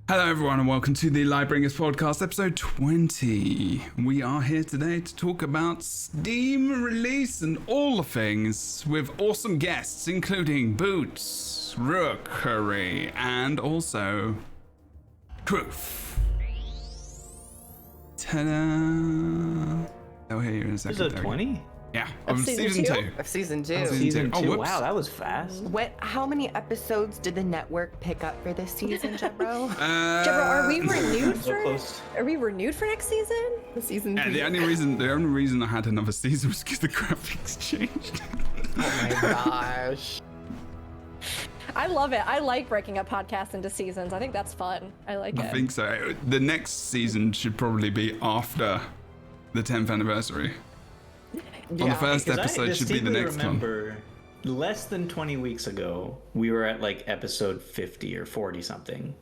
Hello everyone and welcome to the LightBringers podcast, episode 20. We are here today to talk about Steam release and all the things with awesome guests including Boots, Rookery, and also Truth. Ta-da! Oh, here in a second. Episode 20? Yeah, of season 2. Of season 2. Season 2. Oh, wow, that was fast. How many episodes did the network pick up for this season, Jebro? Jebro, are we renewed So for? close. Are we renewed for next season? Season Yeah, 2. the only reason I had another season was because the graphics changed. Oh my gosh. I love it. I like breaking up podcasts into seasons. I think that's fun. I like I it. think so. The next season should probably be after the 10th anniversary. Well, the first episode should be the next remember, less than 20 weeks ago, we were at like episode 50 or 40 something.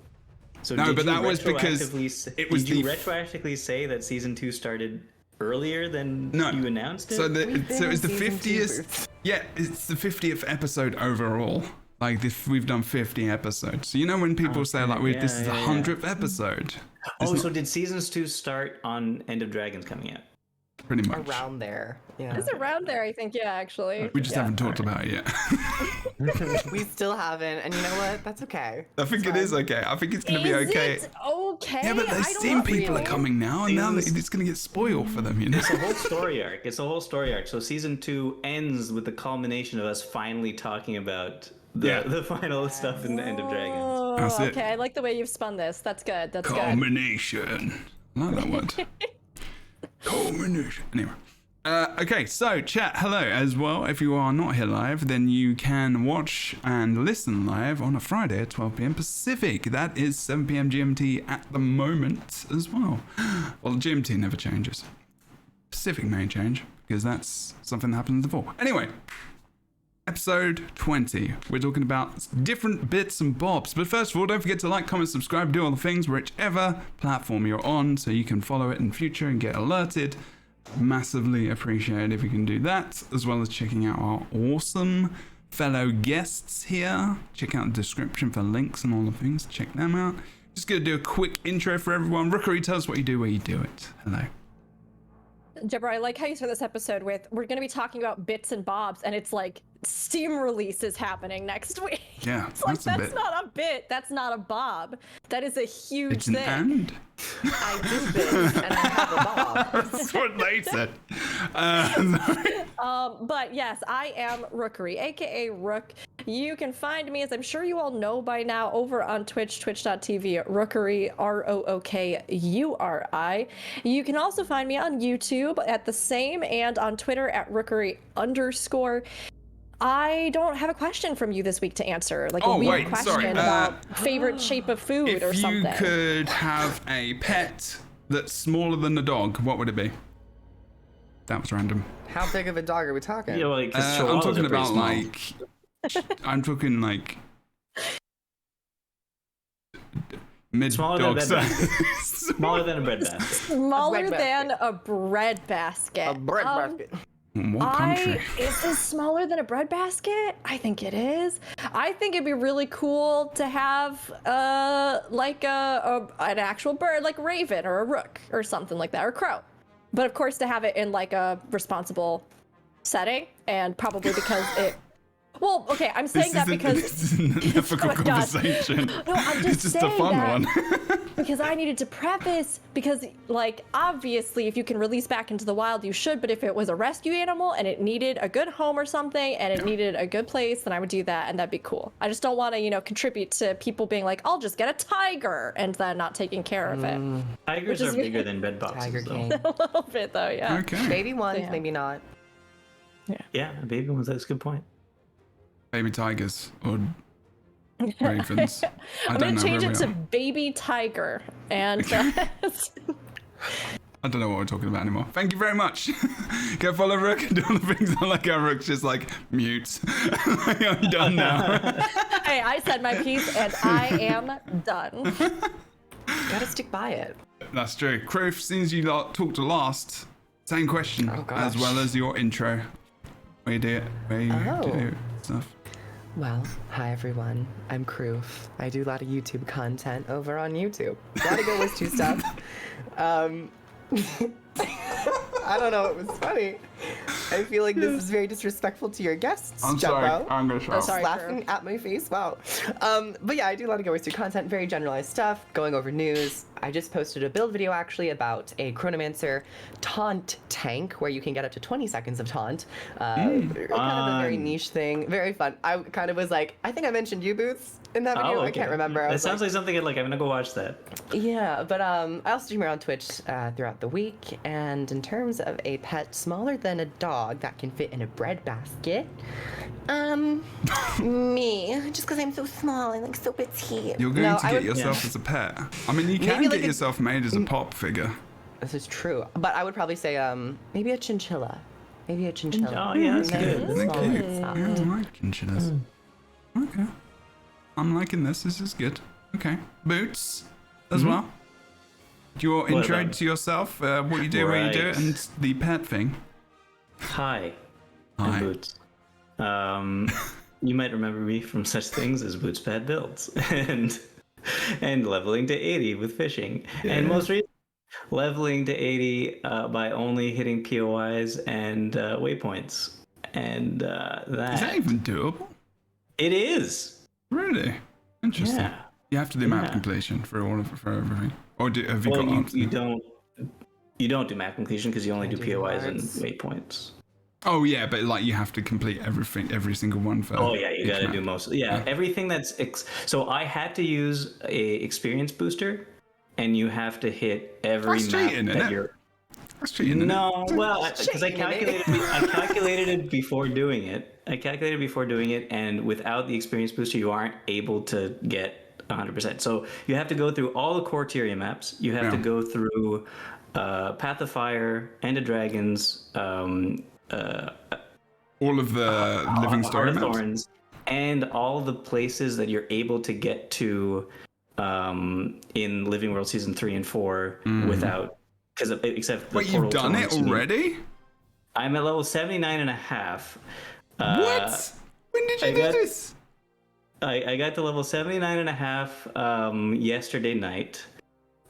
So No, did but you that was because retroactively it was did you the retroactively say that season 2 started earlier than you announced it? So it's the season 50th. Yeah, it's the 50th episode overall. Like we've done 50 episodes. So you know when people say like this is the 100th episode. So did seasons 2 start on End of Dragons coming out? Pretty much. Around there. Yeah. It's around there, I think. Yeah, actually. We just haven't talked about it yet. We still haven't, and you know what? That's okay. I think it is okay. I think it's gonna be okay. Is it okay? Yeah, but the I don't Steam know. people are coming now, and now it's gonna get spoiled for them, you know. It's a whole story arc. It's a whole story arc. So season 2 ends with the culmination of us finally talking about the final stuff in the End of Dragons. Oh, That's it. okay. I like the way you've spun this. That's good. That's good. Culmination. I like that word. Culmination. Anyway. Okay, so chat, hello as well. If you are not here live, then you can watch and listen live on a Friday at 12 p.m. Pacific. That is 7 p.m. GMT at the moment as well. Well, GMT never changes. Pacific may change because that's something that happens before. Anyway, episode 20. We're talking about different bits and bobs. But first of all, don't forget to like, comment, subscribe, do all the things, whichever platform you're on, so you can follow it in future and get alerted. Massively appreciate if you can do that, as well as checking out our awesome fellow guests here. Check out the description for links and all the things. Check them out. Just gonna do a quick intro for everyone. Rookery, tell us what you do, where you do it. Hello. Jebro, I like how you start this episode with, we're going to be talking about bits and bobs, and it's like Steam release is happening next week. Yeah, It's like, that's a that's bit. not a bit. That's not a bob. That is a huge It's an thing. and. I do this, and I have a bob. That's what they said. Sorry. But yes, I am Rookery, aka Rook. You can find me, as I'm sure you all know by now, over on Twitch, twitch.tv, Rookery, ROOKURI. You can also find me on YouTube at the same, and on Twitter at Rookery_. I don't have a question from you this week to answer, like a weird question about favorite shape of food or something. If you could have a pet that's smaller than a dog, what would it be? That was random. How big of a dog are we talking? Yeah, like, I'm talking about I'm talking like mid Smaller dog than a bread size. smaller than a bread basket. Smaller bread than a bread basket. A bread basket. What country? Is this smaller than a bread basket? I think it is. I think it'd be really cool to have like an actual bird, like a raven or a rook or something like that, or a crow. But of course, to have it in like a responsible setting, and probably because it. Well, okay, I'm saying that because this isn't an ethical Oh my God. conversation. No, I'm just It's just a saying fun that one. because I needed to preface, because like obviously if you can release back into the wild you should, but if it was a rescue animal and it needed a good home or something and it needed a good place, then I would do that, and that'd be cool. I just don't want to, contribute to people being like, I'll just get a tiger and then not taking care of it. Tigers Which is are bigger than bed boxes. Tiger though. King. A little bit though, yeah. Okay. Baby ones, Yeah. maybe not. Yeah, baby ones. That's a good point. Baby tigers or ravens. I'm gonna change it to baby tiger, and I don't know what we're talking about anymore. Thank you very much. Go follow Rook and do all the things. I like how Rook's just like mute. I'm done now. hey, I said my piece and I am done. Gotta stick by it. That's true. Croof, since you talked last, same question Oh, gosh. as well as your intro. Where you do it, where you do stuff. Well, hi everyone. I'm Kroof. I do a lot of YouTube content over on YouTube. A lot of Go West 2 stuff. I don't know, it was funny. I feel like this is very disrespectful to your guests, I'm sorry. Jebro. I'm gonna shut up. sorry. Laughing at my face, wow. But yeah, I do a lot of Go West 2 content, very generalized stuff, going over news. I just posted a build video actually about a Chronomancer taunt tank where you can get up to 20 seconds of taunt. Kind of a very niche thing, very fun. I kind of was like, I think I mentioned you, Boots, in that video. I can't remember. That sounds like something I'm gonna go watch that. Yeah, but I also stream around Twitch throughout the week, and in terms of a pet smaller than a dog that can fit in a bread basket, me, just because I'm so small and like so petite. You're going to I get would- yourself as a pet. I mean, you can Maybe get like a- yourself made as a pop figure. This is true, but I would probably say maybe a chinchilla. Maybe a chinchilla. Oh yeah, that's Nice good. and They're small cute. and soft. Yeah, I like chinchillas. Okay. I'm liking this. This is good. Okay. Boots as well. Your intro about- to yourself, what you do, where you do it, Right. and the pet thing. Hi, Hi. I'm Boots. You might remember me from such things as Boots Pad Builds and leveling to 80 with fishing, and most recently leveling to 80 by only hitting POIs and waypoints, and Is that even doable? it is. Really? Interesting. Yeah. You have to do map Yeah. completion for everything, or have you Well, got you options? you don't do map completion because you only do Can't do POIs and rewards. waypoints. Oh yeah, but like you have to complete every single one for. Oh yeah, you each got to map. do most. Yeah, everything that's so I had to use a experience booster, and you have to hit every That's map cheating, that isn't it? you're. That's cheating. isn't it? No, well, because I cheating, isn't it? calculated it before doing it. I calculated before doing it, and without the experience booster, you aren't able to get 100%. So you have to go through all the core Tyria maps. You have to Yeah. go through Path of Fire, End of Dragons, All of the living Heart story of maps. Thorns, and all the places that you're able to get to in Living World Season 3 and 4 without, because except the Wait, you've portal done it zones, already? I'm at level 79 and a half. What? When did you I do got- this? I got to level 79 and a half yesterday night.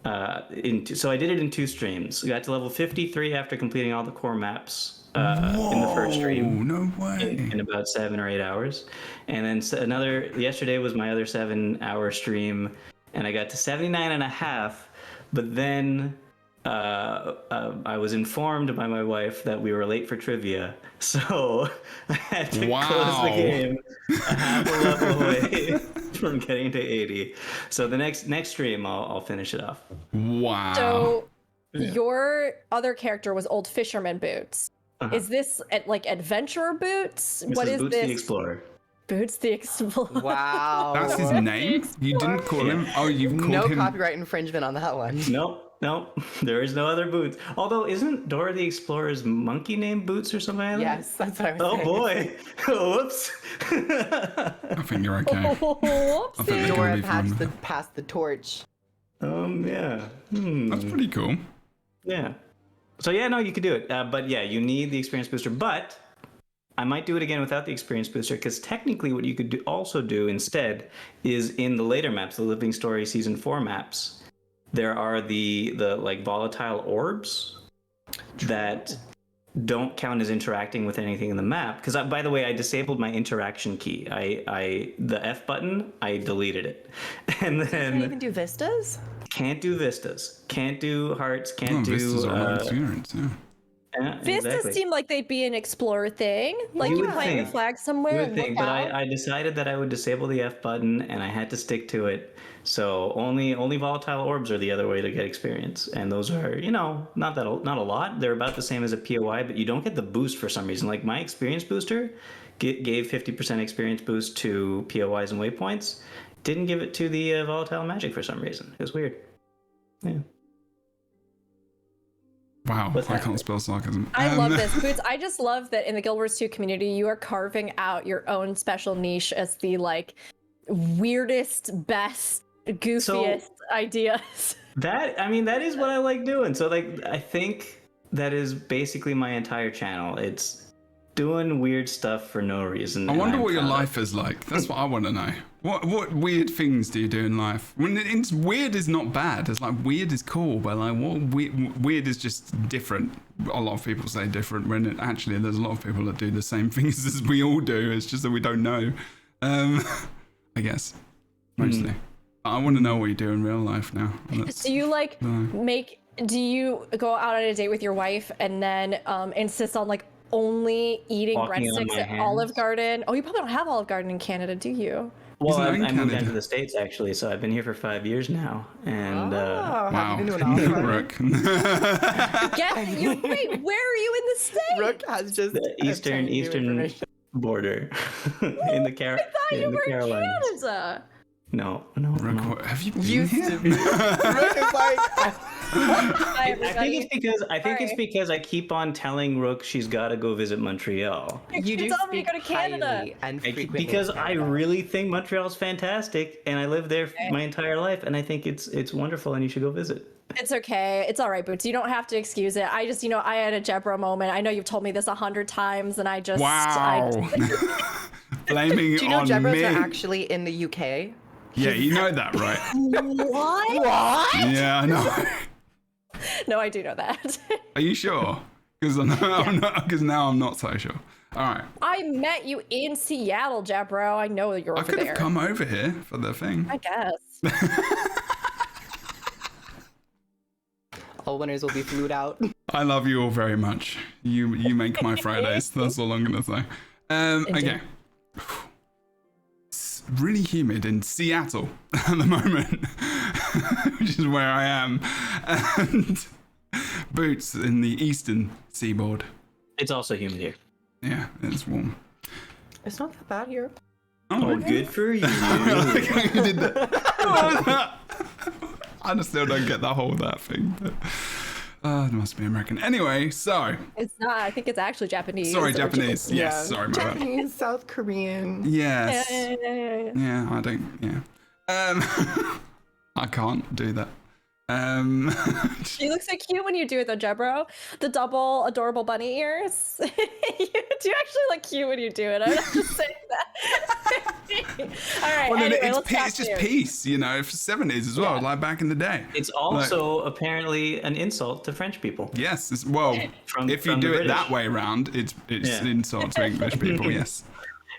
So I did it in 2 streams. I got to level 53 after completing all the core maps in the first Oh, stream. no way. In about 7 or 8 hours, and then yesterday was my other 7-hour stream, and I got to 79 and a half, but then I was informed by my wife that we were late for trivia, so I had to close the Wow. game a half a level away from getting to 80. So the next stream I'll finish it off. Wow. So your other character was Old Fisherman Boots. Is this like Adventurer Boots? This What is is Boots this? the Explorer. Boots the Explorer. Wow. That's his name? You didn't call him? Oh, you've called No him. copyright infringement on that one. Nope, there is no other Boots. Although, isn't Dora the Explorer's monkey named Boots or something like that? Yes, that's what I was Oh saying. boy. Whoops. I think you're okay. I think Whoopsie. they're gonna Dora be fine with it. passed the torch. Yeah. That's pretty cool. Yeah. So yeah, no, you could do it. But yeah, you need the experience booster. But I might do it again without the experience booster, because technically what you could also do instead is in the later maps, the Living Story Season 4 maps, there are the like volatile orbs that don't count as interacting with anything in the map. Because by the way, I disabled my interaction key. The F button, I deleted it. And Can you then even do vistas? can't do vistas, can't do hearts, Oh, can't do Vistas are hard experience, yeah. Vistas exactly. seem like they'd be an explorer thing. Like You you would plant your think. flag somewhere You and would look think, but out. I decided that I would disable the F button, and I had to stick to it. So only volatile orbs are the other way to get experience, and those are not a lot. They're about the same as a POI, but you don't get the boost for some reason. Like my experience booster gave 50% experience boost to POIs and waypoints. Didn't give it to the volatile magic for some reason. It was weird. Yeah. Wow, What's I that? can't spell sarcasm. I love this. Boots, I just love that in the Guild Wars 2 community, you are carving out your own special niche as the like weirdest, best, goofiest ideas. That is what I like doing. So like I think that is basically my entire channel. doing weird stuff for no reason. I and wonder I'm what your proud of life is like. That's what I want to know. What weird things do you do in life? When it's weird is not bad. It's like weird is cool, but like what weird is just different. A lot of people say different when actually there's a lot of people that do the same things as we all do. It's just that we don't know. I guess mostly. I want to know what you do in real life now. Do you like do you go out on a date with your wife and then insist on like only eating Walking on breadsticks my at Olive hands. Garden? Oh, you probably don't have Olive Garden in Canada, do you? Well, not I in moved down Canada. to the States actually, so I've been here for 5 years now, and Oh, have Wow. you been to an Olive Garden? Rook. Wait, where are you in the States? Rook has just the eastern border in the I thought you were in Carolinas. Canada. No. Rook, what, have you been Used here? to be. Rook is like, Hi, I think it's Sorry. because I keep on telling Rook she's got to go visit Montreal. you do told me to speak go to Canada. highly and frequently Because of I Canada. really think Montreal's fantastic, and I lived there my entire life, and I think it's wonderful, and you should go visit. It's okay. It's all right, Boots. You don't have to excuse it. I just, I had a Jebro moment. I know you've told me this 100 times, and I just. Wow. Blaming Do you know on Jebros me. are actually in the UK? Yeah, you know that, right? What? What? Yeah, I know. No, I do know that. Are you sure? Because now I'm not so sure. All right. I met you in Seattle, Jebro. I know you're I over could there. have come over here for the thing. I guess. All winners will be flued out. I love you all very much. You make my Fridays. That's all I'm gonna say. Okay. It's really humid in Seattle at the moment, which is where I am, and Boots in the eastern seaboard. It's also humid here. Yeah, it's warm. It's not that bad here. Oh, good for you. I like how you did that. I just still don't get the whole that thing. But, it must be American. Anyway, so It's not. I think it's actually Japanese. sorry, or Japanese. Yes, sorry, my bad. Japanese, South Korean. Yes. Yeah. Yeah, I don't. Yeah. I can't do that. You look so cute when you do it, though, Jebro. The double adorable bunny ears. You do actually look cute when you do it. I'm not just saying that. All right. Well, Anyway, it's, let's talk it's just news. peace, you know, for 70s as well, Yeah. like back in the day. It's also apparently an insult to French people. Yes, well, if you from do the it that British. way around, it's Yeah. an insult to English people. Yes.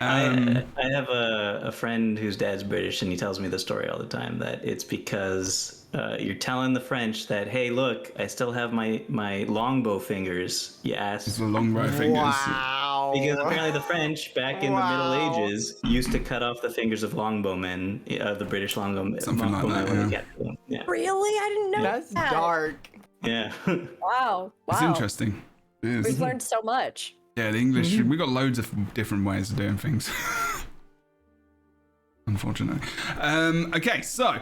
I have a friend whose dad's British, and he tells me the story all the time that it's because you're telling the French that, hey, look, I still have my longbow fingers, you ass. The long row fingers. Wow. Because apparently the French, back in the Middle Ages, used to cut off the fingers of longbowmen, the British longbowmen. Something like that, when they yeah. captured them. Yeah. Really? I didn't know That's that. dark. Yeah. Wow. It's Wow. interesting. It is. We've learned so much. Yeah, the English, we got loads of different ways of doing things. Unfortunately. Okay, so.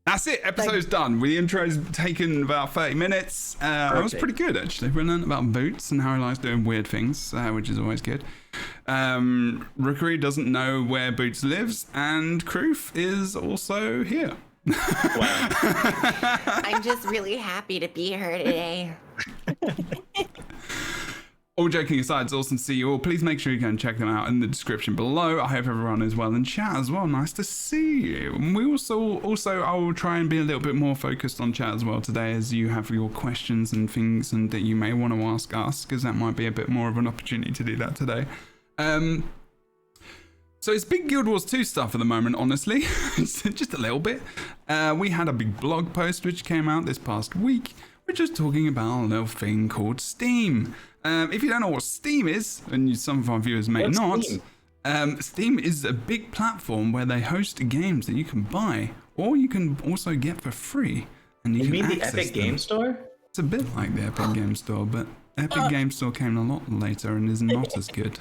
That's it. Episode's done. The intro's taken about 30 minutes. That was pretty good, actually. We learned about Boots and how he likes doing weird things, which is always good. Rookery doesn't know where Boots lives, and Kroof is also here. Wow. I'm just really happy to be here today. All joking aside, it's awesome to see you all. Please make sure you go and check them out in the description below. I hope everyone is well in chat as well. Nice to see you. And we also I will try and be a little bit more focused on chat as well today, as you have your questions and things and that you may want to ask us, because that might be a bit more of an opportunity to do that today. So it's big Guild Wars 2 stuff at the moment, honestly. Just a little bit. We had a big blog post which came out this past week, which was talking about a little thing called Steam. If you don't know what Steam is, and some of our viewers may What's not, Steam? Steam is a big platform where they host games that you can buy, or you can also get for free. And you You can mean the access Epic them. Game Store? It's a bit like the Epic Game Store, but Epic Game Store came a lot later and is not as good.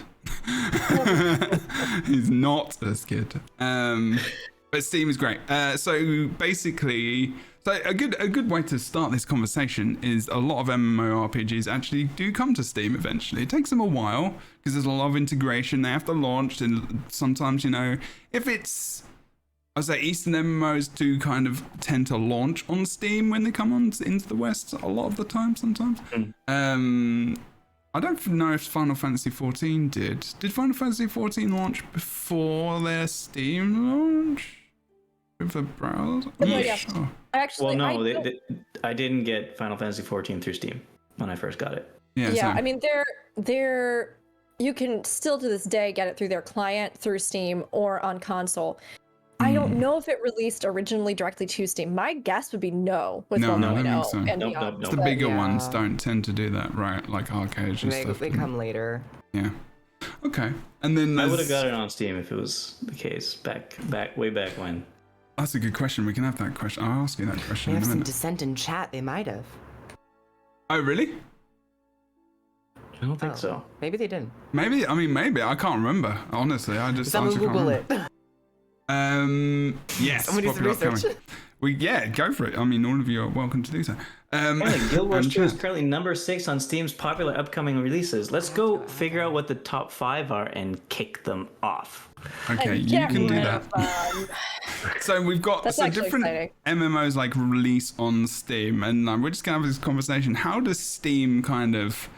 Is not as good. But Steam is great. So basically, a good way to start this conversation is a lot of MMORPGs actually do come to Steam eventually. It takes them a while because there's a lot of integration. They have to launch, and sometimes, you know, if it's I'd say Eastern MMOs do kind of tend to launch on Steam when they come on into the West a lot of the time. Sometimes. I don't know if Final Fantasy XIV did. Did Final Fantasy XIV launch before their Steam launch? With the browser? I'm not sure. Actually, I didn't get Final Fantasy XIV through Steam when I first got it. Yeah, same. I mean, they're you can still to this day get it through their client, through Steam, or on console. I don't know if it released originally directly to Steam. My guess would be no. With No, I don't 1.0 think so. and Nope, beyond. nope, It's the nope. bigger Yeah. ones don't tend to do that, right? Like arcades and stuff. They come later. Yeah. Okay. And then I would there's- have got it on Steam if it was the case way back when. That's a good question. We can have that question. I'll ask you that question They in have a some minute. dissent in chat. They might have. Oh, really? I don't think so. Maybe they didn't. Maybe. I mean, maybe. I can't remember. Honestly, I just Someone honestly can't Google remember. it. Yes. Someone do some popular research. upcoming. Go for it. I mean, all of you are welcome to do so. Guild Wars and 2 is chat. currently number 6 on Steam's popular upcoming releases. Let's go figure out what the top 5 are and kick them off. Okay, And you get can do rid that. of them. So we've got That's so actually different exciting. MMOs like release on Steam, and we're just gonna have this conversation. How does Steam kind of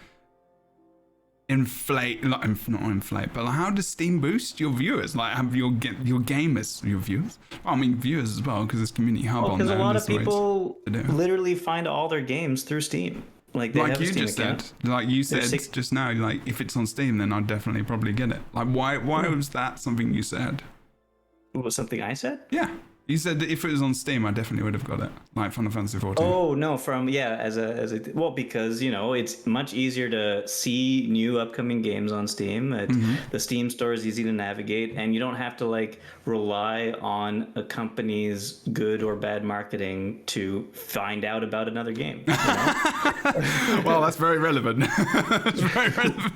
inflate, not inflate, but like, how does Steam boost your viewers? Like, have your gamers, your viewers? Well, I mean, viewers as well, because there's community hub on Because there. a lot and of there's ways people to do it. literally find all their games through Steam. Like they Like have a you Steam just account. said, like you said six- just now, like if it's on Steam, then I'd definitely probably get it. Like, why was that something you said? What was something I said? Yeah, you said that if it was on Steam, I definitely would have got it. Like Final Fantasy XIV. Oh no, well, because it's much easier to see new upcoming games on Steam. The Steam store is easy to navigate, and you don't have to like rely on a company's good or bad marketing to find out about another game. Well, that's very relevant. That's very relevant.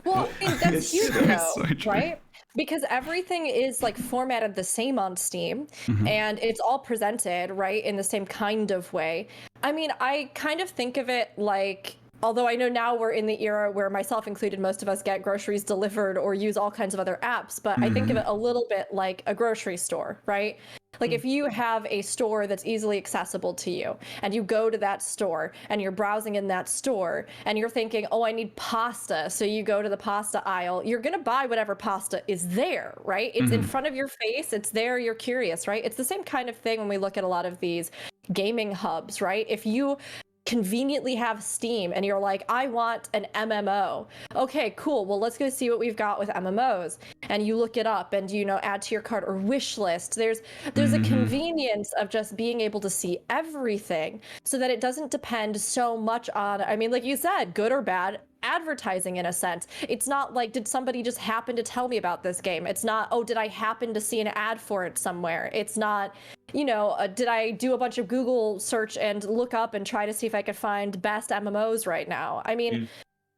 Well, I mean, that's huge so though, true. right? Because everything is like formatted the same on Steam and it's all presented, right, in the same kind of way. I mean, I kind of think of it like, although I know now we're in the era where myself included, most of us get groceries delivered or use all kinds of other apps, but I think of it a little bit like a grocery store, right? Like if you have a store that's easily accessible to you and you go to that store and you're browsing in that store and you're thinking, oh, I need pasta. So you go to the pasta aisle, you're going to buy whatever pasta is there, right? It's in front of your face. It's there. You're curious, right? It's the same kind of thing when we look at a lot of these gaming hubs, right? If you conveniently have Steam and you're like, I want an MMO. Okay, cool. Well, let's go see what we've got with MMOs. And you look it up and, add to your cart or wish list. There's a convenience of just being able to see everything so that it doesn't depend so much on, I mean, like you said, good or bad advertising in a sense. It's not like, did somebody just happen to tell me about this game? It's not, oh, did I happen to see an ad for it somewhere? It's not, did I do a bunch of Google search and look up and try to see if I could find best MMOs right now? I mean,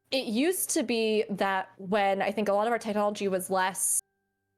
it used to be that when I think a lot of our technology was less,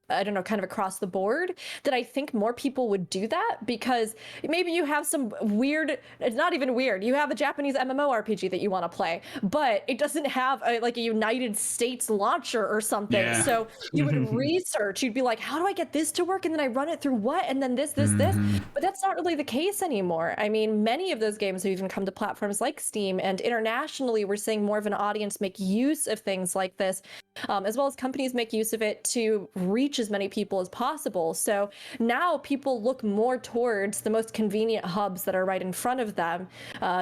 I don't know, kind of across the board, that I think more people would do that because maybe you have some weird, it's not even weird, you have a Japanese MMORPG that you want to play, but it doesn't have like a United States launcher or something. Yeah. So you would research, you'd be like, how do I get this to work? And then I run it through what? And then this. But that's not really the case anymore. I mean, many of those games have even come to platforms like Steam, and internationally, we're seeing more of an audience make use of things like this, as well as companies make use of it to reach as many people as possible. So now people look more towards the most convenient hubs that are right in front of them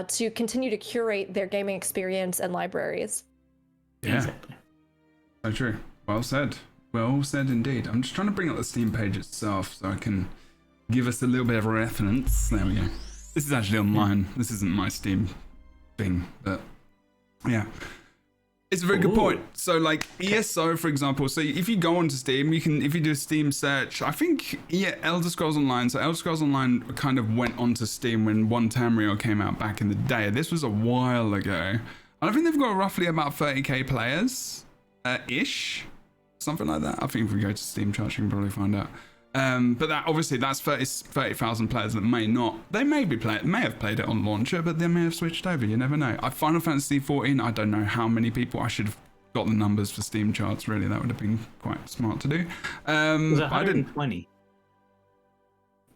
to continue to curate their gaming experience and libraries. Yeah. Exactly. So true. Well said. Well said indeed. I'm just trying to bring up the Steam page itself so I can give us a little bit of reference. There we go. This is actually online. This isn't my Steam thing, but yeah. It's a very good point. So like ESO, for example, so if you go onto Steam, you can, if you do a Steam search, I think, Elder Scrolls Online. So Elder Scrolls Online kind of went onto Steam when One Tamriel came out back in the day. This was a while ago. I think they've got roughly about 30k players, ish, something like that. I think if we go to Steam charts, you can probably find out. But that obviously that's 30,000 players that may have played it on launcher, but they may have switched over. You never know. Final Fantasy XIV, I don't know how many people. I should have got the numbers for Steam charts. Really, that would have been quite smart to do. It was I didn't. 120.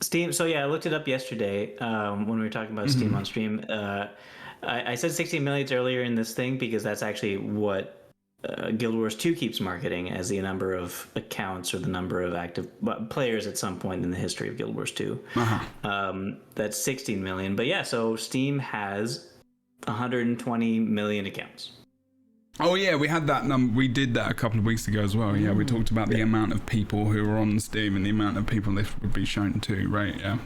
Steam. So yeah, I looked it up yesterday when we were talking about Steam on stream. I said 16 million earlier in this thing because that's actually what Guild Wars 2 keeps marketing as the number of accounts or the number of active players at some point in the history of Guild Wars 2. That's 16 million. But yeah, so Steam has 120 million accounts. Oh yeah, we had that number. We did that a couple of weeks ago as well. Yeah, we talked about the amount of people who were on Steam and the amount of people this would be shown to. Right? Yeah.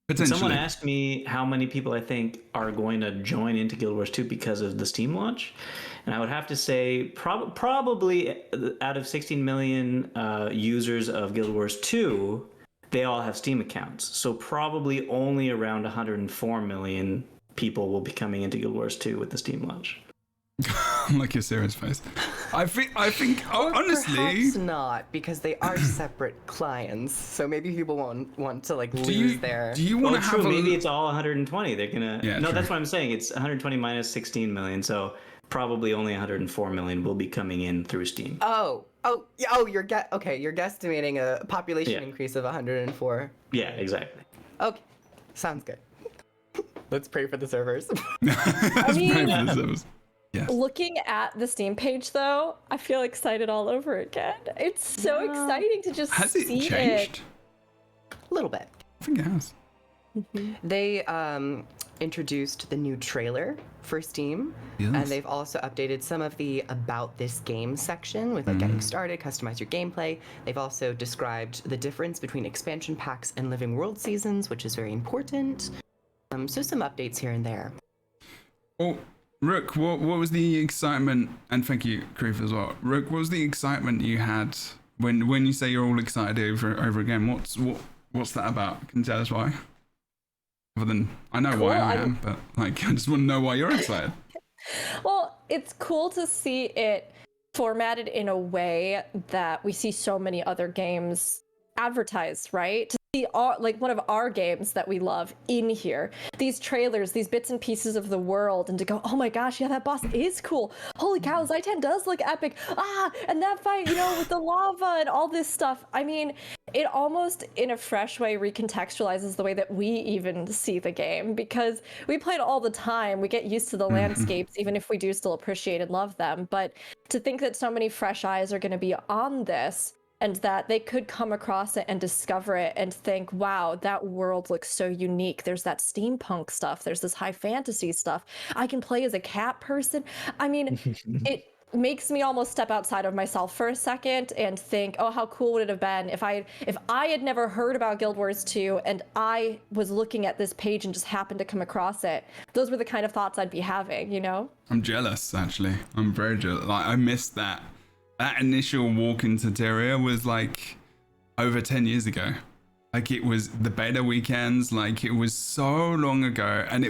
Potentially. Someone asked me how many people I think are going to join into Guild Wars 2 because of the Steam launch, and I would have to say probably out of 16 million users of Guild Wars 2, they all have Steam accounts. So probably only around 104 million people will be coming into Guild Wars 2 with the Steam launch. Like your serious face. I think honestly, perhaps not, because they are separate clients. So maybe people won't want to like lose their. Do you want to have? Maybe it's all 120. They're gonna. Yeah, no, true. that's what I'm saying. It's 120 minus 16 million. So probably only 104 million will be coming in through Steam. You're guesstimating a population increase of 104. Yeah, exactly. Okay, sounds good. Let's pray for the servers. Let's pray for the servers. Yes. Looking at the Steam page, though, I feel excited all over again. It's so exciting to just Has it see changed? A little bit. I think it has. They introduced the new trailer for Steam, and they've also updated some of the about this game section with like getting started, customize your gameplay. They've also described the difference between expansion packs and living world seasons, which is very important. So some updates here and there. Oh, Rook, what was the excitement? And thank you, Creef, as well. Rook, what was the excitement you had when you say you're all excited over again? What's that about? Can you tell us why? Other than I know why I am, but like I just want to know why you're excited. Well, it's cool to see it formatted in a way that we see so many other games advertised, right? To see like one of our games that we love in here, these trailers, these bits and pieces of the world, and to go, oh my gosh, yeah, that boss is cool. Holy cow, Zaitan does look epic. And that fight, with the lava and all this stuff. I mean, it almost in a fresh way recontextualizes the way that we even see the game, because we play it all the time. We get used to the landscapes, even if we do still appreciate and love them. But to think that so many fresh eyes are going to be on this, and that they could come across it and discover it and think, wow, that world looks so unique. There's that steampunk stuff. There's this high fantasy stuff. I can play as a cat person. I mean, it makes me almost step outside of myself for a second and think, oh, how cool would it have been if I had never heard about Guild Wars 2 and I was looking at this page and just happened to come across it. Those were the kind of thoughts I'd be having, I'm jealous, actually. I'm very jealous. Like, I missed that. That initial walk into Terraria was like over 10 years ago. Like it was the beta weekends, like it was so long ago, and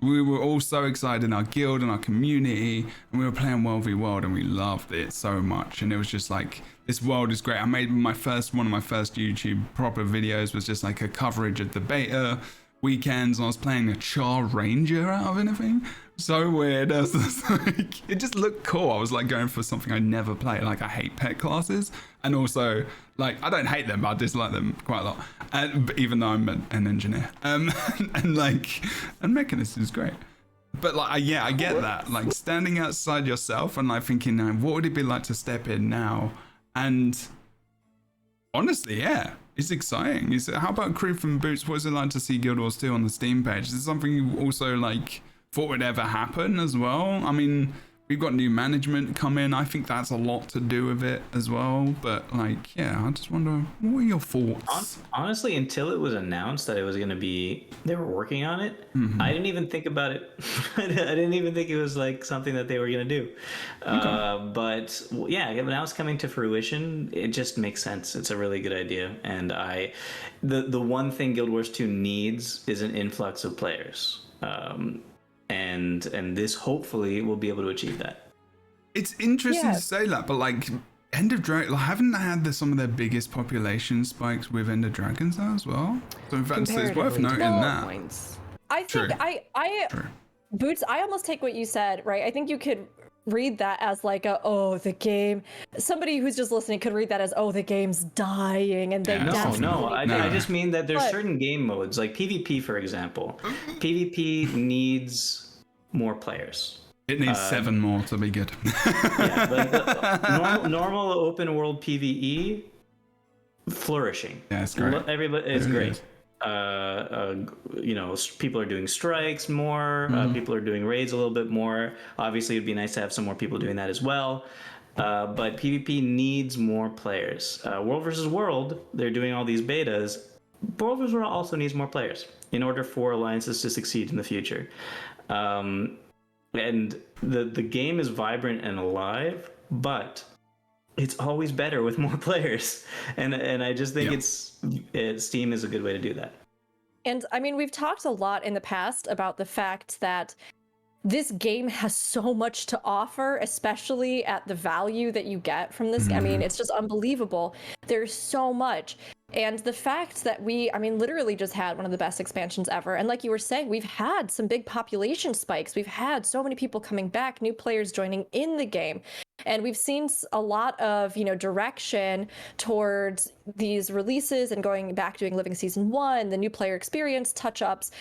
we were all so excited in our guild and our community, and we were playing World v World and we loved it so much. And it was just like, this world is great. I made one of my first YouTube proper videos was just like a coverage of the beta weekends, and I was playing a Char Ranger out of anything. So weird. I was just like, it just looked cool. I was like going for something I never play. Like I hate pet classes, and also like I don't hate them, but I dislike them quite a lot. And even though I'm an engineer, and Mechanist is great. But like, I get that. Like standing outside yourself and like thinking, what would it be like to step in now? And honestly, yeah. It's exciting. How about Crew from Boots? What is it like to see Guild Wars 2 on the Steam page? Is this something you also like thought would ever happen as well? I mean, we've got new management come in. I think that's a lot to do with it as well. But like, yeah, I just wonder, what are your thoughts? Honestly, until it was announced that it was going to be, they were working on it, I didn't even think about it. I didn't even think it was like something that they were going to do. Okay. But yeah, now it's coming to fruition. It just makes sense. It's a really good idea. And the one thing Guild Wars 2 needs is an influx of players. And this hopefully will be able to achieve that. It's interesting to say that, but like End of Dragon, like, haven't they had some of their biggest population spikes with End of Dragons now as well? So in fact, it's worth noting that. Points. I think True. Boots, I almost take what you said, right? I think you could read that as like the game. Somebody who's just listening could read that as, the game's dying and they Yeah, No, definitely. I just mean that there's But- certain game modes, like PvP, for example. PvP needs more players. It needs 7 more to be good. Yeah, but the normal open world PvE, flourishing. Yeah, it's great. Everybody, it's It really great. is. People are doing strikes more. People are doing raids a little bit more. Obviously, it'd be nice to have some more people doing that as well. But PvP needs more players. World versus World, they're doing all these betas. World versus World also needs more players in order for alliances to succeed in the future. And the game is vibrant and alive, but it's always better with more players. And I just think Steam is a good way to do that. And I mean, we've talked a lot in the past about the fact that this game has so much to offer, especially at the value that you get from this. I mean, it's just unbelievable. There's so much. And the fact that we, literally just had one of the best expansions ever. And like you were saying, we've had some big population spikes. We've had so many people coming back, new players joining in the game. And we've seen a lot of, direction towards these releases and going back doing Living Season 1, the new player experience touch-ups,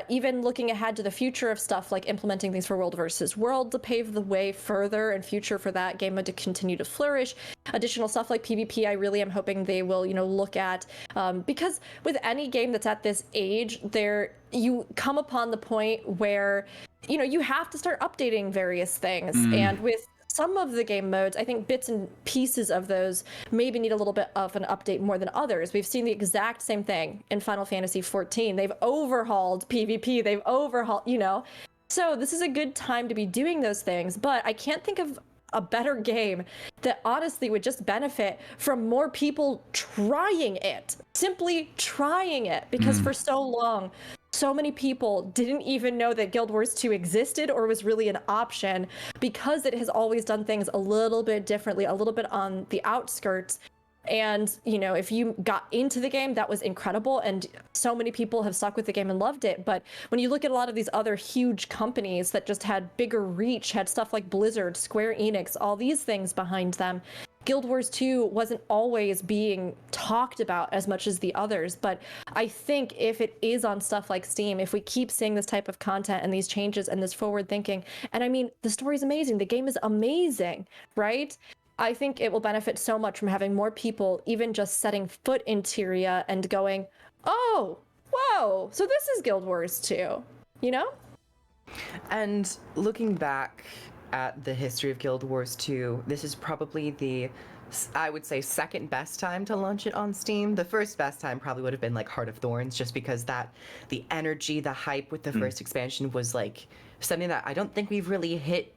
even looking ahead to the future of stuff like implementing things for World versus World to pave the way further and future for that game to continue to flourish. Additional stuff like PvP, I really am hoping they will, look at, because with any game that's at this age, you come upon the point where, you have to start updating various things. And with some of the game modes, I think bits and pieces of those maybe need a little bit of an update more than others. We've seen the exact same thing in Final Fantasy XIV. They've overhauled PvP, they've overhauled, So this is a good time to be doing those things, but I can't think of a better game that honestly would just benefit from more people trying it, simply trying it, because for so long, so many people didn't even know that Guild Wars 2 existed or was really an option because it has always done things a little bit differently, a little bit on the outskirts. And, if you got into the game, that was incredible. And so many people have stuck with the game and loved it. But when you look at a lot of these other huge companies that just had bigger reach, had stuff like Blizzard, Square Enix, all these things behind them, Guild Wars 2 wasn't always being talked about as much as the others. But I think if it is on stuff like Steam, if we keep seeing this type of content and these changes and this forward thinking, and the story's amazing, the game is amazing, right? I think it will benefit so much from having more people even just setting foot in Tyria and going, oh, whoa, so this is Guild Wars 2, And looking back at the history of Guild Wars 2, this is probably the, I would say, second best time to launch it on Steam. The first best time probably would have been like Heart of Thorns, just because the energy, the hype with the first expansion was like something that I don't think we've really hit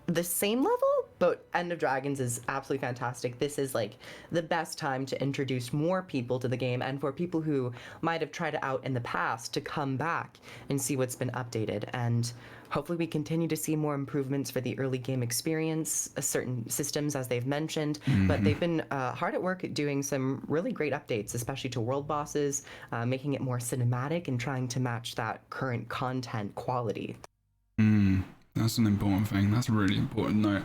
the same level, but End of Dragons is absolutely fantastic. This is like the best time to introduce more people to the game, and for people who might have tried it out in the past to come back and see what's been updated. And hopefully we continue to see more improvements for the early game experience, certain systems as they've mentioned, but they've been hard at work at doing some really great updates, especially to world bosses, making it more cinematic and trying to match that current content quality. That's an important thing. That's a really important note.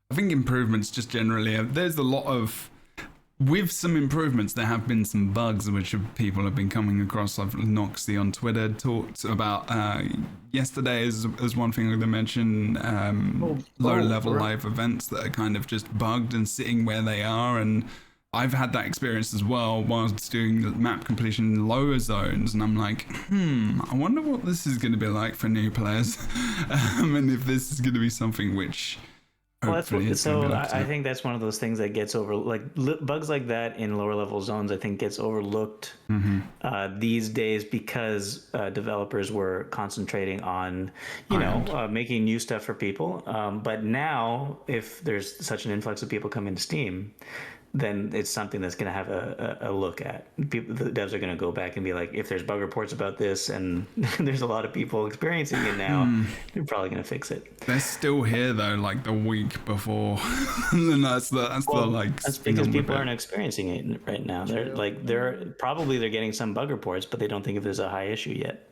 I think improvements just generally, there's a lot of, with some improvements, there have been some bugs which people have been coming across. I've Noxie on Twitter talked about yesterday as one thing they mentioned, low level live events that are kind of just bugged and sitting where they are. And I've had that experience as well whilst doing the map completion in lower zones, and I'm like, I wonder what this is going to be like for new players, and if this is going to be something which hopefully it's going to be like I think that's one of those things that gets bugs like that in lower level zones, I think gets overlooked these days because developers were concentrating on, making new stuff for people. But now, if there's such an influx of people coming to Steam, then it's something that's going to have a look at. The devs are going to go back and be like, if there's bug reports about this and there's a lot of people experiencing it now, they're probably going to fix it. They're still here though, like the week before. And that's because people aren't experiencing it right now. They're getting some bug reports, but they don't think if there's a high issue yet.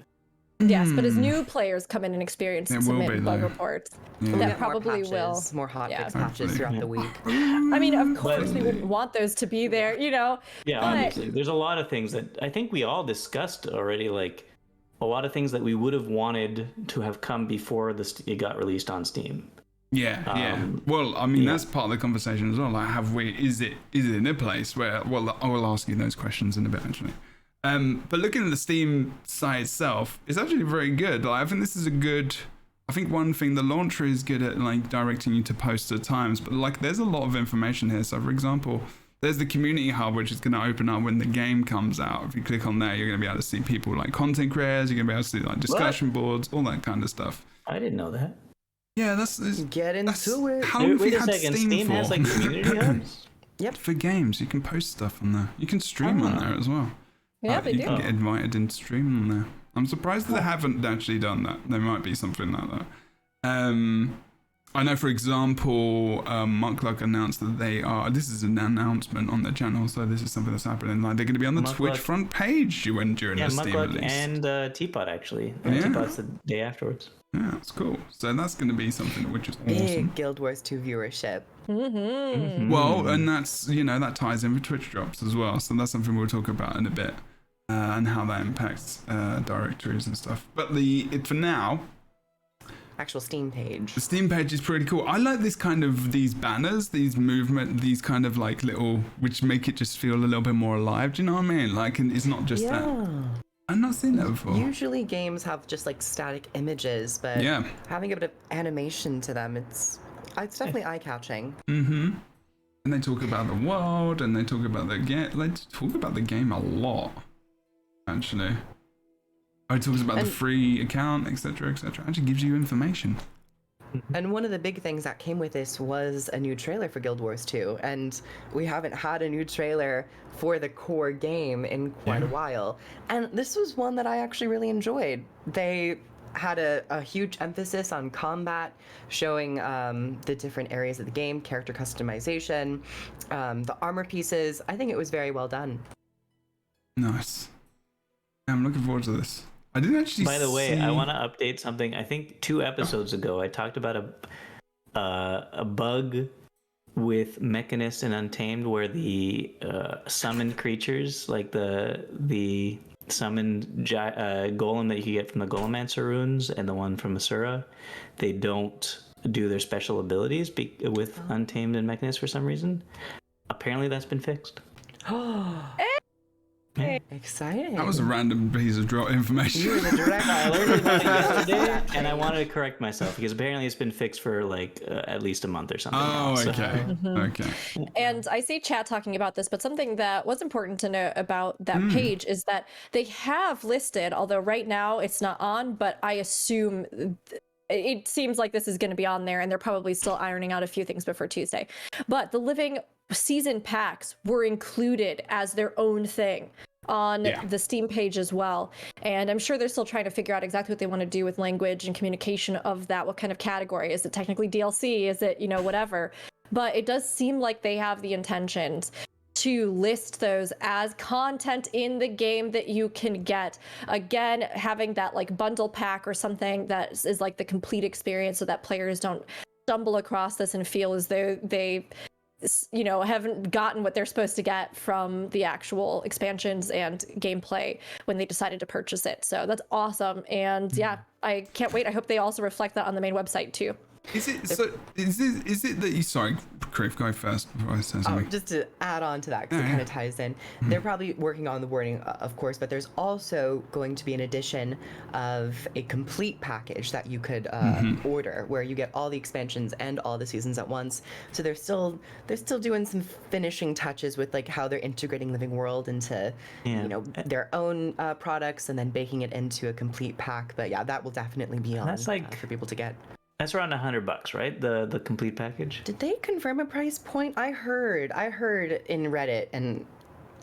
Yes, but as new players come in and experience It and will submit be, bug though. reports, Yeah. We'll that get more probably will. patches, more hotfix Yeah. patches throughout the week. I mean, of course But- we wouldn't want those to be there, you know. Yeah, but obviously. There's a lot of things that I think we all discussed already, like a lot of things that we would have wanted to have come before it got released on Steam. Yeah. Well, I mean, yeah. that's part of the conversation as well. Like, is it in a place where? Well, I will ask you those questions in a bit, actually. But looking at the Steam site itself, it's actually very good. Like, I think this is a good. I think one thing, the launcher is good at like directing you to poster times, but like, there's a lot of information here. So, for example, there's the community hub, which is going to open up when the game comes out. If you click on there, you're going to be able to see people like content creators. You're going to be able to see like discussion boards, all that kind of stuff. I didn't know that. Yeah, that's Get into it. How long have Wait you a had second, Steam Steam for? has like community hubs? Yep. For games, you can post stuff on there. You can stream on there as well. yeah, they you do. can get invited into stream on there. I'm surprised that they haven't actually done that. There might be something like that. I know, for example, Muckluck announced that they are. This is an announcement on their channel, so this is something that's happening. Like, they're going to be on the Twitch front page during Yeah, the Steam Muckluck release. and Teapot, actually. Yeah. Teapot's the day afterwards. Yeah, that's cool. So that's going to be something which is Big awesome. Guild Wars 2 viewership. Well, and that's, that ties in with Twitch drops as well. So that's something we'll talk about in a bit, and how that impacts directories and stuff. But for now, Actual Steam page. the Steam page is pretty cool. I like these banners, these movement, these kind of like little, which make it just feel a little bit more alive. Do you know what I mean? Like, and it's not just that. I've not seen that before. Usually games have just like static images, but Yeah. having a bit of animation to them, it's definitely eye-catching. And they talk about the world, and they talk about the game. They talk about the game a lot, actually. Oh, it talks about the free account, etc., etc. Actually gives you information. And one of the big things that came with this was a new trailer for Guild Wars 2, and we haven't had a new trailer for the core game in quite a while. And this was one that I actually really enjoyed. They had a huge emphasis on combat, showing the different areas of the game, character customization, the armor pieces. I think it was very well done. Nice. Yeah, I'm looking forward to this. I didn't actually. By the way, I want to update something. I think 2 episodes ago, I talked about a bug with Mechanist and Untamed, where the summoned creatures, like the summoned golem that you can get from the Golemancer runes and the one from Asura, they don't do their special abilities with Untamed and Mechanist for some reason. Apparently, that's been fixed. Yeah. Exciting. That was a random piece of information. You were the director. I learned about it yesterday, and I wanted to correct myself because apparently it's been fixed for like at least a month or something. Oh, now, so- okay. Okay. And I see chat talking about this, but something that was important to know about that page is that they have listed, although right now it's not on, but I assume it seems like this is going to be on there, and they're probably still ironing out a few things before Tuesday. But the living season packs were included as their own thing on the Steam page as well. And I'm sure they're still trying to figure out exactly what they want to do with language and communication of that. What kind of category? Is it technically DLC? Is it, whatever? But it does seem like they have the intentions to list those as content in the game that you can get. Again, having that like bundle pack or something that is like the complete experience, so that players don't stumble across this and feel as though they haven't gotten what they're supposed to get from the actual expansions and gameplay when they decided to purchase it. So that's awesome. And yeah, I can't wait. I hope they also reflect that on the main website too. Is it that you? Sorry, Criff, go first before I say something. Just to add on to that, because it kind of ties in. They're probably working on the wording, of course, but there's also going to be an addition of a complete package that you could order, where you get all the expansions and all the seasons at once. So they're still doing some finishing touches with like how they're integrating Living World into their own products, and then baking it into a complete pack. But yeah, that will definitely be on for people to get. That's around $100, right? The complete package. Did they confirm a price point? I heard in Reddit and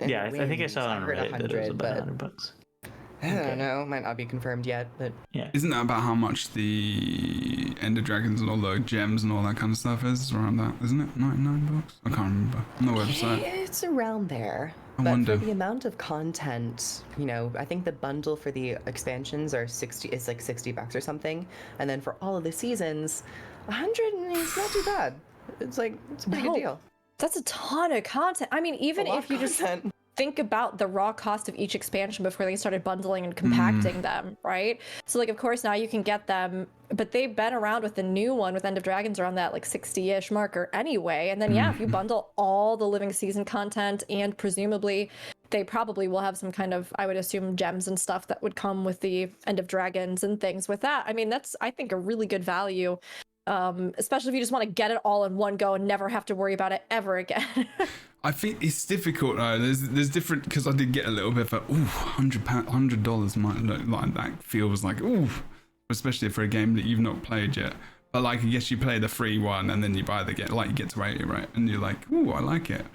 Yeah, I think I saw on Reddit that it was about but $100. I don't know. Might not be confirmed yet, but Yeah. Isn't that about how much the Ender Dragons and all the gems and all that kind of stuff is? Around that, isn't it? $99? I can't remember. On the website. it's around there. But for the amount of content, you know, I think the bundle for the expansions is like $60 or something, and then for all of the seasons, 100 is not too bad. It's a pretty good deal. That's a ton of content. I mean, even if you just think about the raw cost of each expansion before they started bundling and compacting them, right? So like, of course, now you can get them, but they've been around with the new one with End of Dragons around that like 60-ish marker anyway. And then if you bundle all the living season content, and presumably they probably will have some kind of, I would assume, gems and stuff that would come with the End of Dragons and things with that. I mean, that's, I think, a really good value. Especially if you just want to get it all in one go and never have to worry about it ever again. I think it's difficult though. There's different, because I did get a little bit of $100 might look like that feels like especially for a game that you've not played yet. But like, I guess you play the free one and then you buy the game, like you get to 80, right? And you're like, I like it.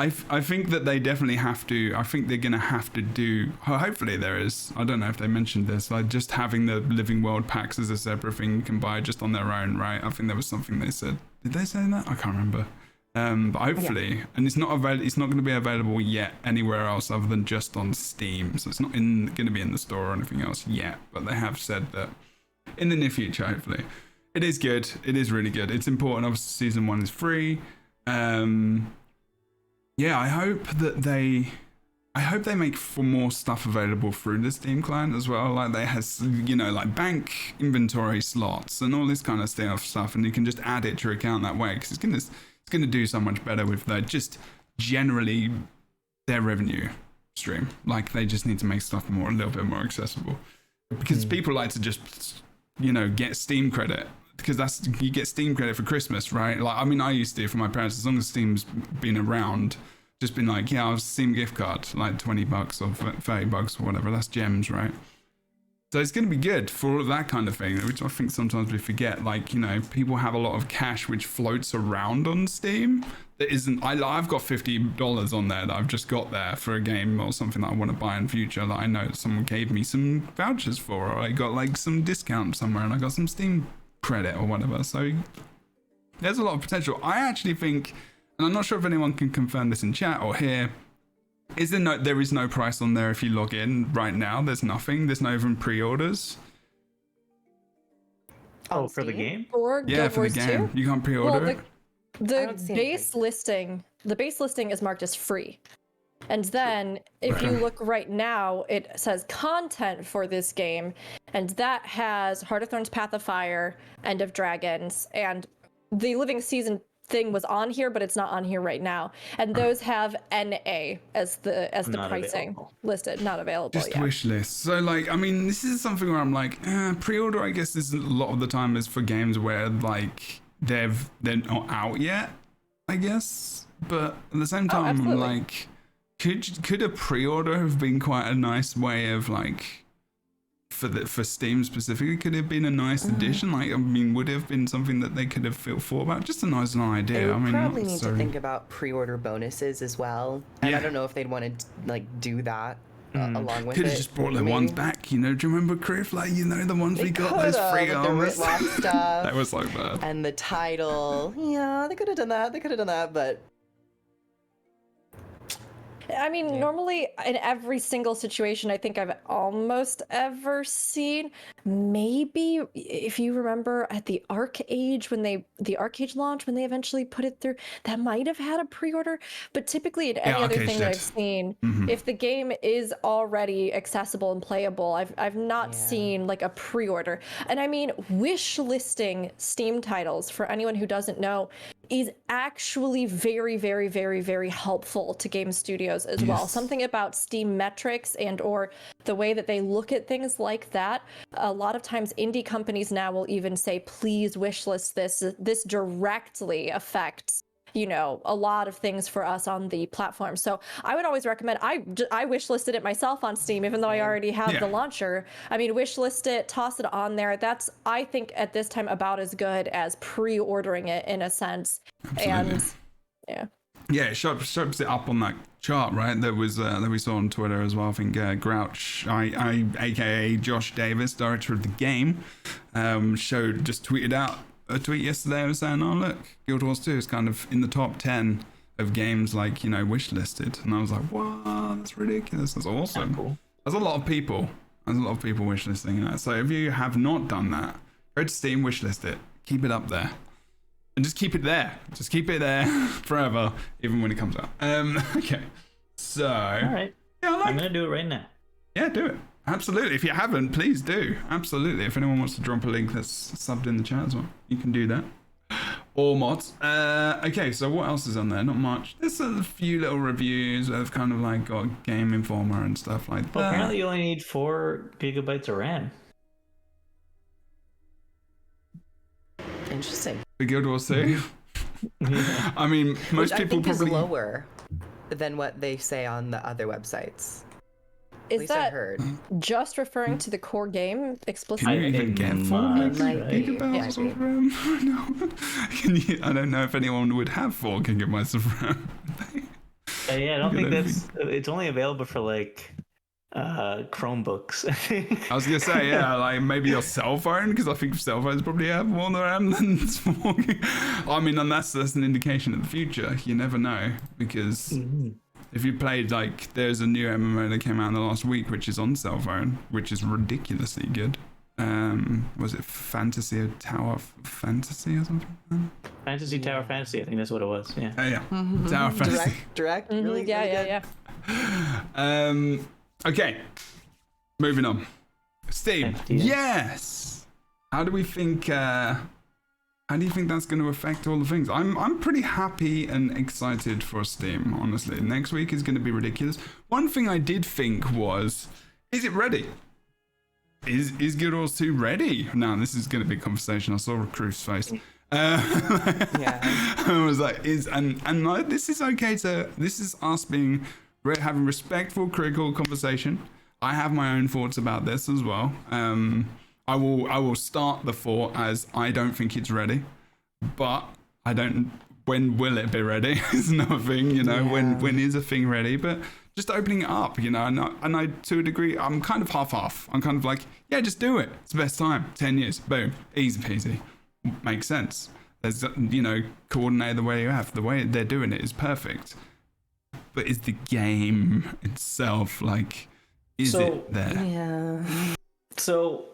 I think that they definitely have to. I think they're gonna have to do. Hopefully there is. I don't know if they mentioned this. Like just having the Living World packs as a separate thing you can buy just on their own, right? I think there was something they said. Did they say that? I can't remember. But hopefully, and it's not going to be available yet anywhere else other than just on Steam. So it's not going to be in the store or anything else yet. But they have said that in the near future, hopefully, it is good. It is really good. It's important. Obviously, season 1 is free. Yeah, I hope they make for more stuff available through the Steam client as well. Like they has, you know, like bank inventory slots and all this kind of stuff, and you can just add it to your account that way, because it's gonna do so much better with just generally their revenue stream. Like they just need to make stuff a little bit more accessible, because people like to just, you know, get Steam credit. Because you get Steam credit for Christmas, right? Like, I mean, I used to for my parents, as long as Steam's been around, just been like, yeah, I'll Steam gift card, like $20 or $30 or whatever. That's gems, right? So it's going to be good for all of that kind of thing, which I think sometimes we forget. Like, you know, people have a lot of cash which floats around on Steam that isn't. I've got $50 on there that I've just got there for a game or something that I want to buy in future that I know someone gave me some vouchers for, or I got like some discount somewhere and I got some Steam credit or whatever. So there's a lot of potential. I actually think, and I'm not sure if anyone can confirm this in chat or here, there is no price on there if you log in right now. There's nothing. There's no even pre-orders. Oh, for the game? Or yeah, for the game. 2? You can't pre-order it. The base listing is marked as free. And then if you look right now, it says content for this game, and that has Heart of Thorns, Path of Fire, End of Dragons, and the Living Season thing was on here, but it's not on here right now. And those have NA as the pricing listed, not available just yet. Wish list. So like, I mean, this is something where I'm like, pre-order, I guess this is a lot of the time is for games where like they're not out yet, I guess. But at the same time, I'm like, could a pre-order have been quite a nice way of like, for Steam specifically, could it have been a nice addition? Like, I mean, would it have been something that they could have thought about? Just a nice idea. They would I mean, probably need to think about pre-order bonuses as well. And I don't know if they'd want to like do that along with it. Could have just brought the ones back, you know. Do you remember, Criff? Like, you know, the ones we got, those free armors. The Whitlock stuff. That was so bad. And the title. Yeah, they could have done that. But I mean, normally in every single situation I think I've almost ever seen, maybe if you remember at the Arcade launch, when they eventually put it through, that might have had a pre-order. But typically in any other thing that I've seen, if the game is already accessible and playable, I've not seen like a pre-order. And I mean, wish listing Steam titles, for anyone who doesn't know, is actually very, very, very, very helpful to game studios as well. Something about Steam metrics and or the way that they look at things like that. A lot of times indie companies now will even say, please wishlist this. This directly affects, you know, a lot of things for us on the platform. So I would always recommend, I wishlisted it myself on Steam, even though I already have the launcher. I mean, wishlist it, toss it on there. That's, I think at this time, about as good as pre-ordering it in a sense. Absolutely. And it shows it up on that chart, right? That was that we saw on Twitter as well. I think Grouch, aka Josh Davis, director of the game, tweeted out a tweet yesterday was saying, oh look, Guild Wars 2 is kind of in the top 10 of games like, you know, wishlisted. And I was like, wow, that's ridiculous. That's awesome. Cool. There's a lot of people. Wishlisting that. So if you have not done that, go to Steam, wishlist it. Keep it up there. And just keep it there. Just keep it there forever, even when it comes out. Okay. So. All right. Yeah, I'm gonna do it right now. Yeah, do it. Absolutely. If you haven't, please do. Absolutely. If anyone wants to drop a link that's subbed in the chat as well, you can do that. Or mods. Okay, so what else is on there? Not much. There's a few little reviews that have kind of like got Game Informer and stuff like that. Well, apparently you only need 4 gigabytes of RAM. Interesting. The Guild Wars 2. Yeah. I mean, most Which people I think probably. is lower than what they say on the other websites. At Is least I that heard. just referring to the core game Can explicitly? you even get 4 might be. gigabytes Yeah, of RAM? No. Can you, I don't know if anyone would have 4 gigabytes of RAM. Yeah, I don't think Gonna that's. It's only available for like Chromebooks. I think. I was gonna say, yeah, like maybe your cell phone, because I think cell phones probably have more RAM than 4. I mean, and that's an indication of the future. You never know, because if you played, like, there's a new MMO that came out in the last week, which is on cell phone, which is ridiculously good. Was it Fantasy or Tower Fantasy or something? Fantasy Tower Fantasy, I think that's what it was. Yeah. Oh yeah, Tower Fantasy. Direct, really, Yeah, really yeah, good. yeah. Okay, moving on. Steam. FTS. Yes. How do we think? How do you think that's going to affect all the things? I'm pretty happy and excited for Steam. Honestly, next week is going to be ridiculous. One thing I did think was, is it ready? Is Guild Wars 2 ready? Now this is going to be a conversation. I saw Recruit's face. Yeah. I was like, this is okay to. This is us being having respectful, critical conversation. I have my own thoughts about this as well. I will start the thought as I don't think it's ready, but I don't. When will it be ready? Is another thing, you know. Yeah. When is a thing ready? But just opening it up, you know, and I to a degree, I'm kind of half. I'm kind of like, yeah, just do it. It's the best time. 10 years, boom, easy peasy. Makes sense. There's, you know, coordinate the way you have. The way they're doing it is perfect. But is the game itself, like, is it there? Yeah. So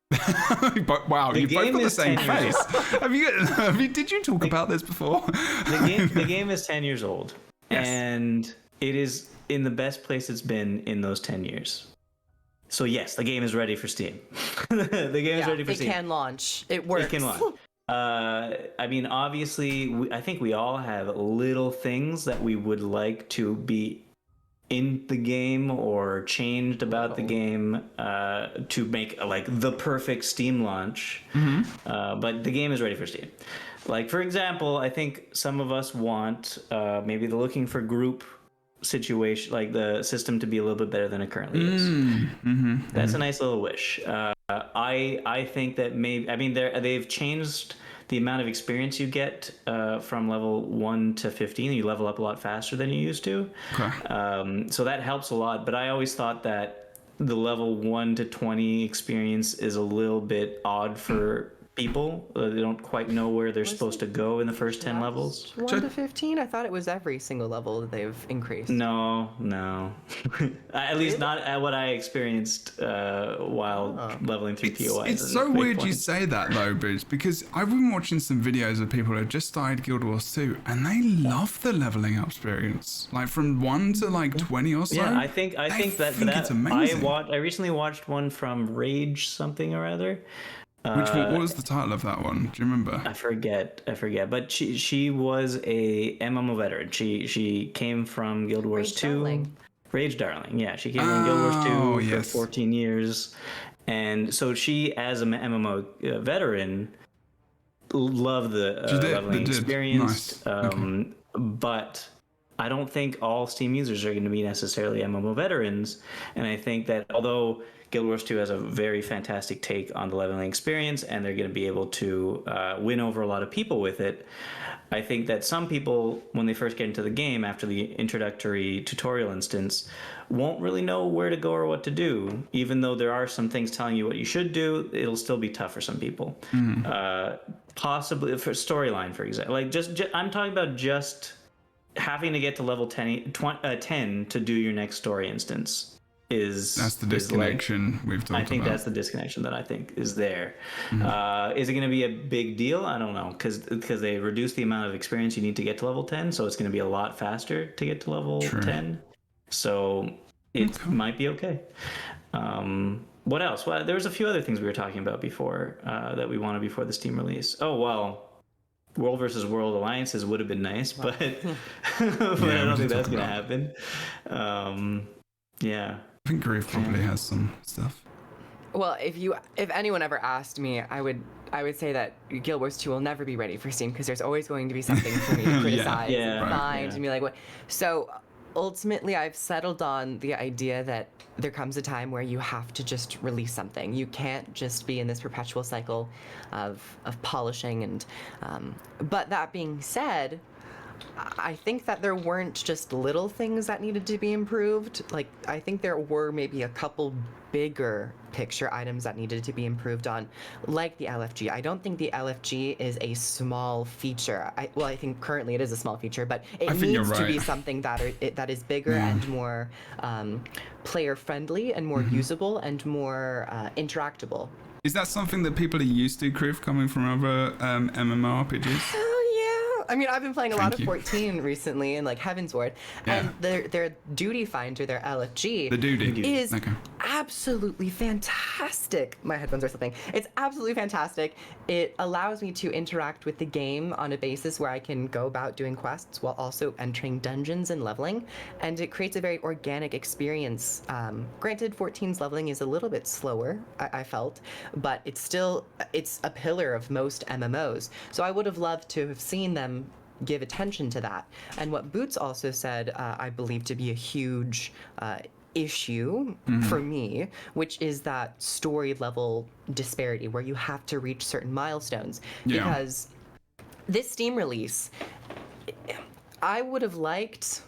But, wow, The you both game got the is same 10 years face. Did you talk about this before? the game is 10 years old, Yes. and it is in the best place it's been in those 10 years. So yes, the game is ready for Steam. The game is Yeah, ready for it Steam. can launch. It works. It can launch. I mean, obviously, I think we all have little things that we would like to be in the game or changed about the game to make like the perfect Steam launch. But the game is ready for Steam. Like, for example, I think some of us want maybe the looking for group situation, like the system to be a little bit better than it currently is. That's a nice little wish. I think that maybe, I mean, they've changed the amount of experience you get from level 1 to 15. You level up a lot faster than you used to. Okay. So that helps a lot. But I always thought that the level 1 to 20 experience is a little bit odd for people. They don't quite know where they're supposed to go in the first 10 levels. 1 to 15? I thought it was every single level that they've increased. No. At least not at what I experienced while leveling through POIs. It's and so break weird you points. say that though, Boots, because I've been watching some videos of people who have just started Guild Wars 2 and they love the leveling up experience. Like from 1 to like 20 or so. Yeah, I think that it's amazing. I recently watched one from Rage something or other. What was the title of that one? Do you remember? I forget. But she was a MMO veteran. She came from Guild Wars Rage 2. Darling. Rage Darling. Yeah, she came from Guild Wars 2 Oh, for yes. 14 years. And so she, as an MMO veteran, loved the leveling experience. Nice. Okay. But I don't think all Steam users are going to be necessarily MMO veterans. And I think that although Guild Wars 2 has a very fantastic take on the leveling experience, and they're going to be able to win over a lot of people with it, I think that some people, when they first get into the game after the introductory tutorial instance, won't really know where to go or what to do. Even though there are some things telling you what you should do, it'll still be tough for some people. Possibly for storyline, for example. Like I'm talking about just having to get to level 10 to do your next story instance that's the disconnection we've talked about. I think that's the disconnection that I think is there. Is it going to be a big deal? I don't know, because they reduce the amount of experience you need to get to level 10, so it's going to be a lot faster to get to level 10. So it might be okay. What else? Well, there was a few other things we were talking about before that we wanted before the Steam release. Oh, well, World versus World alliances would have been nice, but, but I don't think that's going to happen. Yeah. I think Grief probably has some stuff. Well, if anyone ever asked me, I would say that Guild Wars 2 will never be ready for Steam because there's always going to be something for me to criticize and find and be like, what? So ultimately, I've settled on the idea that there comes a time where you have to just release something. You can't just be in this perpetual cycle of polishing. And but that being said, I think that there weren't just little things that needed to be improved. Like, I think there were maybe a couple bigger picture items that needed to be improved on, like the LFG. I don't think the LFG is a small feature. I think currently it is a small feature, but it needs to be something that is bigger and more player friendly and more usable and more interactable. Is that something that people are used to, Griff, coming from other MMORPGs? I mean, I've been playing a lot of 14 recently, and like Heavensward, and their duty finder, their LFG, is absolutely fantastic. My headphones are slipping. It's absolutely fantastic. It allows me to interact with the game on a basis where I can go about doing quests while also entering dungeons and leveling, and it creates a very organic experience. Granted, 14's leveling is a little bit slower, I felt, but it's a pillar of most MMOs. So I would have loved to have seen them give attention to that. And what Boots also said, I believe to be a huge issue for me, which is that story level disparity where you have to reach certain milestones. Because this Steam release, I would have liked,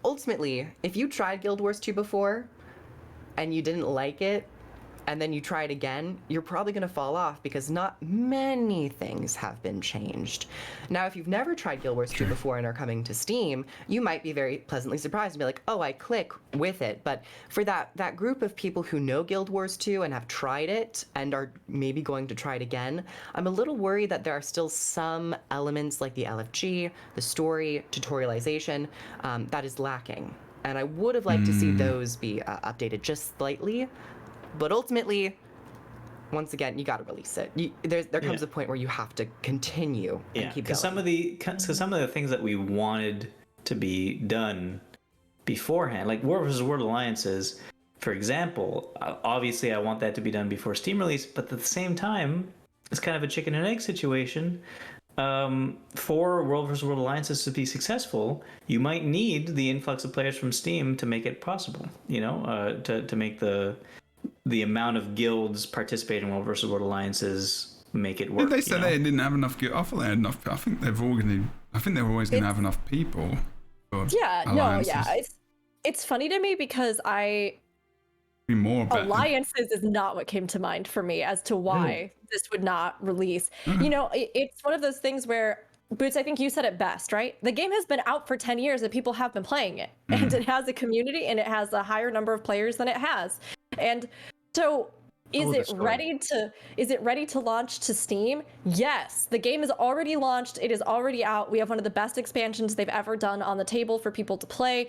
ultimately, if you tried Guild Wars 2 before and you didn't like it, and then you try it again, you're probably going to fall off because not many things have been changed. Now, if you've never tried Guild Wars 2 before and are coming to Steam, you might be very pleasantly surprised and be like, oh, I click with it. But for that group of people who know Guild Wars 2 and have tried it and are maybe going to try it again, I'm a little worried that there are still some elements like the LFG, the story, tutorialization, that is lacking. And I would have liked to see those be updated just slightly. But ultimately, once again, you got to release it. There comes a point where you have to continue and keep going. Some of the things that we wanted to be done beforehand, like War vs. World alliances, for example, obviously I want that to be done before Steam release, but at the same time, it's kind of a chicken and egg situation. For World vs. World alliances to be successful, you might need the influx of players from Steam to make it possible. To make the amount of guilds participating in World vs. World alliances make it work. They said they didn't have enough guilds. I thought they had enough. I think they were always going to have enough people. It's funny to me because alliances is not what came to mind for me as to why this would not release. It's one of those things where, Boots, I think you said it best, right? The game has been out for 10 years and people have been playing it. And it has a community and it has a higher number of players than it has. And so is it ready to launch to Steam? Yes, the game is already launched. It is already out. We have one of the best expansions they've ever done on the table for people to play.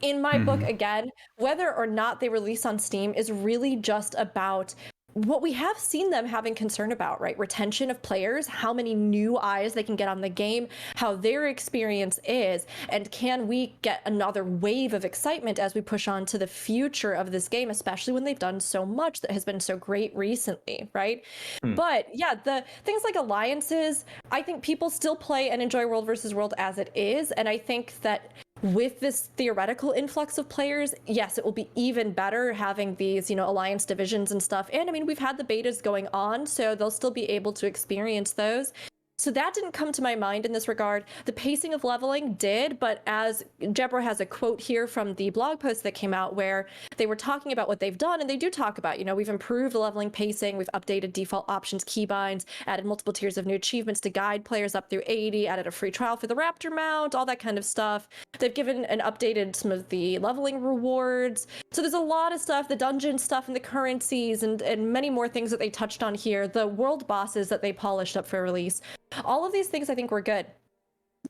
In my book, again, whether or not they release on Steam is really just about what we have seen them having concern about, right? Retention of players, how many new eyes they can get on the game, how their experience is, and can we get another wave of excitement as we push on to the future of this game, especially when they've done so much that has been so great recently, right? But yeah, the things like alliances, I think people still play and enjoy World versus World as it is, and I think that with this theoretical influx of players, yes, it will be even better having these, alliance divisions and stuff. And I mean, we've had the betas going on, so they'll still be able to experience those. So that didn't come to my mind in this regard. The pacing of leveling did, but as Jebro has a quote here from the blog post that came out where they were talking about what they've done, and they do talk about, we've improved the leveling pacing, we've updated default options, keybinds, added multiple tiers of new achievements to guide players up through 80, added a free trial for the Raptor mount, all that kind of stuff. They've given and updated some of the leveling rewards. So there's a lot of stuff, the dungeon stuff and the currencies and many more things that they touched on here, the world bosses that they polished up for release. All of these things I think were good.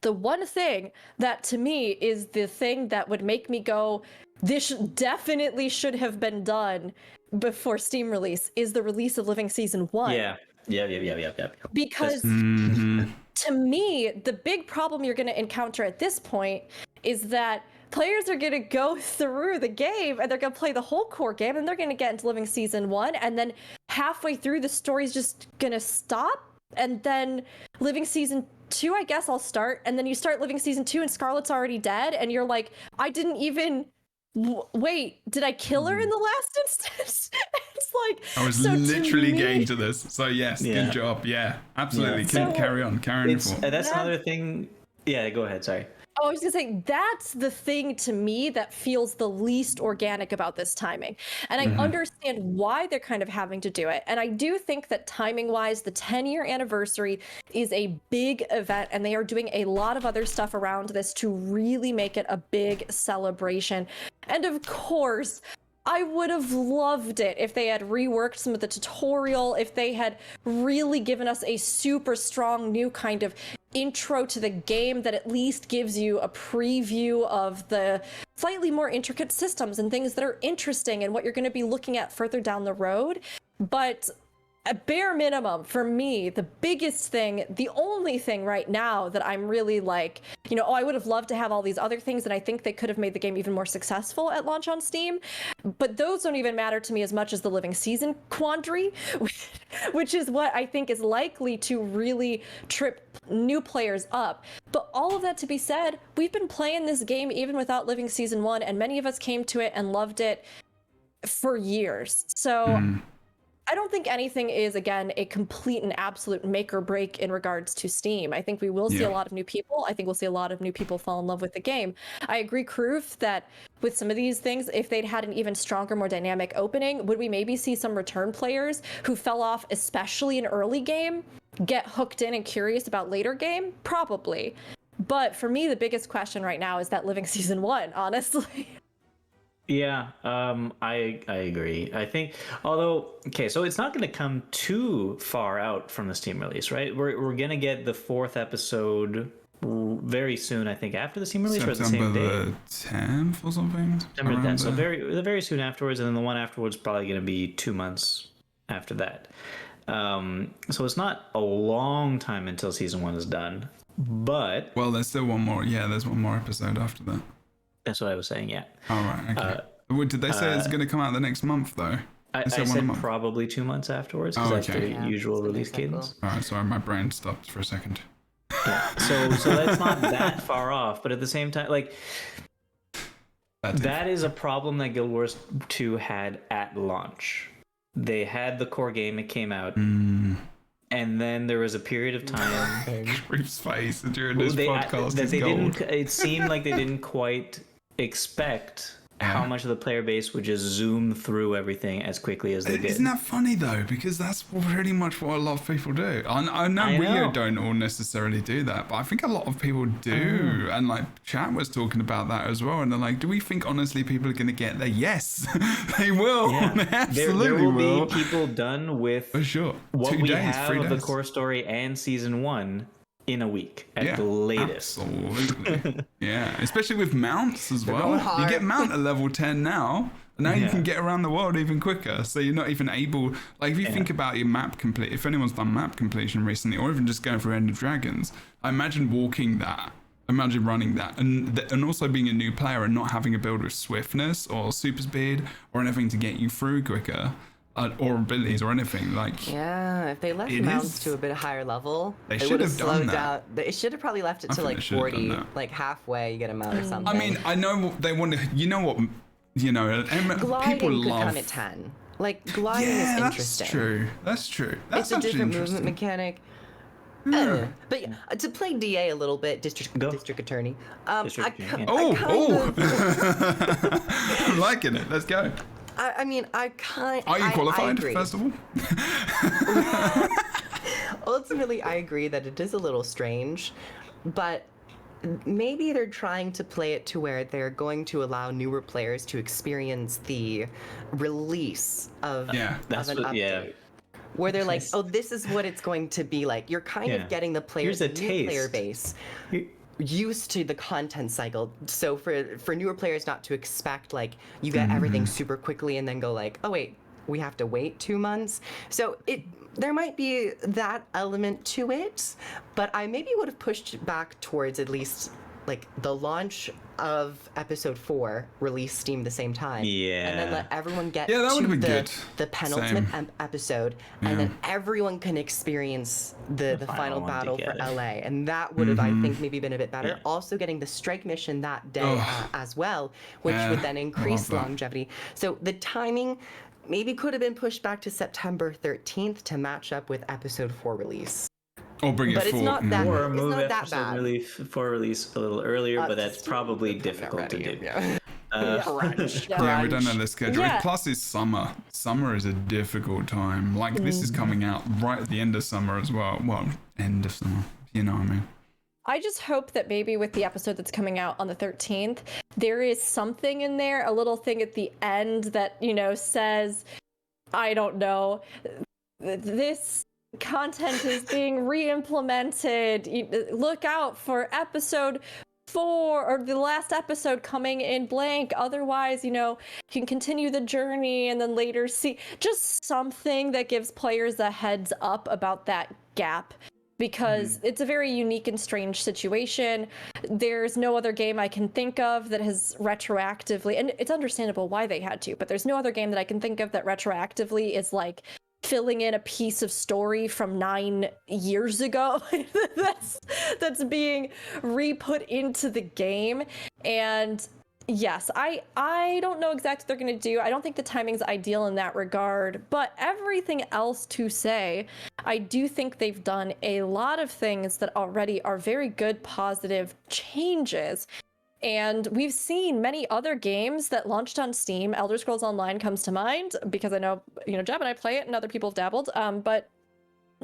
The one thing that to me is the thing that would make me go, this definitely should have been done before Steam release, is the release of Living Season 1. Yeah. Because to me, the big problem you're going to encounter at this point is that players are going to go through the game and they're going to play the whole core game and they're going to get into Living Season 1, and then halfway through the story's just going to stop. And then Living Season 2, I guess I'll start. And then you start Living Season 2 and Scarlett's already dead. And you're like, I didn't even... Wait, did I kill her in the last instance? It's like... I was literally getting to this. So yes, good job. Yeah, absolutely. Carry on. That's another thing. Yeah, go ahead. Sorry. Oh, I was gonna say, that's the thing to me that feels the least organic about this timing. And I understand why they're kind of having to do it. And I do think that timing-wise, the 10-year anniversary is a big event, and they are doing a lot of other stuff around this to really make it a big celebration. And of course, I would have loved it if they had reworked some of the tutorial, if they had really given us a super strong new kind of intro to the game that at least gives you a preview of the slightly more intricate systems and things that are interesting and what you're going to be looking at further down the road. But at bare minimum, for me, the biggest thing, the only thing right now that I'm really like, I would have loved to have all these other things, and I think they could have made the game even more successful at launch on Steam, but those don't even matter to me as much as the Living Season quandary, which is what I think is likely to really trip new players up. But all of that to be said, we've been playing this game even without Living Season 1, and many of us came to it and loved it for years. So I don't think anything is, again, a complete and absolute make or break in regards to Steam. I think we will see a lot of new people. I think we'll see a lot of new people fall in love with the game. I agree, Kroof, that with some of these things, if they'd had an even stronger, more dynamic opening, would we maybe see some return players who fell off, especially in early game, get hooked in and curious about later game? Probably. But for me, the biggest question right now is that Living Season 1, honestly. Yeah, I agree. I think, so it's not going to come too far out from the Steam release, right? We're going to get the 4th episode very soon, I think, after the Steam release, or the same day. September 10th or something? September 10th, so very soon afterwards, and then the one afterwards probably going to be 2 months after that. So it's not a long time until Season 1 is done, but... Well, there's still one more. Yeah, there's one more episode after that. That's what I was saying, yeah. All right, okay. Did they say it's going to come out the next month, though? I said probably 2 months afterwards, because that's the usual release cadence. All right, sorry, my brain stopped for a second. Yeah. So that's not that far off, but at the same time, like, that is a problem that Guild Wars 2 had at launch. They had the core game, it came out, and then there was a period of time... Creep's face during this podcast is gold. It seemed like they didn't quite expect how much of the player base would just zoom through everything as quickly as they did. Isn't that funny though? Because that's pretty much what a lot of people do. I know we don't all necessarily do that, but I think a lot of people do. And like chat was talking about that as well. And they're like, do we think honestly people are going to get there? Yes, they will. Yeah. They absolutely there will be people done with for sure. What we have of the core story and Season 1 in a week at the latest. Absolutely. Yeah, especially with mounts as well. You get mount at level 10 now. Now you can get around the world even quicker. So you're not even able, like if you think about your map complete, if anyone's done map completion recently, or even just going through End of Dragons, I imagine walking that. Imagine running that, and also being a new player and not having a build with swiftness or super speed or anything to get you through quicker. Or abilities or anything like. Yeah, if they left mounts to a bit higher level, they should have done that. They should have probably left it to like 40, like halfway. You get a mount or something. I mean, I know they want to. You know what? Gliding people could love. Come at 10. Like gliding is interesting. That's true. That's it's a different movement mechanic. But yeah, to play DA a little bit, district attorney. District attorney, I'm liking it. Let's go. I mean, Are you qualified, agree. first of all? Ultimately, I agree that it is a little strange, but maybe they're trying to play it to where they're going to allow newer players to experience the release of an update. Where they're like, oh, this is what it's going to be like. You're kind of getting the players, new player base used to the content cycle. So for newer players not to expect like you get everything super quickly and then go like, oh wait, we have to wait 2 months. So there might be that element to it, but I maybe would have pushed back towards at least like the launch of episode 4 release Steam the same time. Yeah. And then let everyone get that would to have been good. the penultimate episode, and then everyone can experience the final battle for LA. And that would have, I think, maybe been a bit better. Also getting the strike mission that day as well, which would then increase longevity. So the timing maybe could have been pushed back to September 13th to match up with episode 4 release. Or bring it But it's not that, Or it's move not that episode bad. release a little earlier, but that's probably difficult to do. Yeah. Yeah, we don't know the schedule. Yeah. Plus, it's summer. Summer is a difficult time. Like, this is coming out right at the end of summer as well. Well, end of summer. You know what I mean? I just hope that maybe with the episode that's coming out on the 13th, there is something in there, a little thing at the end that, you know, says, I don't know, this content is being re-implemented. Look out for episode 4 or the last episode coming in blank. Otherwise, you know, you can continue the journey and then later see just something that gives players a heads up about that gap. Because it's a very unique and strange situation. There's no other game I can think of that has retroactively, and it's understandable why they had to, but there's no other game that I can think of that retroactively is like filling in a piece of story from 9 years ago that's being re-put into the game. And yes, I don't know exactly what they're going to do. I don't think the timing's ideal in that regard, but everything else to say, I do think they've done a lot of things that already are very good, positive changes. And we've seen many other games that launched on Steam. Elder Scrolls Online comes to mind because I know, you know, Jeb and I play it and other people have dabbled, but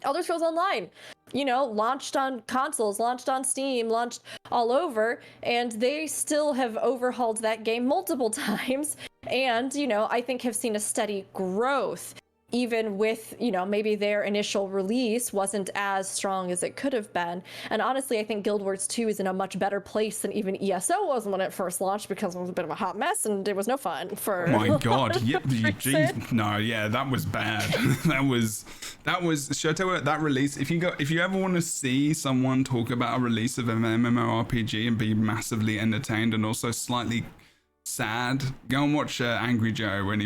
Elder Scrolls Online, you know, launched on consoles, launched on Steam, launched all over, and they still have overhauled that game multiple times. And, you know, I think have seen a steady growth, even with, you know, maybe their initial release wasn't as strong as it could have been. And honestly, I think Guild Wars 2 is in a much better place than even ESO was when it first launched because it was a bit of a hot mess and it was no fun for. Oh my God. Yeah, no, yeah, that was bad. that was, should I tell you what, that release, if you ever want to see someone talk about a release of an MMORPG and be massively entertained and also slightly sad, go and watch Angry Joe when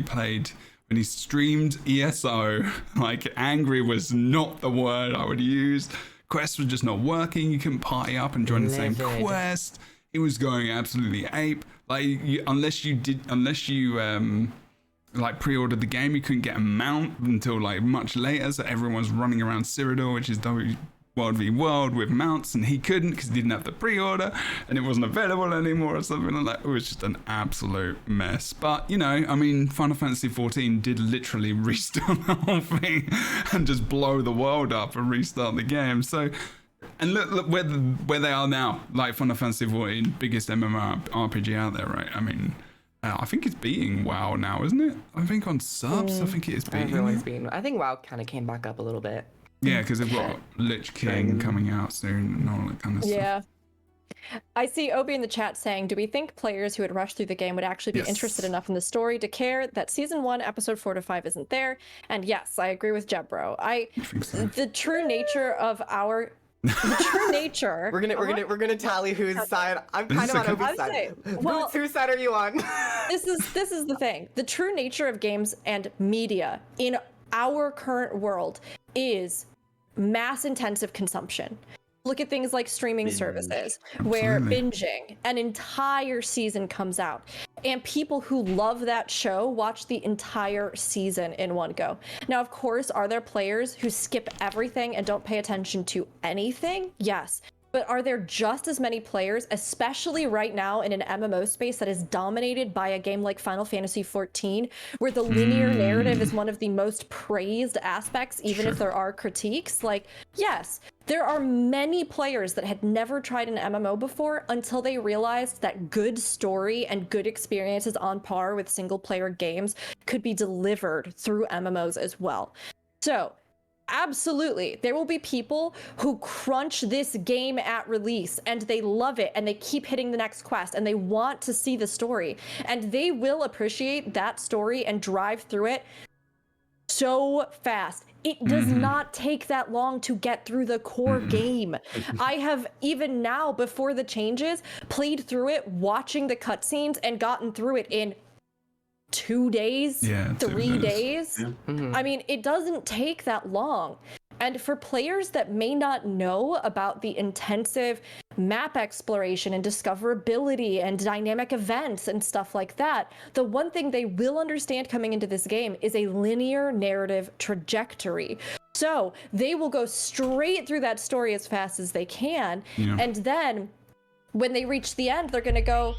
he streamed ESO. Like, angry was not the word I would use. Quests were just not working. You couldn't party up and join the same quest. It was going absolutely ape. Like, unless you like pre-ordered the game, you couldn't get a mount until like much later. So everyone's running around Cyrodiil, which is World v World with mounts, and he couldn't because he didn't have the pre-order and it wasn't available anymore or something like that. It was just an absolute mess. But, you know, I mean, Final Fantasy XIV did literally restart the whole thing and just blow the world up and restart the game. So, and look where they are now. Like, Final Fantasy XIV, biggest MMORPG out there, right? I mean, I think it's beating WoW now, isn't it? I think on subs, I think it is beating. I think WoW kind of came back up a little bit. Yeah, because they've got Lich King coming out soon and all that kind of stuff. Yeah. I see Obi in the chat saying, do we think players who had rushed through the game would actually be interested enough in the story to care that season 1, episode 4 to 5 isn't there? And yes, I agree with Jebro. I think so. The true nature of our nature. We're gonna tally whose side. I'm kind of on Obi's side. Well, whose side are you on? this is the thing. The true nature of games and media in our current world is mass intensive consumption. Look at things like streaming services, where binging an entire season comes out, and people who love that show watch the entire season in one go. Now, of course, are there players who skip everything and don't pay attention to anything? Yes. But are there just as many players, especially right now in an MMO space that is dominated by a game like Final Fantasy XIV, where the linear narrative is one of the most praised aspects, even if there are critiques? Like, yes, there are many players that had never tried an MMO before until they realized that good story and good experiences on par with single-player games could be delivered through MMOs as well. So, absolutely, there will be people who crunch this game at release and they love it and they keep hitting the next quest and they want to see the story, and they will appreciate that story and drive through it so fast. It does not take that long to get through the core game. I have, even now before the changes, played through it watching the cutscenes and gotten through it in 2 days, 3 days. I mean, it doesn't take that long. And for players that may not know about the intensive map exploration and discoverability and dynamic events and stuff like that, the one thing they will understand coming into this game is a linear narrative trajectory. So they will go straight through that story as fast as they can. And then when they reach the end, they're going to go,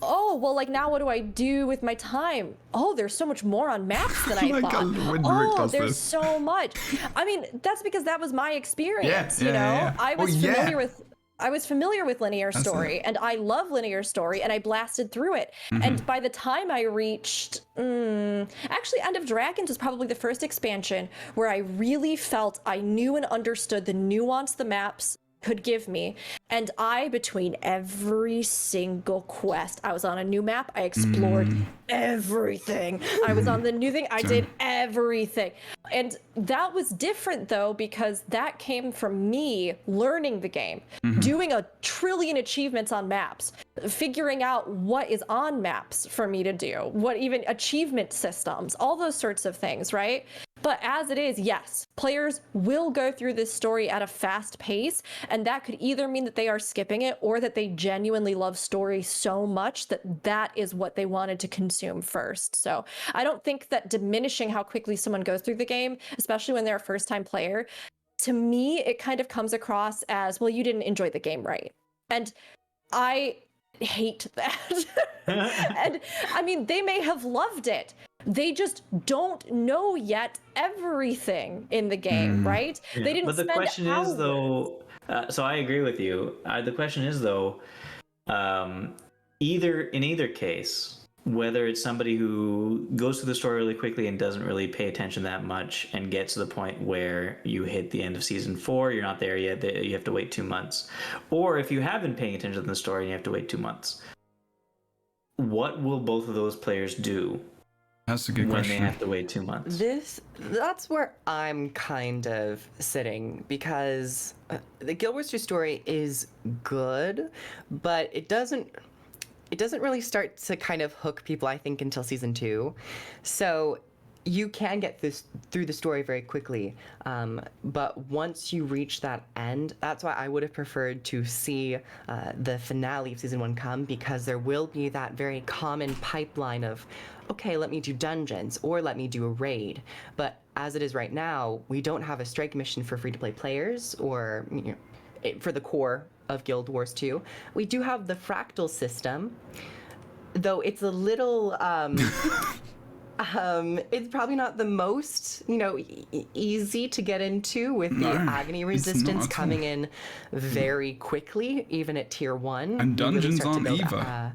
oh, well, like, now what do I do with my time? Oh, there's so much more on maps than I thought. Oh, there's so much. I mean, that's because that was my experience, you know? I was familiar with linear story, and I love linear story, and I blasted through it. And by the time I reached, actually, End of Dragons was probably the first expansion where I really felt I knew and understood the nuance the maps could give me. And I, between every single quest, I was on a new map, I explored everything. I was on the new thing, I did everything. And that was different though, because that came from me learning the game, doing a trillion achievements on maps, figuring out what is on maps for me to do, what even achievement systems, all those sorts of things, right? But as it is, yes, players will go through this story at a fast pace, and that could either mean that they are skipping it or that they genuinely love story so much that that is what they wanted to consume first. So I don't think that diminishing how quickly someone goes through the game, especially when they're a first-time player, to me, it kind of comes across as, well, you didn't enjoy the game right. And I hate that. And I mean, they may have loved it. They just don't know yet everything in the game, right? They didn't But the spend question hours. is, though, so I agree with you. The question is, though, in either case, whether it's somebody who goes through the story really quickly and doesn't really pay attention that much and gets to the point where you hit the end of season 4, you're not there yet, you have to wait 2 months. Or if you have been paying attention to the story and you have to wait 2 months, what will both of those players do? That's a good when question. they have to wait 2 months? That's where I'm kind of sitting, because the Guild Wars 2 story is good, but it doesn't really start to kind of hook people, I think, until season 2. So you can get through the story very quickly, but once you reach that end, that's why I would have preferred to see the finale of season 1 come, because there will be that very common pipeline of, okay, let me do dungeons or let me do a raid. But as it is right now, we don't have a strike mission for free-to-play players, or for the core of Guild Wars 2. We do have the fractal system, though it's a little it's probably not the most, easy to get into, with the agony resistance coming in very quickly, even at tier 1. And dungeons aren't either.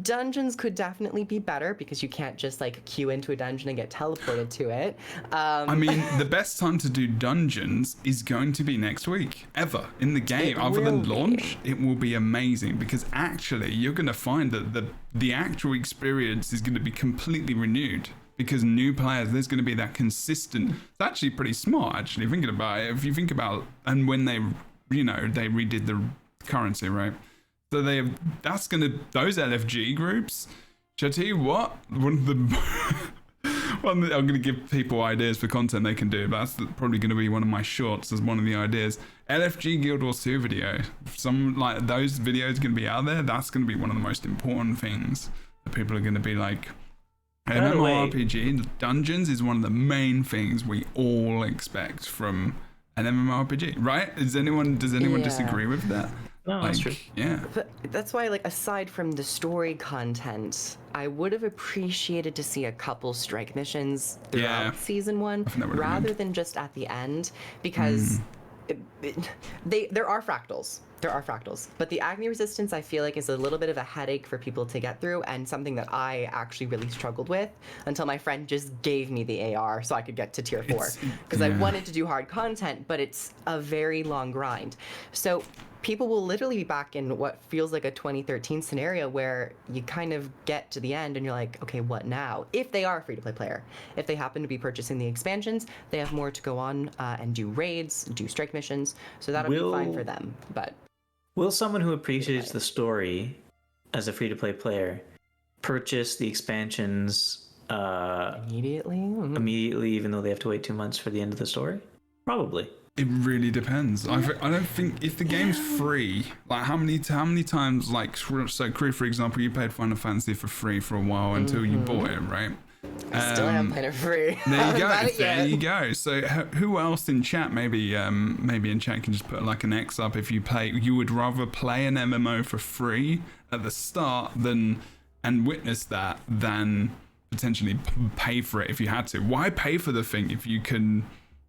Dungeons could definitely be better, because you can't just queue into a dungeon and get teleported to it. I mean, the best time to do dungeons is going to be next week, ever, in the game. Other than launch, it will be amazing, because actually you're going to find that the actual experience is going to be completely renewed, because new players, there's going to be that consistent. It's actually pretty smart, actually, thinking about it. If you think about, and when they redid the currency, right? So those LFG groups, shall I tell you what? One Well, I'm going to give people ideas for content they can do, but that's probably going to be one of my shorts as one of the ideas. LFG Guild Wars 2 video. Some like those videos going to be out there. That's going to be one of the most important things that people are going to be like. MMORPG dungeons is one of the main things we all expect from an MMORPG, right? Does anyone disagree with that? No, that's true. Yeah. But that's why, like, aside from the story content, I would have appreciated to see a couple strike missions throughout season 1 rather than just at the end, because there are fractals. There are fractals, but the Agni resistance I feel like is a little bit of a headache for people to get through, and something that I actually really struggled with until my friend just gave me the AR so I could get to tier 4, because I wanted to do hard content, but it's a very long grind. So people will literally be back in what feels like a 2013 scenario where you kind of get to the end and you're like, okay, what now? If they are a free-to-play player. If they happen to be purchasing the expansions, they have more to go on and do raids, do strike missions, so that'll be fine for them. But will someone who appreciates the story as a free-to-play player purchase the expansions immediately, even though they have to wait 2 months for the end of the story? Probably. It really depends. I don't think if the game's free, like how many times, like, so Crew, for example, you played Final Fantasy for free for a while until you bought it, right? I still haven't played it free. There you go. There you go. So who else in chat? Maybe in chat can just put like an X up if you would rather play an MMO for free at the start and witness that than potentially pay for it if you had to. Why pay for the thing if you can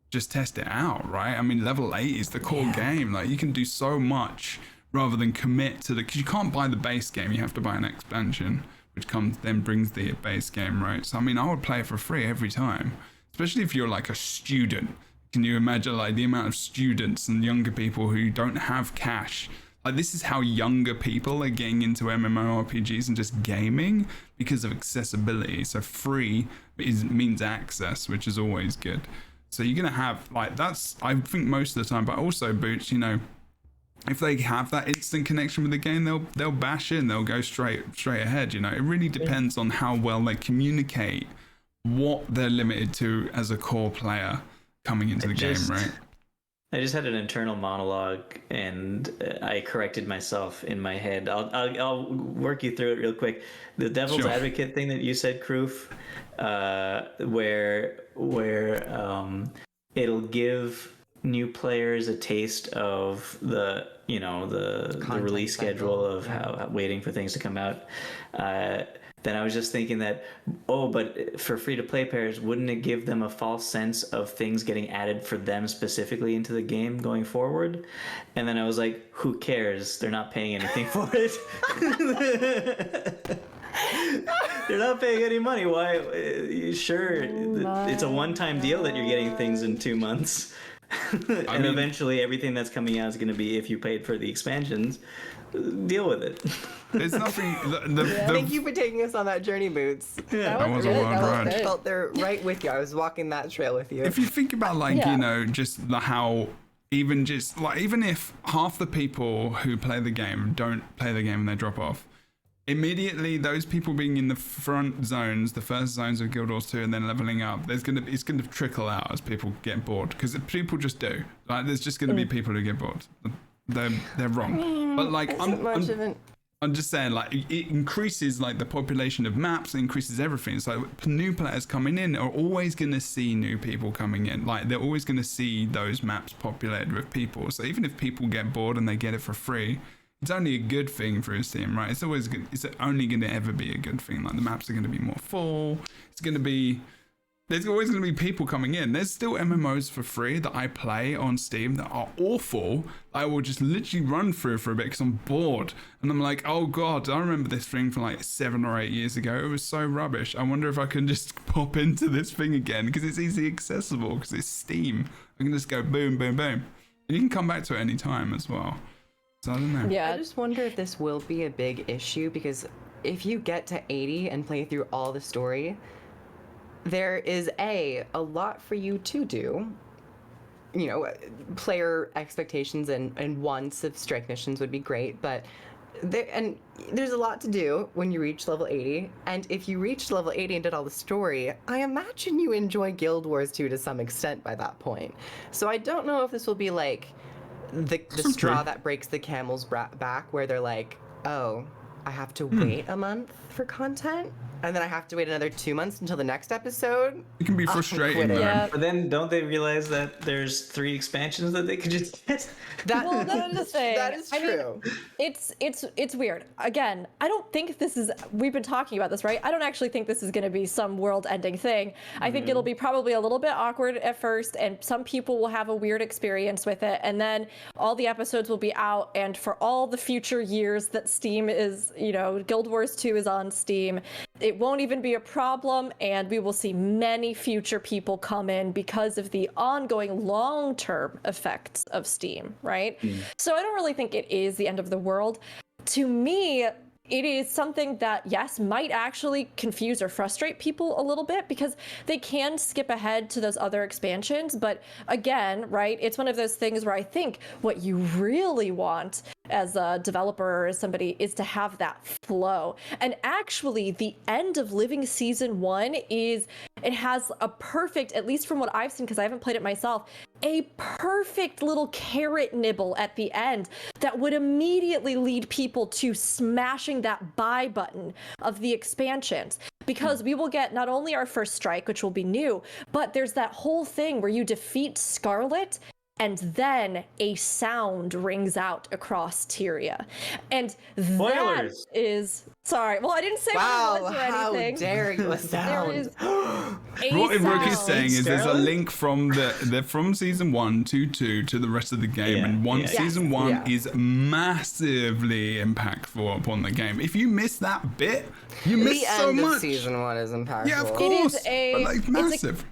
just test it out, right? I mean, level 8 is the core game. Like, you can do so much rather than commit to because you can't buy the base game. You have to buy an expansion, which then brings the base game, right? So I mean, I would play it for free every time, especially if you're like a student. Can you imagine like the amount of students and younger people who don't have cash? Like, this is how younger people are getting into MMORPGs and just gaming because of accessibility. So free means access, which is always good. So you're gonna have like that's I think most of the time, but also Boots, you know, if they have that instant connection with the game, they'll bash in, they'll go straight ahead. You know, it really depends on how well they communicate what they're limited to as a core player coming into the game, right? I just had an internal monologue and I corrected myself in my head. I'll work you through it real quick. The devil's advocate thing that you said, Kroof, where it'll give new players a taste of the release schedule of how waiting for things to come out. Then I was just thinking that, but for free-to-play players, wouldn't it give them a false sense of things getting added for them specifically into the game going forward? And then I was like, who cares? They're not paying anything for it. They're not paying any money. Why? Sure, it's a one-time deal that you're getting things in 2 months. And eventually everything that's coming out is going to be, if you paid for the expansions, deal with it. There's nothing. Thank you for taking us on that journey, Boots. Yeah, that was a wild ride. I felt there right with you. I was walking that trail with you. If you think about you know, just how even if half the people who play the game don't play the game and they drop off, immediately those people being in the front zones, the first zones of Guild Wars 2, and then leveling up, it's gonna trickle out as people get bored, because people just do. Like, there's just gonna be people who get bored. They're wrong. But like, I'm just saying, like, it increases like the population of maps, it increases everything. So new players coming in are always gonna see new people coming in. Like, they're always gonna see those maps populated with people. So even if people get bored and they get it for free, it's only a good thing for his team, right? It's always good. It's only going to ever be a good thing. Like, the maps are going to be more full. There's always going to be people coming in. There's still MMOs for free that I play on Steam that are awful. I will just literally run through for a bit because I'm bored. And I'm like, oh God, I remember this thing from like 7 or 8 years ago. It was so rubbish. I wonder if I can just pop into this thing again because it's easy accessible, because it's Steam. I can just go boom, boom, boom. And you can come back to it any time as well. So I don't know. Yeah. I just wonder if this will be a big issue, because if you get to 80 and play through all the story, there is a lot for you to do. You know, player expectations and wants of strike missions would be great, but there's a lot to do when you reach level 80, and if you reached level 80 and did all the story, I imagine you enjoy Guild Wars 2 to some extent by that point. So I don't know if this will be like the straw that breaks the camel's back, where they're like, oh, I have to wait a month for content, and then I have to wait another 2 months until the next episode. It can be frustrating, though. Yeah. But then don't they realize that there's 3 expansions that they could just get? Well, that's the thing. That is true. It's weird. Again, I don't think this is. We've been talking about this, right? I don't actually think this is going to be some world-ending thing. I think it'll be probably a little bit awkward at first, and some people will have a weird experience with it, and then all the episodes will be out, and for all the future years that Steam is, Guild Wars 2 is on Steam, it won't even be a problem, and we will see many future people come in because of the ongoing long-term effects of Steam, right? So I don't really think it is the end of the world. To me, it is something that, yes, might actually confuse or frustrate people a little bit because they can skip ahead to those other expansions. But again, right, it's one of those things where I think what you really want as a developer or as somebody is to have that flow. And actually, the end of Living Season 1 it has a perfect, at least from what I've seen, because I haven't played it myself, a perfect little carrot nibble at the end that would immediately lead people to smashing that buy button of the expansions. Because we will get not only our first strike, which will be new, but there's that whole thing where you defeat Scarlet and then a sound rings out across Tyria. And Spoilers. that is... Sorry, well, I didn't say what it was or anything. How dare you, a sound. There is a What Rook is sound. saying is there's a Scarlet? link from from season 1 to 2 to the rest of the game, and season 1 is massively impactful upon the game. If you miss that bit, you miss The so end much. of season 1 is impactful. Yeah, of It is course. a- but like massive.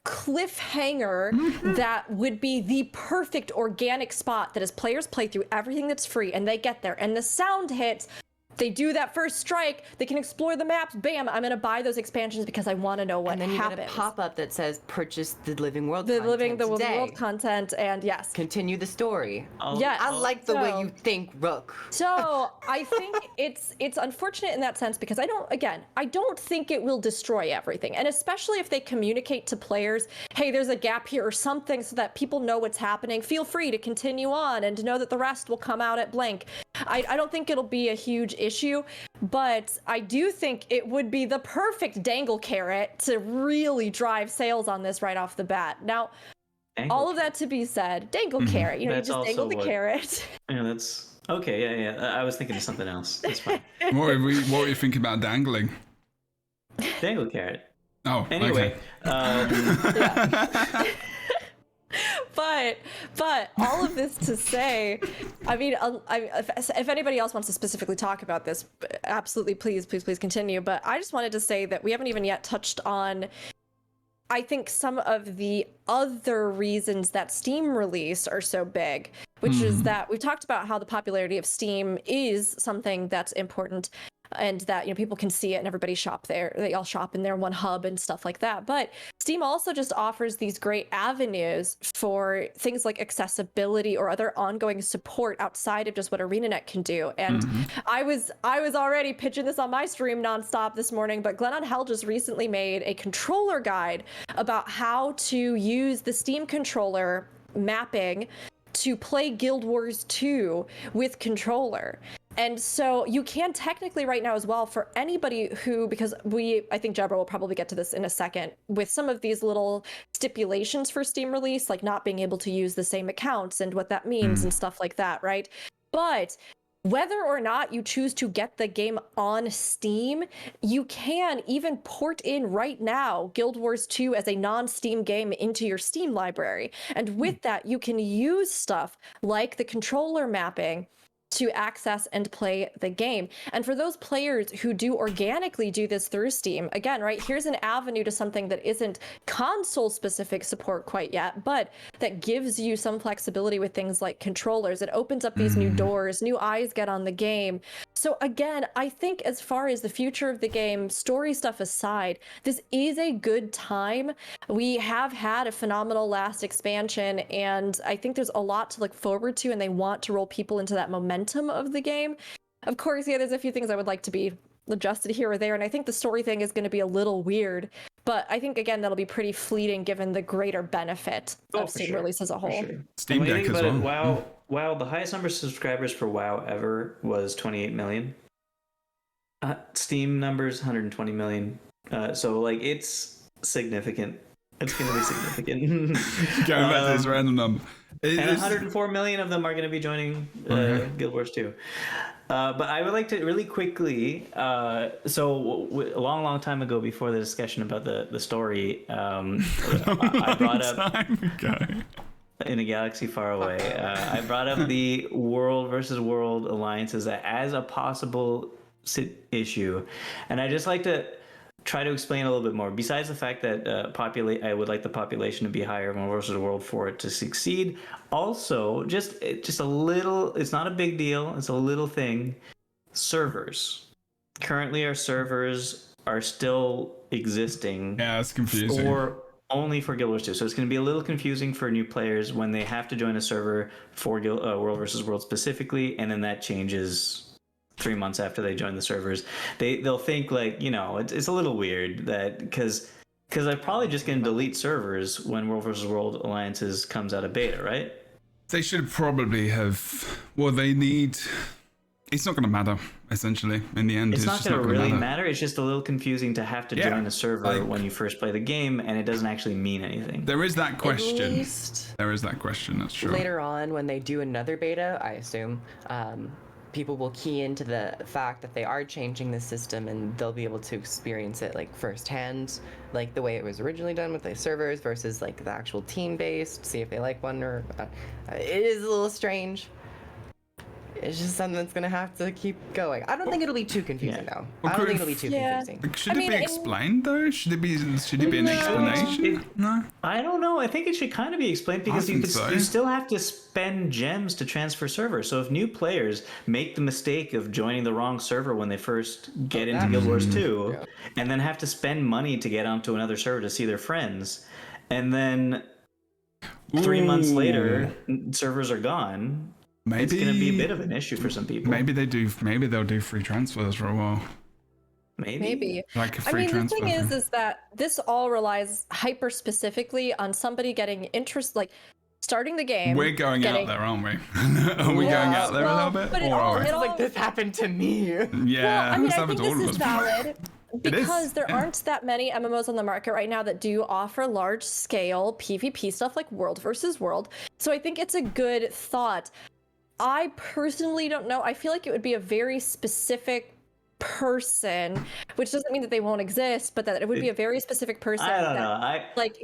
cliffhanger that would be the perfect organic spot that as players play through everything that's free and they get there and the sound hits, they do that first strike, they can explore the maps, bam, I'm gonna buy those expansions because I want to know what And then you happens. get a pop-up that says, purchase the Living World the content today. world content, and yes. Continue the story. Yes. I like the way So- you think, Rook. So I think it's unfortunate in that sense because I don't think it will destroy everything. And especially if they communicate to players, hey, there's a gap here or something so that people know what's happening, feel free to continue on and to know that the rest will come out at blank. I don't think it'll be a huge issue, but I do think it would be the perfect dangle carrot to really drive sales on this right off the bat. Now, all of that to be said, dangle carrot, you That's just dangle also the what- carrot. Yeah, that's okay. Yeah. I was thinking of something else. That's fine. What are you thinking about dangling? Dangle carrot. Oh, Anyway, okay. But all of this to say, I mean, if anybody else wants to specifically talk about this, absolutely, please continue. But I just wanted to say that we haven't even yet touched on, I think, some of the other reasons that Steam release are so big, which is that we talked about how the popularity of Steam is something that's important. And that, people can see it and everybody shop there. They all shop in their one hub and stuff like that. But Steam also just offers these great avenues for things like accessibility or other ongoing support outside of just what ArenaNet can do. And I was already pitching this on my stream nonstop this morning, but Glenn on Hell just recently made a controller guide about how to use the Steam controller mapping to play Guild Wars 2 with controller. And so you can technically right now as well for anybody who, because I think Jebro will probably get to this in a second, with some of these little stipulations for Steam release, like not being able to use the same accounts and what that means and stuff like that, right? But whether or not you choose to get the game on Steam, you can even port in right now Guild Wars 2 as a non-Steam game into your Steam library. And with that, you can use stuff like the controller mapping to access and play the game. And for those players who do organically do this through Steam, again, right, here's an avenue to something that isn't console specific support quite yet, but that gives you some flexibility with things like controllers. It opens up these new doors, new eyes get on the game. So again, I think as far as the future of the game, story stuff aside, this is a good time. We have had a phenomenal last expansion, and I think there's a lot to look forward to, and they want to roll people into that momentum of the game. Of course, yeah, there's a few things I would like to be adjusted here or there, and I think the story thing is going to be a little weird, but I think again that'll be pretty fleeting given the greater benefit of Steam release as a whole. Steam when you Deck think as about well. it, WoW, the highest number of subscribers for WoW ever was 28 million. Steam numbers 120 million. So like it's significant. It's going to be significant. Going back to this random number. And 104 million of them are going to be joining Guild Wars 2. But I would like to really quickly, a long time ago, before the discussion about the story, I brought up in a galaxy far away. I brought up the world versus world alliances as a possible issue, and I just like to try to explain a little bit more. Besides the fact that I would like the population to be higher in world versus world for it to succeed. Also, just a little. It's not a big deal. It's a little thing. Servers. Currently, our servers are still existing. Yeah, it's confusing. Only for Guild Wars 2. So it's going to be a little confusing for new players when they have to join a server for World versus World specifically, and then that changes 3 months after they join the servers. They'll think like, it's a little weird that because they're probably just going to delete servers when World vs. World Alliances comes out of beta, right? They should probably have. Well, they need. It's not going to matter, essentially, in the end. It's not going to really matter. It's just a little confusing to have to join a server when you first play the game, and it doesn't actually mean anything. There is that question. At least there is that question, that's true. Later on, when they do another beta, I assume, people will key into the fact that they are changing the system, and they'll be able to experience it like firsthand, like the way it was originally done with the servers versus like the actual team-based, see if they like one or it is a little strange. It's just something that's gonna have to keep going. I don't think it'll be too confusing though. Well, I don't think it'll be too confusing. Should it be explained though? Should it be an explanation? No. I don't know. I think it should kind of be explained because you still have to spend gems to transfer servers. So if new players make the mistake of joining the wrong server when they first get into Guild Wars 2, and then have to spend money to get onto another server to see their friends, and then 3 months later servers are gone. Maybe it's going to be a bit of an issue for some people. Maybe they'll do free transfers for a while. Maybe. Like a free transfer. The thing is that this all relies hyper specifically on somebody getting interest, like starting the game. We're going out there, aren't we? Are we going out there a little bit? But like this happened to me. Yeah, I think happened to all this of is us. valid. Because there aren't that many MMOs on the market right now that do offer large scale PvP stuff like World versus World. So I think it's a good thought. I personally don't know. I feel like it would be a very specific person, which doesn't mean that they won't exist, but that it would be a very specific person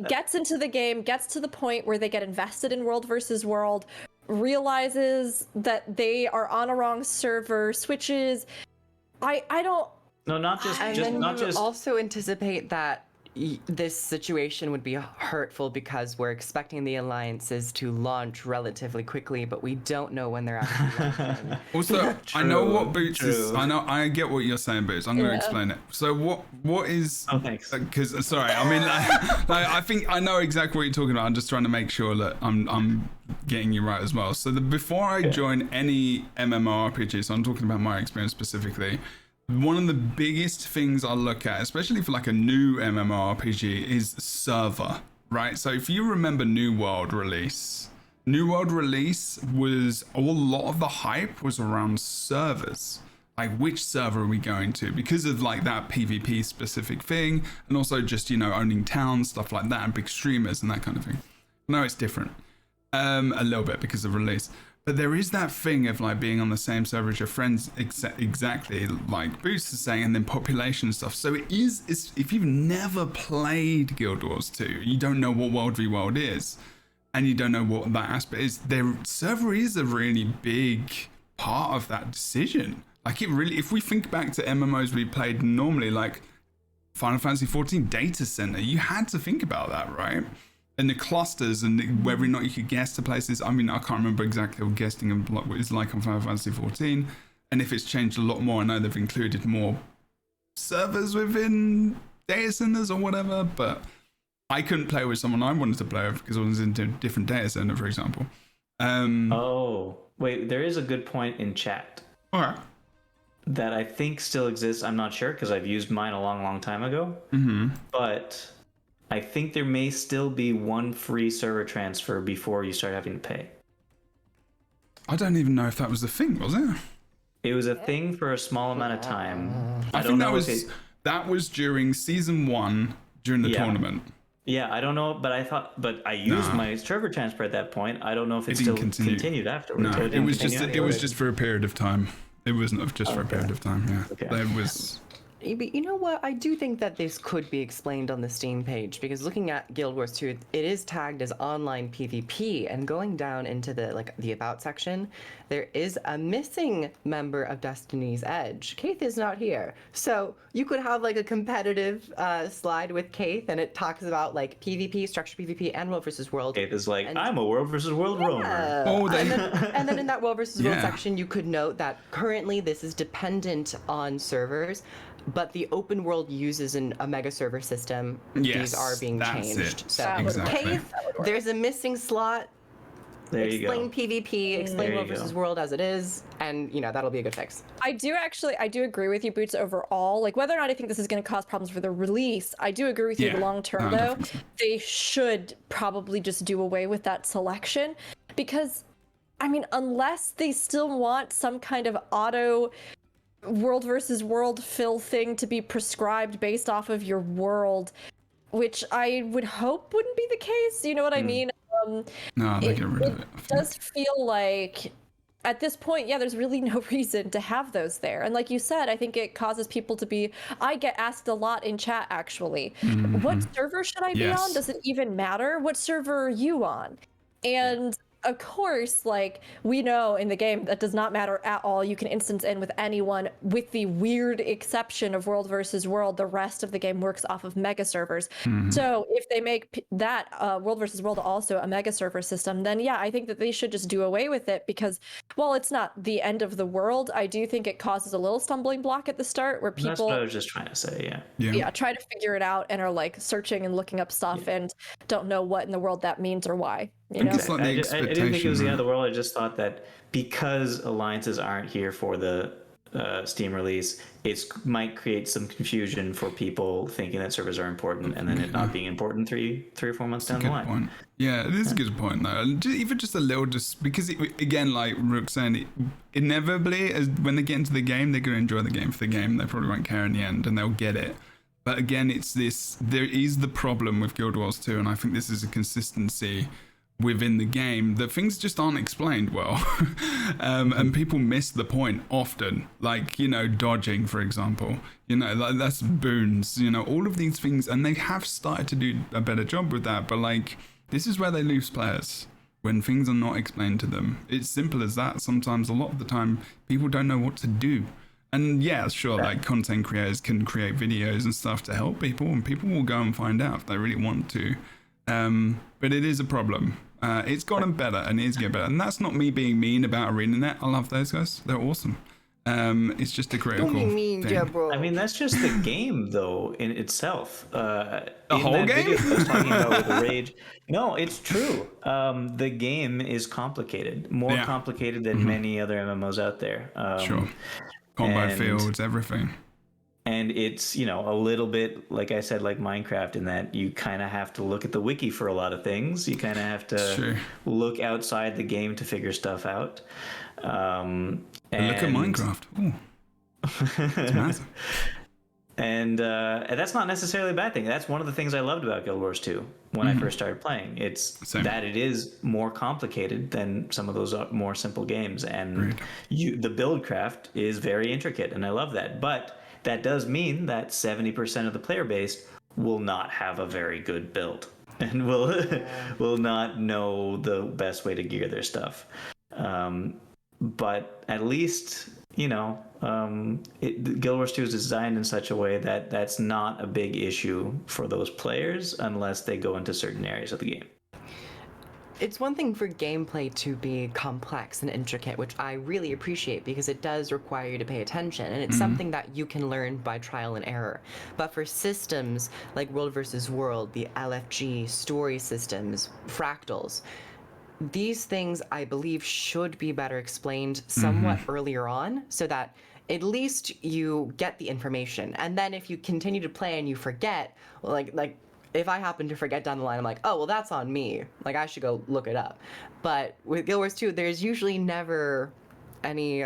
gets into the game, gets to the point where they get invested in World versus World, realizes that they are on a wrong server, switches. I don't. No, not just. Also anticipate that this situation would be hurtful because we're expecting the alliances to launch relatively quickly, but we don't know when they're actually launching. Also, I know what Boots is. I get what you're saying, Boots. I'm going to explain it. So what is? Oh, thanks. Because sorry, I mean, I think I know exactly what you're talking about. I'm just trying to make sure that I'm getting you right as well. So before I join any MMORPG, so I'm talking about my experience specifically. One of the biggest things I look at, especially for like a new MMORPG, is server, right? So if you remember New World release was a lot of the hype was around servers. Like which server are we going to? Because of like that PvP specific thing, and also just, owning towns, stuff like that, and big streamers and that kind of thing. No, it's different. A little bit because of release. But there is that thing of like being on the same server as your friends, exactly like Boots is saying, and then population stuff. So it's if you've never played Guild Wars 2, you don't know what World v World is, and you don't know what that aspect is. Their server is a really big part of that decision. Like it really, if we think back to MMOs we played normally, like Final Fantasy 14 data center, you had to think about that, right? And the clusters and whether or not you could guess the places. I mean, I can't remember exactly what guessing what it's like on Final Fantasy 14. And if it's changed a lot more, I know they've included more servers within data centers or whatever, but I couldn't play with someone I wanted to play with because I was into a different data center, for example. Oh, wait, there is a good point in chat. All right. that I think still exists. I'm not sure because I've used mine a long, long time ago. But I think there may still be one free server transfer before you start having to pay. I don't even know if that was the thing, was it? It was a thing for a small amount of time. I think that was during season 1 during the tournament. Yeah, I don't know, but I used my server transfer at that point. I don't know if it still continued afterwards. No, it was just for a period of time. It wasn't just for a period of time. Yeah, Okay. It was. You know what? I do think that this could be explained on the Steam page, because looking at Guild Wars 2, it is tagged as online PvP, and going down into the about section, there is a missing member of Destiny's Edge. Keith is not here. So you could have like a competitive slide with Keith, and it talks about like PvP, structured PvP, and World versus World. Keith is like, I'm a World versus World roamer. Oh, and then in that World versus World Yeah. section, you could note that currently this is dependent on servers, but the open world uses a mega server system. Yes, These are being that's changed. it. So, Exactly. Keith, there's a missing slot. There you go. Explain PvP, explain There World you versus go. World as it is, and that'll be a good fix. I do agree with you, Boots, overall. Like, whether or not I think this is going to cause problems for the release, I do agree with you Yeah. long term, I though. definitely so. They should probably just do away with that selection, because, I mean, unless they still want some kind of auto World versus World fill thing to be prescribed based off of your world, which I would hope wouldn't be the case. You know what I mean? No, they get rid of it. It does feel like at this point, there's really no reason to have those there. And like you said, I think it causes people to be, I get asked a lot in chat actually, what server should I be Yes. on? Does it even matter? What server are you on? And of course, like, we know in the game that does not matter at all. You can instance in with anyone, with the weird exception of World versus World. The rest of the game works off of mega servers. So if they make that World versus World also a mega server system, then I think that they should just do away with it, because while it's not the end of the world, I do think it causes a little stumbling block at the start where That's what I people was just trying to say, try to figure it out and are like searching and looking up stuff and don't know what in the world that means or why. You know? It's like the I didn't think it was the end of expectation. the world. I just thought that because alliances aren't here for the Steam release, it might create some confusion for people thinking that servers are important and then it not being important three or 4 months down the Good line. point. Yeah, it is a good point though. And even just a little, because again, like Rook saying, inevitably, as when they get into the game, they're going to enjoy the game for the game. They probably won't care in the end, and they'll get it. But again, there is the problem with Guild Wars 2, and I think this is a consistency within the game that things just aren't explained well. And people miss the point often, like, dodging, for example, like that's boons, all of these things, and they have started to do a better job with that, but like, this is where they lose players, when things are not explained to them. It's simple as that. Sometimes, a lot of the time, people don't know what to do. And sure, like, content creators can create videos and stuff to help people, and people will go and find out if they really want to. But it is a problem. It's gotten better, and it is getting better. And that's not me being mean about ArenaNet. I love those guys. They're awesome. It's just a critical Don't be mean, thing. Jebro. I mean, that's just the game, though, in itself. The whole game? Video I was talking about with the Rage. No, it's true. The game is complicated, more complicated than many other MMOs out there. Sure. Combo and- fields, everything. And it's, a little bit, like I said, like Minecraft, in that you kind of have to look at the wiki for a lot of things. You kind of have to Sure. look outside the game to figure stuff out. But look at Minecraft. Ooh. It's massive. And that's not necessarily a bad thing. That's one of the things I loved about Guild Wars 2 when I first started playing. It's Same. that it is more complicated than some of those more simple games. And the build craft is very intricate, and I love that. But that does mean that 70% of the player base will not have a very good build and will not know the best way to gear their stuff. But at least, Guild Wars 2 is designed in such a way that that's not a big issue for those players unless they go into certain areas of the game. It's one thing for gameplay to be complex and intricate, which I really appreciate, because it does require you to pay attention, and it's something that you can learn by trial and error. But for systems like World versus World, the LFG, story systems, fractals, these things I believe should be better explained somewhat earlier on, so that at least you get the information. And then if you continue to play and you forget, like if I happen to forget down the line, I'm like, oh, well, that's on me. Like, I should go look it up. But with Guild Wars 2, there's usually never any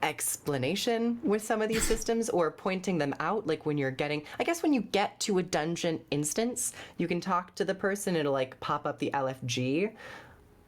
explanation with some of these systems or pointing them out. Like when you're getting, I guess when you get to a dungeon instance, you can talk to the person, it'll like pop up the LFG.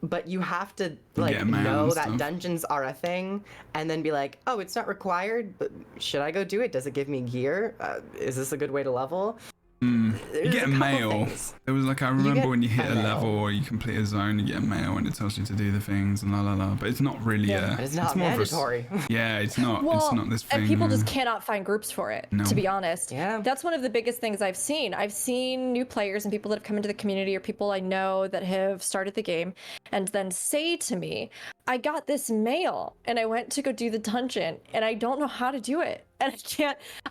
But you have to like know that dungeons are a thing and then be like, oh, it's not required, but should I go do it? Does it give me gear? Is this a good way to level? You get a mail. There was like, I remember when you hit a level or you complete a zone, you get a mail and it tells you to do the things and la la la. But it's not really it's not mandatory. It's not. Well, it's not this thing. And people just cannot find groups for it. No. To be honest. Yeah. That's one of the biggest things I've seen. I've seen new players and people that have come into the community or people I know that have started the game and then say to me, I got this mail and I went to go do the dungeon and I don't know how to do it. And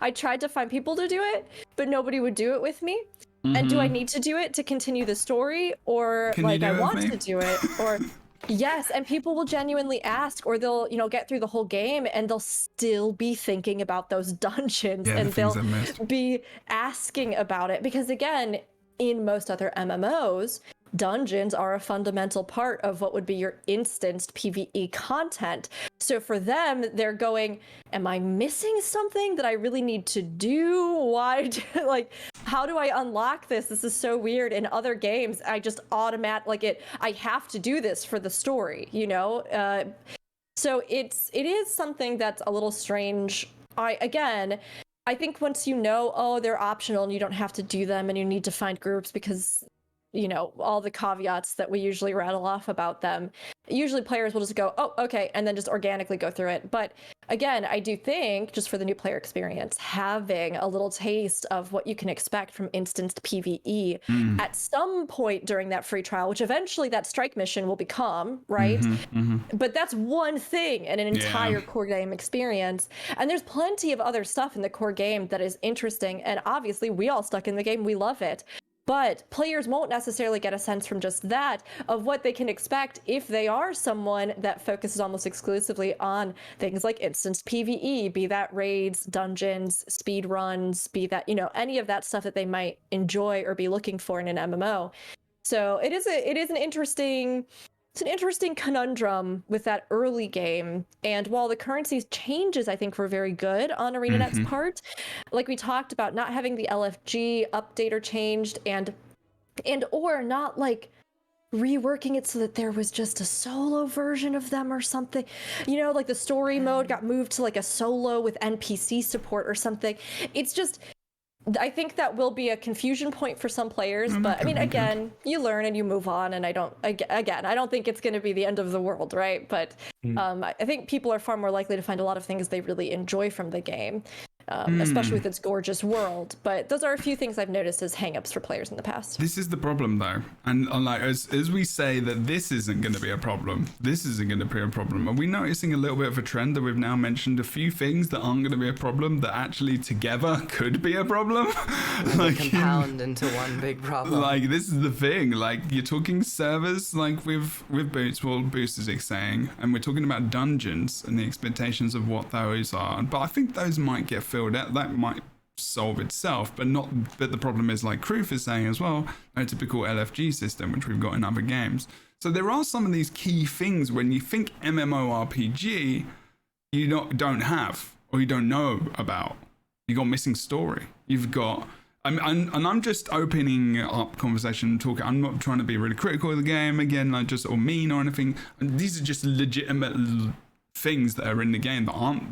I tried to find people to do it, but nobody would do it with me. And do I need to do it to continue the story, or like I want to do it, or yes, and people will genuinely ask, or they'll, get through the whole game and they'll still be thinking about those dungeons and they'll be asking about it because again, in most other MMOs, dungeons are a fundamental part of what would be your instanced PvE content. So for them, they're going, am I missing something that I really need to do? How do I unlock this? This is so weird. In other games, I just I have to do this for the story, So it is something that's a little strange. I think once they're optional and you don't have to do them and you need to find groups because all the caveats that we usually rattle off about them. Usually players will just go, oh, okay, and then just organically go through it. But again, I do think, just for the new player experience, having a little taste of what you can expect from instanced PvE at some point during that free trial, which eventually that strike mission will become, right? But that's one thing in an entire core game experience. And there's plenty of other stuff in the core game that is interesting. And obviously, we all stuck in the game, we love it. But players won't necessarily get a sense from just that of what they can expect if they are someone that focuses almost exclusively on things like instanced PvE, be that raids, dungeons, speed runs, be that, any of that stuff that they might enjoy or be looking for in an MMO. So it is an interesting conundrum with that early game. And while the currencies changes, I think, were very good on ArenaNet's part, like we talked about, not having the LFG update or changed or not like reworking it so that there was just a solo version of them or something, like the story mode got moved to like a solo with NPC support or something. It's just, I think that will be a confusion point for some players, but I mean, again, you learn and you move on, and I don't think it's going to be the end of the world, right? But I think people are far more likely to find a lot of things they really enjoy from the game, especially with its gorgeous world. But those are a few things I've noticed as hangups for players in the past. This is the problem, though, and like as we say that this isn't going to be a problem, this isn't going to be a problem. Are we noticing a little bit of a trend that we've now mentioned a few things that aren't going to be a problem that actually together could be a problem? Like compound into one big problem. Like this is the thing. Like you're talking servers, like with Boots, what Boost is saying, and we're talking about dungeons and the expectations of what those are. But I think those might get filled out. That might solve itself, but the problem is, like Kroof is saying as well, a typical LFG system, which we've got in other games. So there are some of these key things when you think MMORPG, you don't have or you don't know about. You got missing story. You've got, and I'm just opening up conversation and talking. I'm not trying to be really critical of the game again, like just or mean or anything. These are just legitimate things that are in the game that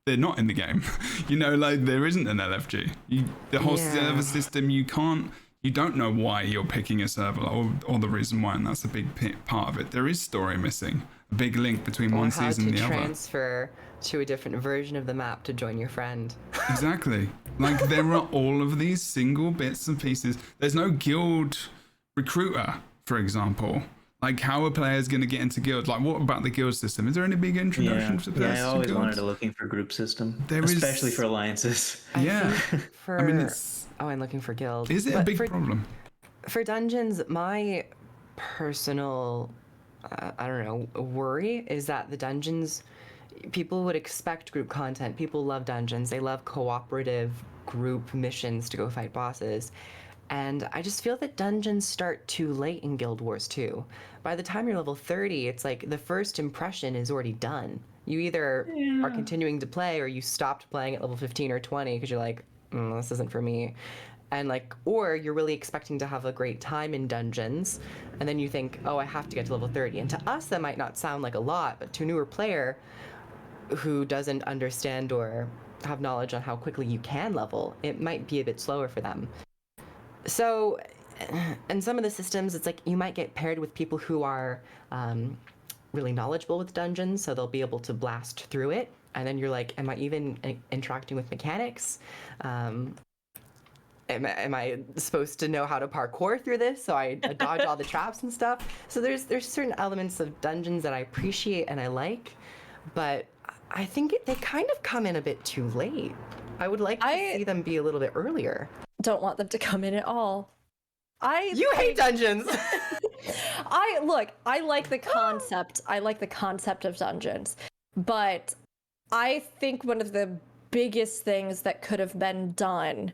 they're not in the game. Like there isn't an LFG. The whole server system, you don't know why you're picking a server or the reason why, and that's a big part of it. There is story missing, a big link between one season and the other. Transfer to a different version of the map to join your friend. Exactly. Like there are all of these single bits and pieces. There's no guild recruiter, for example. Like how are players going to get into guilds? Like what about the guild system? Is there any big introduction to players? Yeah, I always wanted a looking for group system, especially for alliances. I'm looking for guild. Is it a big problem? For dungeons, my personal, worry is that the dungeons, people would expect group content. People love dungeons. They love cooperative group missions to go fight bosses. And I just feel that dungeons start too late in Guild Wars 2. By the time you're level 30, it's like the first impression is already done. You either are continuing to play or you stopped playing at level 15 or 20 because you're like, this isn't for me. And like, or you're really expecting to have a great time in dungeons, and then you think, oh, I have to get to level 30. And to us, that might not sound like a lot, but to a newer player who doesn't understand or have knowledge on how quickly you can level, it might be a bit slower for them. So, in some of the systems, it's like you might get paired with people who are really knowledgeable with dungeons, so they'll be able to blast through it. And then you're like, am I even interacting with mechanics? Am I supposed to know how to parkour through this so I dodge all the traps and stuff? So there's certain elements of dungeons that I appreciate and I like, but I think they kind of come in a bit too late. I would like to see them be a little bit earlier. Don't want them to come in at all. You hate dungeons! I like the concept. I like the concept of dungeons, but I think one of the biggest things that could have been done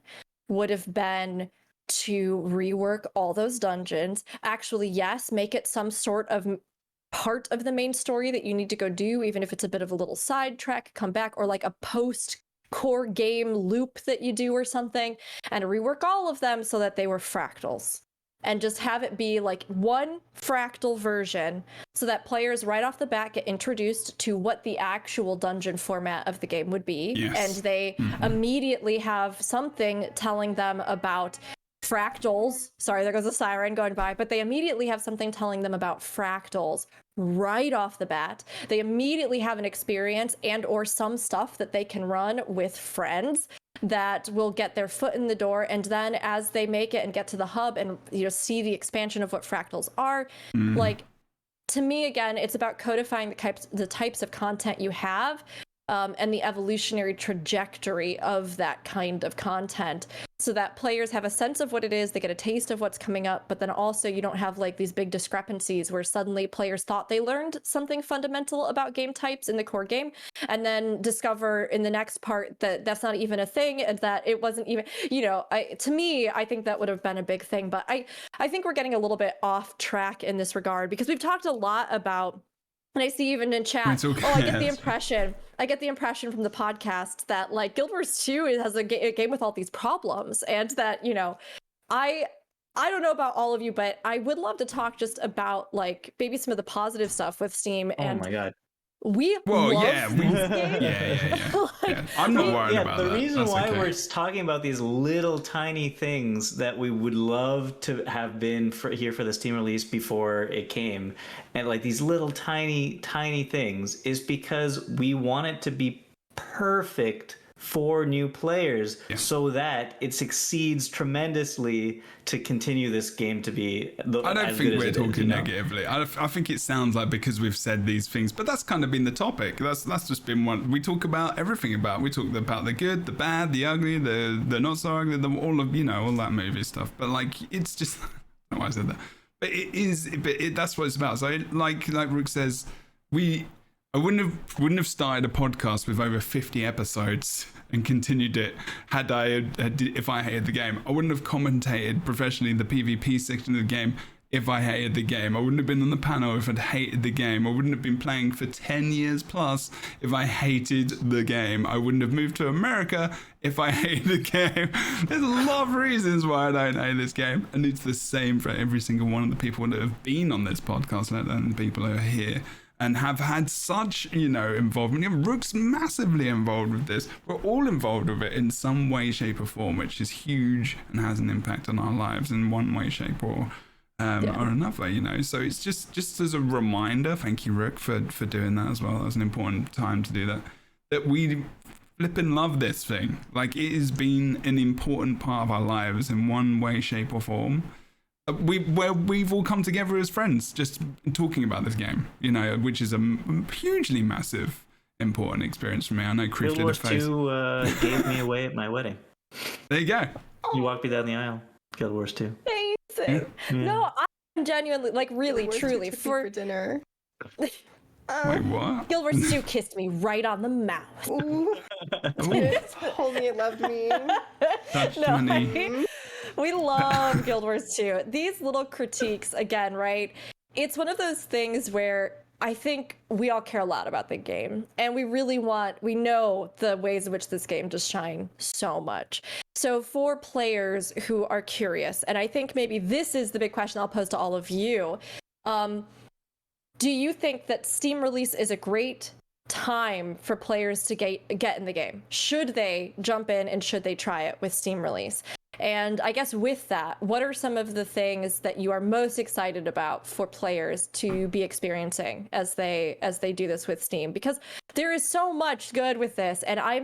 would have been to rework all those dungeons. Actually, yes, make it some sort of part of the main story that you need to go do, even if it's a bit of a little sidetrack, come back, or like a post core game loop that you do or something, and rework all of them so that they were fractals. And just have it be like one fractal version so that players right off the bat get introduced to what the actual dungeon format of the game would be. Yes. And they immediately have something telling them about fractals. Sorry, there goes a siren going by, but they immediately have something telling them about fractals right off the bat. They immediately have an experience and or some stuff that they can run with friends that will get their foot in the door, and then as they make it and get to the hub and see the expansion of what fractals are, like, to me, again, it's about codifying the types of content you have, and the evolutionary trajectory of that kind of content, so that players have a sense of what it is, they get a taste of what's coming up, but then also you don't have like these big discrepancies where suddenly players thought they learned something fundamental about game types in the core game, and then discover in the next part that that's not even a thing, and that it wasn't even, to me, I think that would have been a big thing. But I think we're getting a little bit off track in this regard, because we've talked a lot about, and I see even in chat, I get the impression from the podcast that like Guild Wars 2 has a game with all these problems, and that, I don't know about all of you, but I would love to talk just about like maybe some of the positive stuff with Steam. And oh my god. We love this game. Yeah. I'm not worried about that. The reason That's why okay. we're talking about these little tiny things that we would love to have been here for the Steam release before it came, and like these little tiny things, is because we want it to be perfect for new players, so that it succeeds tremendously to continue this game to be I don't think we're talking negatively. I think it sounds like because we've said these things, but that's kind of been the topic. That's just been one we talk about everything about. We talk about the good, the bad, the ugly, the not so ugly, all of all that movie stuff. But like, it's just I don't know why I said that. But it is. But that's what it's about. So like Rook says, I wouldn't have started a podcast with over 50 episodes and continued it if I hated the game. I wouldn't have commentated professionally the PvP section of the game if I hated the game. I wouldn't have been on the panel if I'd hated the game. I wouldn't have been playing for 10 years plus if I hated the game. I wouldn't have moved to America if I hated the game. There's a lot of reasons why I don't hate this game, and it's the same for every single one of the people that have been on this podcast, let alone the people who are here and have had such, involvement. Rook's massively involved with this. We're all involved with it in some way, shape, or form, which is huge and has an impact on our lives in one way, shape, or another. So it's just as a reminder. Thank you, Rook, for doing that as well. That was an important time to do that. That we flipping love this thing. Like, it has been an important part of our lives in one way, shape, or form. Where we've all come together as friends, just talking about this game, which is a hugely massive, important experience for me. I know Creef did a face. Guild Wars 2 gave me away at my wedding. There you go. You walked me down the aisle. Guild Wars 2. Amazing. No, I'm genuinely, like, really, truly for dinner. Wait, what? Guild Wars 2 kissed me right on the mouth. Ooh. Only it loved me. Touch No, money. we love Guild Wars 2. These little critiques, again, right? It's one of those things where I think we all care a lot about the game, and we know the ways in which this game just shine so much. So for players who are curious, and I think maybe this is the big question I'll pose to all of you, do you think that Steam release is a great time for players to get in the game? Should they jump in and should they try it with Steam release? And I guess with that, what are some of the things that you are most excited about for players to be experiencing as they do this with Steam? Because there is so much good with this, and I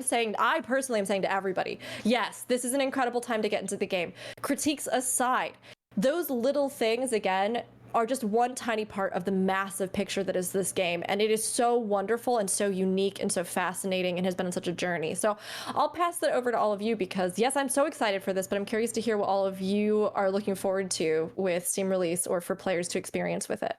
personally am saying to everybody, yes, this is an incredible time to get into the game. Critiques aside, those little things, again, are just one tiny part of the massive picture that is this game. And it is so wonderful and so unique and so fascinating and has been on such a journey. So I'll pass that over to all of you because yes, I'm so excited for this, but I'm curious to hear what all of you are looking forward to with Steam release or for players to experience with it.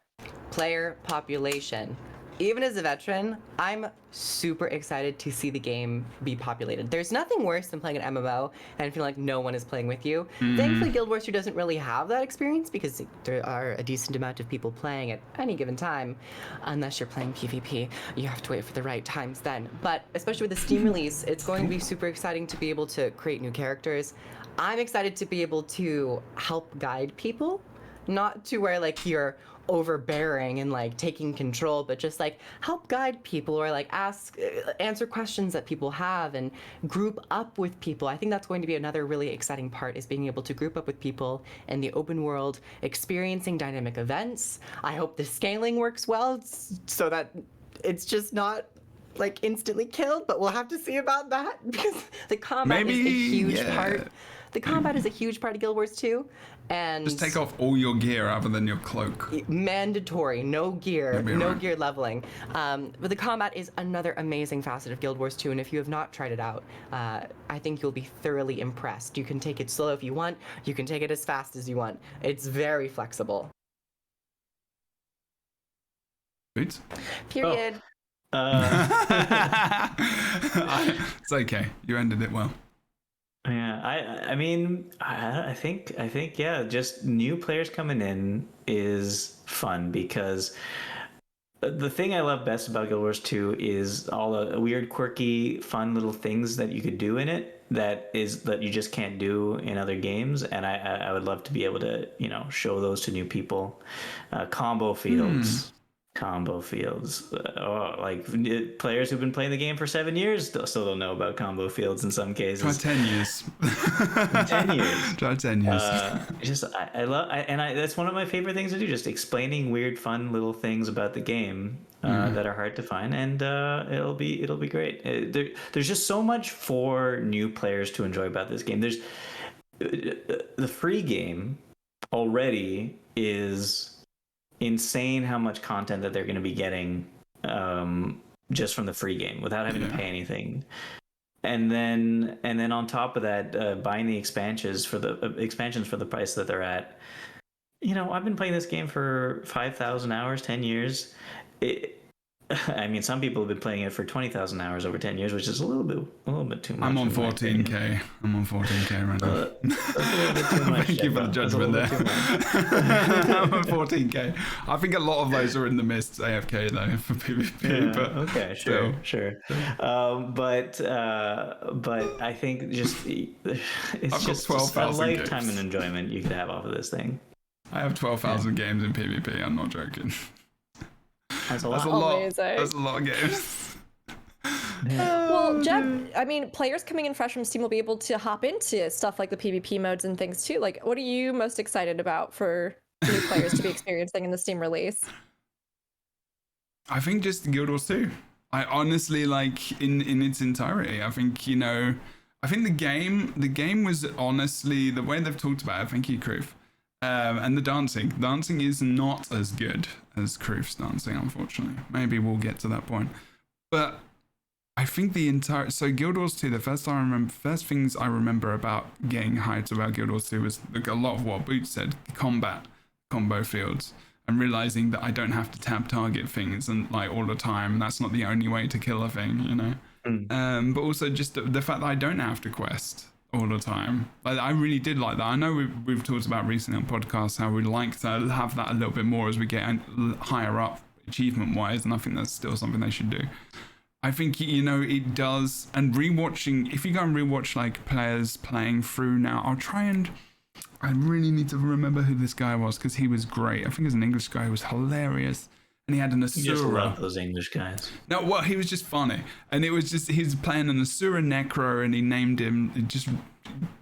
Player population. Even as a veteran, I'm super excited to see the game be populated. There's nothing worse than playing an MMO and feeling like no one is playing with you. Thankfully, Guild Wars 2 doesn't really have that experience because there are a decent amount of people playing at any given time. Unless you're playing PvP, you have to wait for the right times then. But especially with the Steam release, it's going to be super exciting to be able to create new characters. I'm excited to be able to help guide people, not to where like you're overbearing and like taking control, but just like help guide people or like answer questions that people have and group up with people. I think that's going to be another really exciting part, is being able to group up with people in the open world, experiencing dynamic events. I hope the scaling works well so that it's just not like instantly killed, but we'll have to see about that because the combat is a huge part. The combat is a huge part of Guild Wars 2, and Just take off all your gear other than your cloak. mandatory, no gear, no right. gear leveling. But the combat is another amazing facet of Guild Wars 2, and if you have not tried it out, I think you'll be thoroughly impressed. You can take it slow if you want, you can take it as fast as you want. It's very flexible. Boots? Period. It's okay. You ended it well. Yeah, I mean, I think, yeah, just new players coming in is fun because the thing I love best about Guild Wars 2 is all the weird, quirky, fun little things that you could do in it that you just can't do in other games, and I would love to be able to, show those to new people. Combo fields. Players who've been playing the game for 7 years still don't know about combo fields in some cases. Try 10 years. 10 years. Try 10 years. That's one of my favorite things to do, just explaining weird, fun little ththings about the game that are hard to find, and it'll be great. There's just so much for new players to enjoy about this game. There's the free game already is insane how much content that they're going to be getting just from the free game without having to pay anything, and then on top of that, buying the expansions for the price that they're at. I've been playing this game for 5,000 hours, 10 years. I mean, some people have been playing it for 20,000 hours over 10 years, which is a little bit too much. I'm on 14k. I'm on 14k right now. That's a little bit too much. Thank you for the judgment there. I'm on 14k. I think a lot of those are in the mist AFK though for PvP. Yeah, but okay, sure. But I think it's just a lifetime of enjoyment you could have off of this thing. I have 12,000 games in PvP. I'm not joking. That's a That's lot. Amazing. That's a lot of games. Well, Jeb, I mean, players coming in fresh from Steam will be able to hop into stuff like the PvP modes and things too. Like, what are you most excited about for new players to be experiencing in the Steam release? I think just Guild Wars 2. I honestly, like, in its entirety, I think, I think the game was honestly, the way they've talked about it, thank you, Kroof. And the dancing is not as good as Kroof's dancing, unfortunately. Maybe we'll get to that point. But I think so Guild Wars 2, the first things I remember about getting hyped about Guild Wars 2 was like a lot of what Boots said, combo fields. and realizing that I don't have to tab target things and like all the time. That's not the only way to kill a thing, you know. But also just the fact that I don't have to quest all the time. Like, I really did like that. I know we've talked about recently on podcasts how we'd like to have that a little bit more as we get higher up achievement wise, and I think that's still something they should do. I think, you know, it does. And rewatching, if you go and rewatch like players playing through now, I really need to remember who this guy was because he was great. I think he was an English guy who was hilarious. And he had an Asura. You just love those English guys. No, well, he was just funny. And it was just, he's playing an Asura Necro and he named him,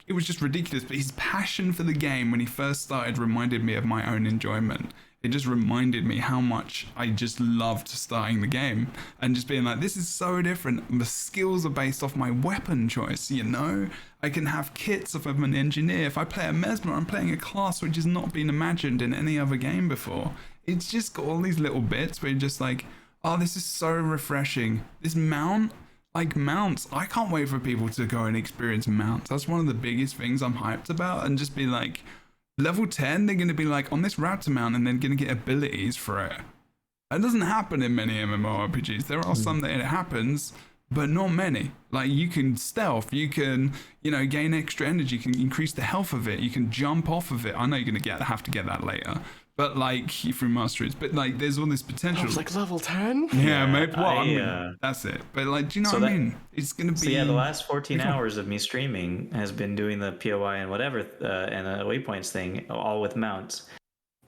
it was just ridiculous. But his passion for the game when he first started reminded me of my own enjoyment. It just reminded me how much I just loved starting the game and just being like, this is so different. The skills are based off my weapon choice, you know? I can have kits if I'm an engineer. If I play a Mesmer, I'm playing a class which has not been imagined in any other game before. It's just got all these little bits where you're just like, oh, this is so refreshing. This mount, like mounts, I can't wait for people to go and experience mounts. That's one of the biggest things I'm hyped about, and just be like, level 10, they're going to be like on this route to mount and then going to get abilities for it. That doesn't happen in many MMORPGs. There are some that it happens, but not many. Like, you can stealth, you can, you know, gain extra energy, you can increase the health of it, you can jump off of it. I know you're going to have to get that later, but like through masteries, but like there's all this potential. I was like level 10? Yeah, maybe. Well, I mean, that's it. But like, do you know what I mean? It's going to be. So yeah, the last 14 hours of me streaming has been doing the POI and whatever, and the waypoints thing, all with mounts.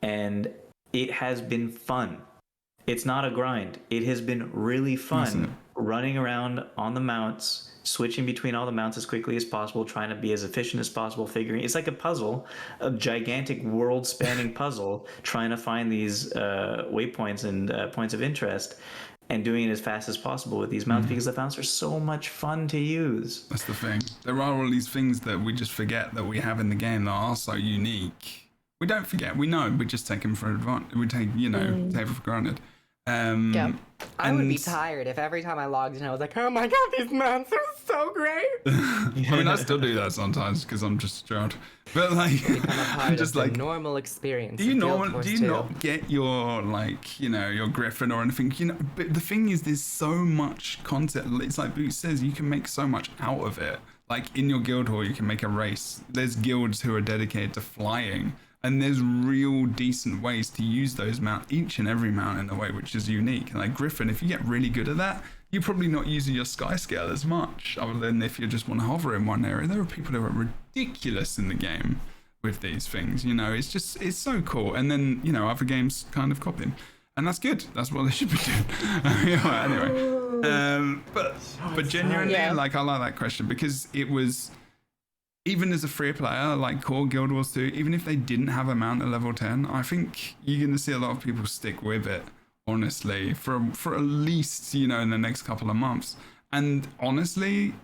And it has been fun. It's not a grind. It has been really fun running around on the mounts, switching between all the mounts as quickly as possible, trying to be as efficient as possible, figuring it's like a puzzle, a gigantic world-spanning puzzle, trying to find these waypoints and points of interest, and doing it as fast as possible with these mounts because the mounts are so much fun to use. That's the thing. There are all these things that we just forget that we have in the game that are so unique. We don't forget. We know. We just take them for advantage. We take, you know, take it for granted. Yeah. I would be tired if every time I logged in I was like, oh my god, these mounts are so great. I mean, I still do that sometimes because I'm just a child. But like, I'm just like normal experience. Do you not get your, like, you know, your Griffin or anything? You know, but the thing is, there's so much content. It's like Boot says, you can make so much out of it. Like in your guild hall, you can make a race. There's guilds who are dedicated to flying. And there's real decent ways to use those mount, each and every mount in a way which is unique. Like Griffin, if you get really good at that, you're probably not using your sky scale as much, other than if you just want to hover in one area. There are people who are ridiculous in the game with these things, you know, it's so cool. And then, you know, other games kind of copy them. And that's good. That's what they should be doing. Anyway, but genuinely, like, I like that question because it was, even as a free player, like core Guild Wars 2, even if they didn't have a mount at level 10, I think you're going to see a lot of people stick with it, honestly, for at least, you know, in the next couple of months. And honestly,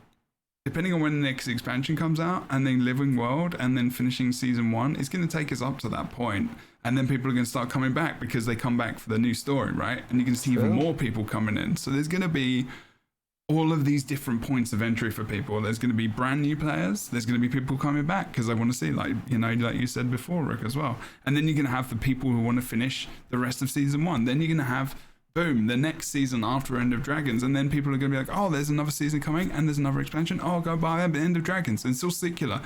depending on when the next expansion comes out, and then Living World, and then finishing Season 1, it's going to take us up to that point. And then people are going to start coming back because they come back for the new story, right? And you can see even more people coming in. So there's going to be all of these different points of entry for people. There's going to be brand new players. There's going to be people coming back because they want to see, like, you know, like you said before, Rick, as well. And then you're going to have the people who want to finish the rest of Season 1. Then you're going to have, boom, the next season after End of Dragons. And then people are going to be like, oh, there's another season coming and there's another expansion. Oh, I'll go buy End of Dragons. And it's all secular.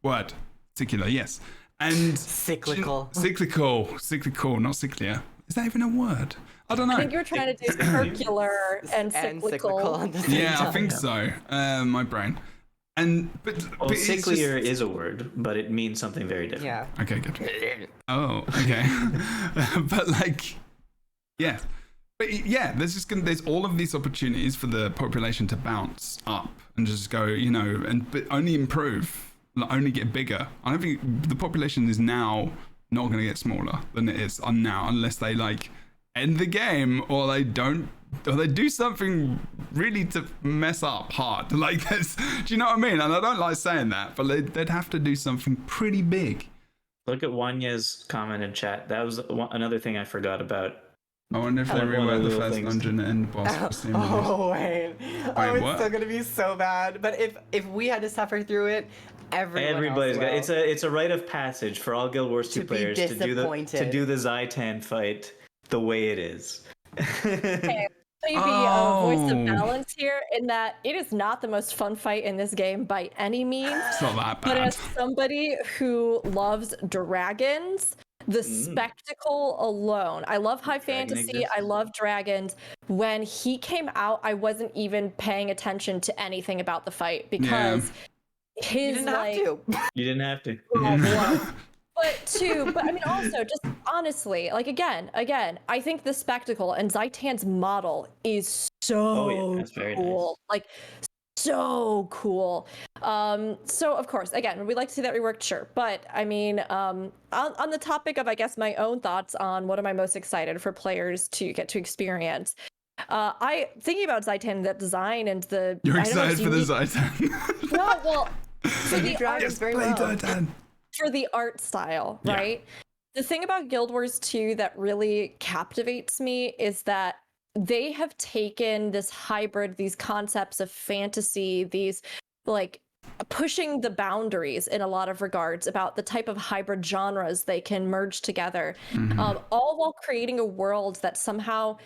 Word. Secular, yes. And cyclical, not cyclier. Is that even a word? I don't know. I think you're trying to do circular and cyclical. at the same time. I think so. My brain. But cyclier is a word, but it means something very different. Yeah. Okay, good. Oh, okay. But like, yeah. But yeah, there's all of these opportunities for the population to bounce up and just go, you know, but only improve, only get bigger. I don't think the population is now not going to get smaller than it is now, unless they like end the game or they do something really to mess up hard. Like this, do you know what I mean? And I don't like saying that, but they'd have to do something pretty big. Look at Wanya's comment in chat. That was another thing I forgot about I wonder if they One of the rework the little first things. dungeon and boss for Steam release. Oh, Wayne. Oh, it's what? still gonna be so bad. But if we had to suffer through it, Everybody's got it's a rite of passage for all Guild Wars 2 To be players to do disappointed. the Zaitan fight the way it is. Maybe a voice of balance here in that it is not the most fun fight in this game by any means. It's not that But bad. as somebody who loves dragons, the spectacle alone. I love high fantasy. exists. I love dragons. When he came out, I wasn't even paying attention to anything about the fight because his You didn't have to. You didn't have to. But I mean, also just honestly, like again, I think the spectacle and Zaitan's model is so that's very cool. Like so cool. So of course, again, we'd like to see that reworked, sure. But I mean, on the topic of, I guess, my own thoughts on what am I most excited for players to get to experience. Thinking about Zaitan, that design and the. You're excited for the Zaitan. No, well, for the Dragons very well. Zaitan. For the art style, right? The thing about Guild Wars 2 that really captivates me is that they have taken this hybrid, these concepts of fantasy, these like pushing the boundaries in a lot of regards about the type of hybrid genres they can merge together, all while creating a world that somehow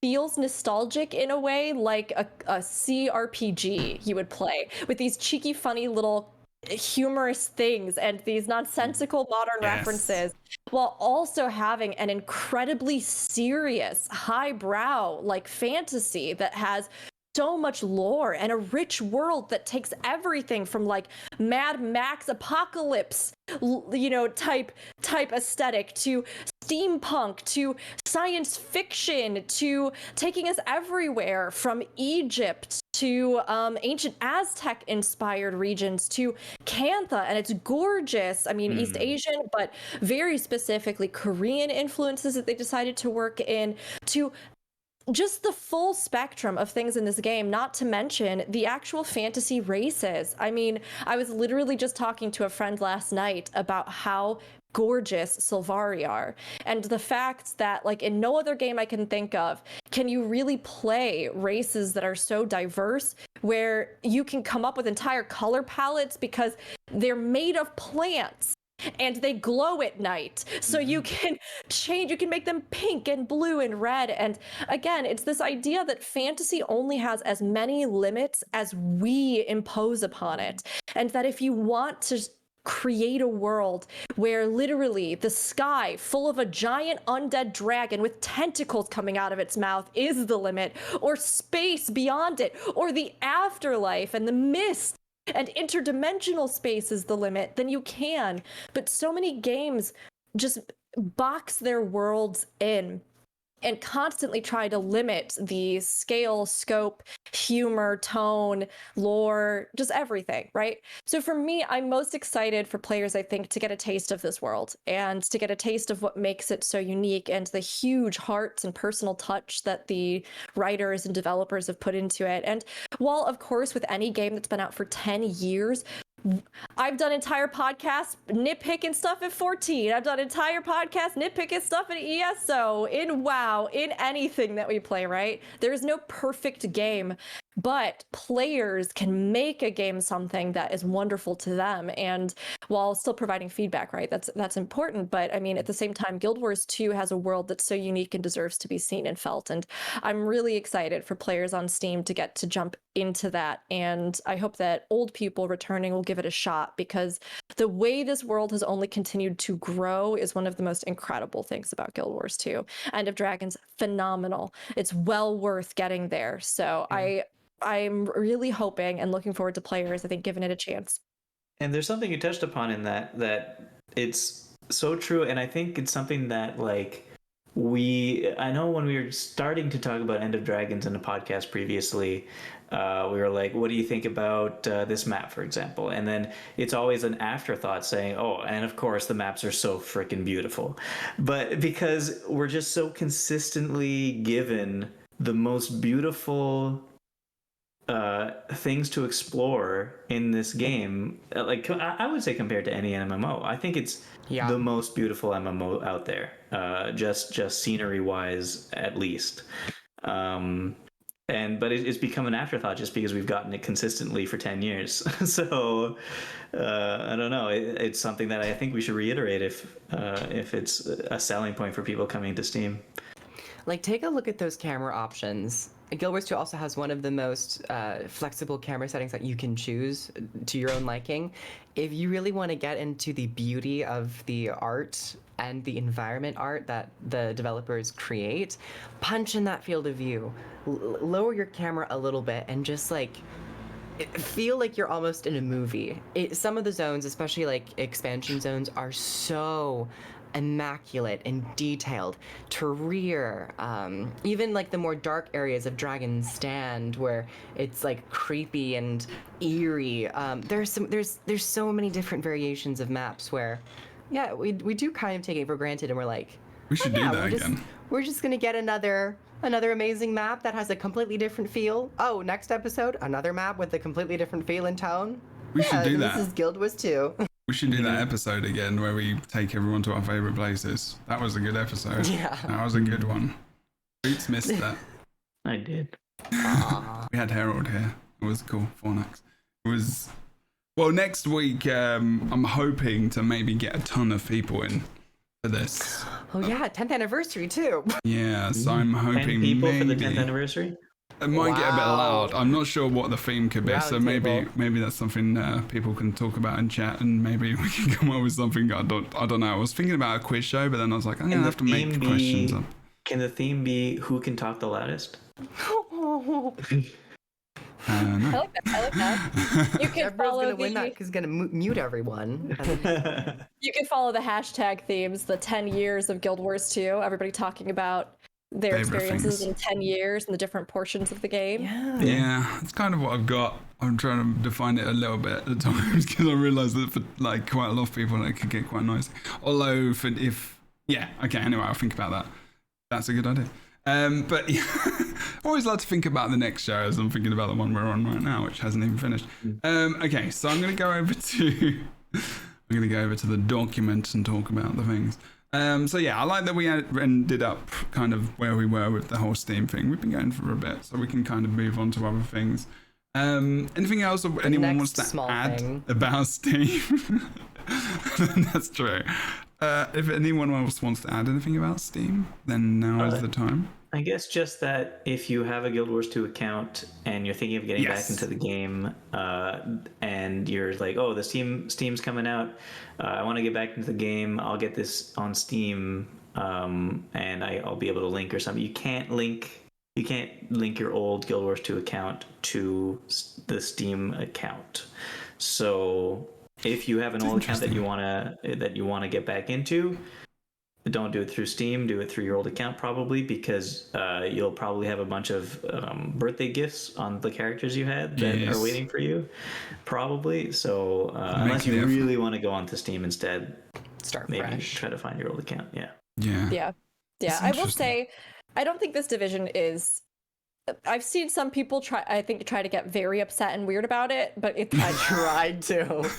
feels nostalgic in a way, like a CRPG you would play with these cheeky, funny little humorous things and these nonsensical modern references, while also having an incredibly serious, highbrow like fantasy that has so much lore and a rich world that takes everything from like Mad Max apocalypse, type aesthetic to steampunk to science fiction to taking us everywhere from Egypt to ancient Aztec inspired regions to Kantha, and it's gorgeous. I mean, East Asian, but very specifically Korean influences that they decided to work in, to just the full spectrum of things in this game, not to mention the actual fantasy races. I mean, I was literally just talking to a friend last night about how gorgeous Sylvari are, and the fact that like in no other game I can think of can you really play races that are so diverse where you can come up with entire color palettes because they're made of plants and they glow at night, so you can make them pink and blue and red. And again, it's this idea that fantasy only has as many limits as we impose upon it, and that if you want to create a world where literally the sky full of a giant undead dragon with tentacles coming out of its mouth is the limit, or space beyond it, or the afterlife and the mist and interdimensional space is the limit, then you can. But so many games just box their worlds in and constantly try to limit the scale, scope, humor, tone, lore, just everything, right? So for me, I'm most excited for players, I think, to get a taste of this world and to get a taste of what makes it so unique and the huge hearts and personal touch that the writers and developers have put into it. And while, of course, with any game that's been out for 10 years, I've done entire podcasts nitpicking stuff at 14. I've done entire podcasts nitpicking stuff at ESO, in WoW, in anything that we play, right? There is no perfect game, but players can make a game something that is wonderful to them, and while still providing feedback, right? That's important. But I mean, at the same time, Guild Wars 2 has a world that's so unique and deserves to be seen and felt. And I'm really excited for players on Steam to get to jump into that. And I hope that old people returning will give it a shot, because the way this world has only continued to grow is one of the most incredible things about Guild Wars 2. End of Dragons, phenomenal. It's well worth getting there. So I'm really hoping and looking forward to players, I think, giving it a chance. And there's something you touched upon in that it's so true. And I think it's something that like I know when we were starting to talk about End of Dragons in a podcast previously, we were like, what do you think about this map, for example? And then it's always an afterthought saying, oh, and of course the maps are so freaking beautiful. But because we're just so consistently given the most beautiful things to explore in this game. Like I would say, compared to any MMO, I think it's the most beautiful MMO out there. Just scenery wise, at least. But it's become an afterthought just because we've gotten it consistently for 10 years. So I don't know. It's something that I think we should reiterate if it's a selling point for people coming to Steam. Like, take a look at those camera options. Guild Wars 2 also has one of the most flexible camera settings that you can choose to your own liking. If you really want to get into the beauty of the art and the environment art that the developers create, punch in that field of view. Lower your camera a little bit and just like feel like you're almost in a movie. Some of the zones, especially like expansion zones, are so immaculate and detailed. Tyreer, even like the more dark areas of Dragon's Stand, where it's like creepy and eerie. There's so many different variations of maps where, yeah, we do kind of take it for granted, and we're like, We should do that again. we're just gonna get another amazing map that has a completely different feel. Oh, next episode, another map with a completely different feel and tone. We should do that. This is Guild Wars 2. We should do that episode again where we take everyone to our favorite places. That was a good episode. Yeah. That was a good one. Boots missed that. I did. We had Harold here. It was cool. Fornax. It was. Well, next week, I'm hoping to maybe get a ton of people in for this. Oh yeah, 10th anniversary too. Yeah, so I'm 10 hoping people maybe for the 10th anniversary? it might get a bit Wow. loud. I'm not sure what the theme could be, Round so table. maybe that's something people can talk about in chat, and maybe we can come up with something. I don't know. I was thinking about a quiz show, but then I was like, I'm gonna have to make questions up. Can the theme be who can talk the loudest? No. I like that. I like that. You can Jebro's follow gonna win that the, because he's gonna mute everyone. you can follow the hashtag themes, the 10 years of Guild Wars 2. Everybody talking about their Favorite experiences things. in 10 years and the different portions of the game. Yeah, it's kind of what I've got. I'm trying to define it a little bit at times because I realise that for like quite a lot of people it could get quite nice. Although anyway, I'll think about that. That's a good idea. But yeah, I always like to think about the next show as I'm thinking about the one we're on right now, which hasn't even finished. Okay, so I'm gonna go over to the document and talk about the things. So yeah, I like that we ended up kind of where we were with the whole Steam thing. We've been going for a bit, so we can kind of move on to other things. Anything else anyone wants next to small add thing. about Steam? That's true. If anyone else wants to add anything about Steam, then now is the time. I guess just that if you have a Guild Wars 2 account and you're thinking of getting back into the game, and you're like, oh, the Steam's coming out, I want to get back into the game, I'll get this on Steam, and I'll be able to link or something. You can't link your old Guild Wars 2 account to the Steam account. So if you have an old account that you wanna get back into, don't do it through Steam. Do it through your old account, probably, because you'll probably have a bunch of birthday gifts on the characters you had that are waiting for you, probably. So unless you really want to go onto Steam instead, Start maybe fresh. try to find your old account. Yeah. Yeah. I will say, I don't think this division is. I've seen some people try to get very upset and weird about it, but I tried to.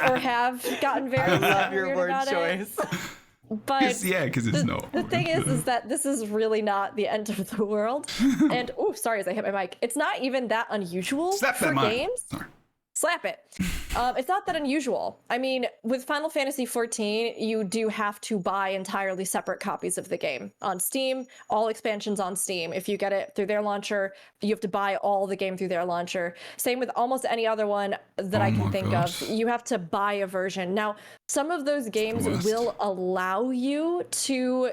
or have gotten very I upset love and your weird word about choice. it. But Because it's not. The thing is that this is really not the end of the world. And sorry, as I hit my mic, it's not even that unusual for games. Sorry. Slap it. It's not that unusual. I mean, with Final Fantasy XIV, you do have to buy entirely separate copies of the game on Steam, all expansions on Steam. If you get it through their launcher, you have to buy all the game through their launcher. Same with almost any other one that I can think of. You have to buy a version. Now, some of those games will allow you to,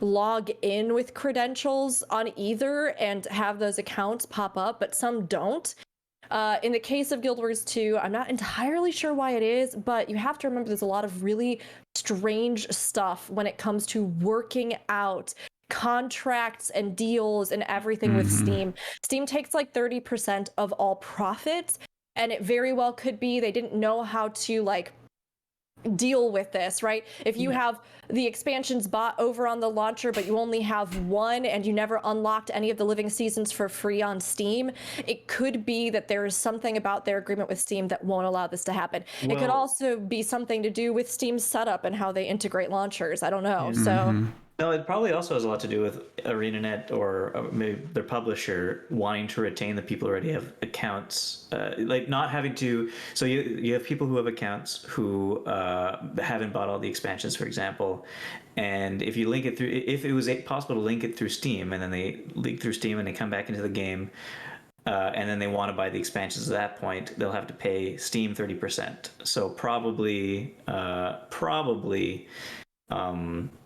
log in with credentials on either and have those accounts pop up, but some don't. In the case of Guild Wars 2, I'm not entirely sure why it is, but you have to remember there's a lot of really strange stuff when it comes to working out contracts and deals and everything with Steam. Steam takes like 30% of all profits, and it very well could be they didn't know how to deal with this, right? If you have the expansions bought over on the launcher, but you only have one and you never unlocked any of the living seasons for free on Steam, it could be that there is something about their agreement with Steam that won't allow this to happen. It could also be something to do with Steam's setup and how they integrate launchers. I don't know. So No, it probably also has a lot to do with ArenaNet or maybe their publisher wanting to retain the people who already have accounts, like not having to. So you have people who have accounts who haven't bought all the expansions, for example, and if you link it through, if it was possible to link it through Steam, and then they link through Steam and they come back into the game, and then they want to buy the expansions at that point, they'll have to pay Steam 30%. So probably.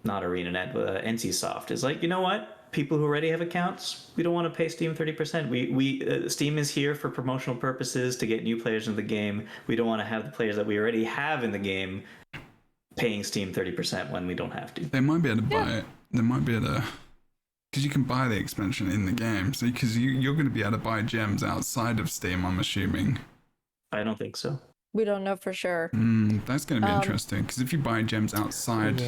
Not ArenaNet, but NCSoft is like, you know what? People who already have accounts, we don't want to pay Steam 30%. We Steam is here for promotional purposes to get new players into the game. We don't want to have the players that we already have in the game paying Steam 30% when we don't have to. They might be able to buy it. They might be able to, because you can buy the expansion in the game. So because you're going to be able to buy gems outside of Steam, I'm assuming. I don't think so. we don't know for sure. That's going to be interesting, because if you buy gems outside...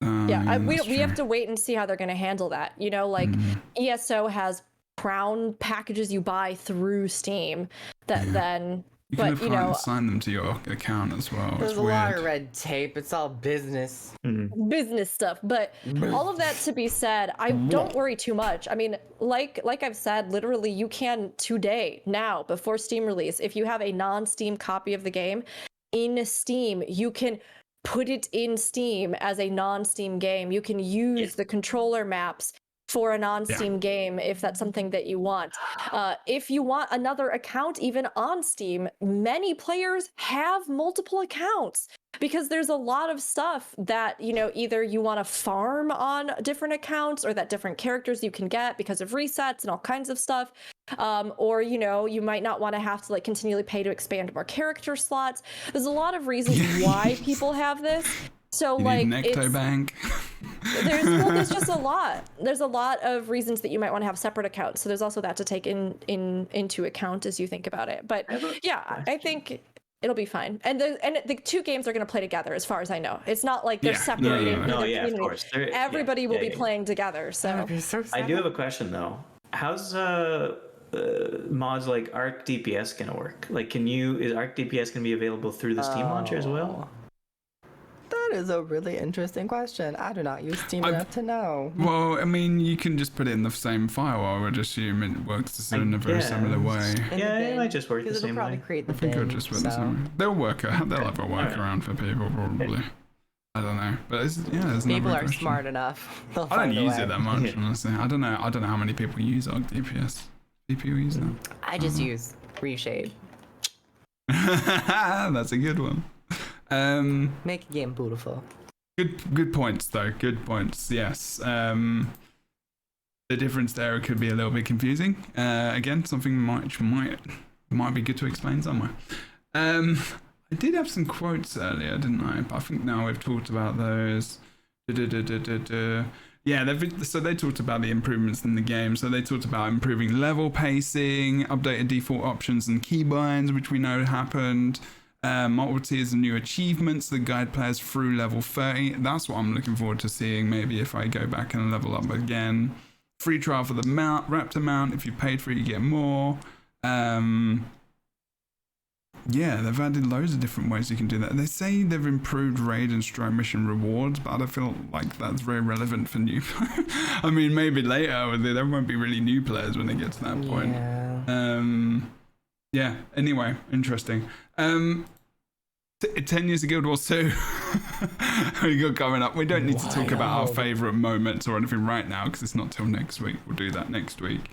We have to wait and see how they're going to handle that. You know, like ESO has crown packages you buy through Steam that then... You can assign them to your account as well. There's a lot of red tape. It's all business. Business stuff. But all of that to be said, I don't worry too much. I mean, like I've said, literally you can today, now, before Steam release, if you have a non-Steam copy of the game in Steam, you can put it in Steam as a non-Steam game. You can use the controller maps for a non-Steam game if that's something that you want. If you want another account even on Steam, many players have multiple accounts because there's a lot of stuff that, you know, either you want to farm on different accounts or that different characters you can get because of resets and all kinds of stuff. Or, you know, you might not want to have to like continually pay to expand more character slots. There's a lot of reasons why people have this. So you like need Nectobank. there's just a lot. There's a lot of reasons that you might want to have separate accounts. So there's also that to take into account as you think about it. But yeah, I think it'll be fine. And the two games are going to play together, as far as I know. It's not like they're separated. No, of course. Everybody will be playing together. So I do have a question though. How's mods like Arc DPS gonna work? Like, is Arc DPS gonna be available through the Steam launcher as well? That is a really interesting question. I do not use Steam enough to know. Well, I mean, you can just put it in the same file. I would assume it works in a very similar way. Yeah, it might just work the same way. Create the I think it'll just work the same way. They'll have a workaround for people, probably. I don't know, but there's people are smart enough. I don't use it that much, honestly. I don't know how many people use Arc DPS. People use them. I just use Reshade. That's a good one. Make a game beautiful. Good points though. Good points. Yes. The difference there could be a little bit confusing. Again, something might be good to explain somewhere. I did have some quotes earlier, didn't I? But I think now we've talked about those. Yeah, so they talked about the improvements in the game. So they talked about improving level pacing, updated default options and keybinds, which we know happened. Multiple tiers and new achievements that guide players through level 30. That's what I'm looking forward to seeing, maybe if I go back and level up again. Free trial for the Raptor mount. If you paid for it, you get more. Yeah, they've added loads of different ways you can do that. They say they've improved raid and strike mission rewards, but I don't feel like that's very relevant for new players. I mean, maybe later, there won't be really new players when they get to that point. Yeah, anyway, interesting. 10 years of Guild Wars 2. We got coming up. We don't need to talk about our favourite moments or anything right now, because it's not till next week. We'll do that next week.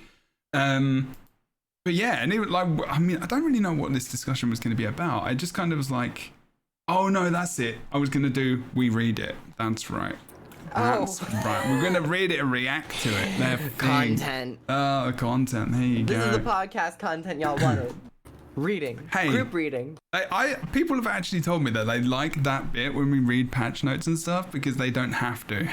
But yeah, and I don't really know what this discussion was going to be about. I just kind of was like, oh no, that's it. I was going to we read it. That's right. That's right. We're going to read it and react to it. Content. Oh, the content. There you go. This is the podcast content y'all wanted. Reading. Hey, group reading. People have actually told me that they like that bit when we read patch notes and stuff because they don't have to.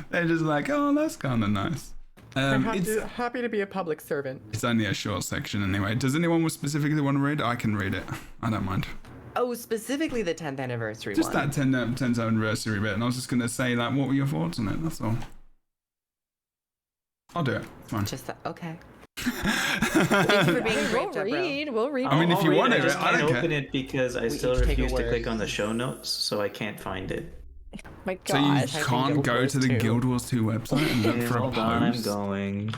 They're just like, oh, that's kind of nice. Happy to be a public servant. It's only a short section anyway. Does anyone specifically want to read it? I can read it. I don't mind. Oh, specifically the 10th anniversary Just one. that 10th anniversary bit. And I was just going to say, like, what were your thoughts on it? That's all. I'll do it. It's fine. Just that. Okay. Thank you for being great, We'll Jebro. read. We'll read. I mean, if you want I it, just I can't don't care. open it because I We still each take a refuse to word. click on the show notes, so I can't find it. My So you gosh. Type in can't Guild go Wars to the 2. Guild Wars 2 website and look for a Hold on, I'm post? going.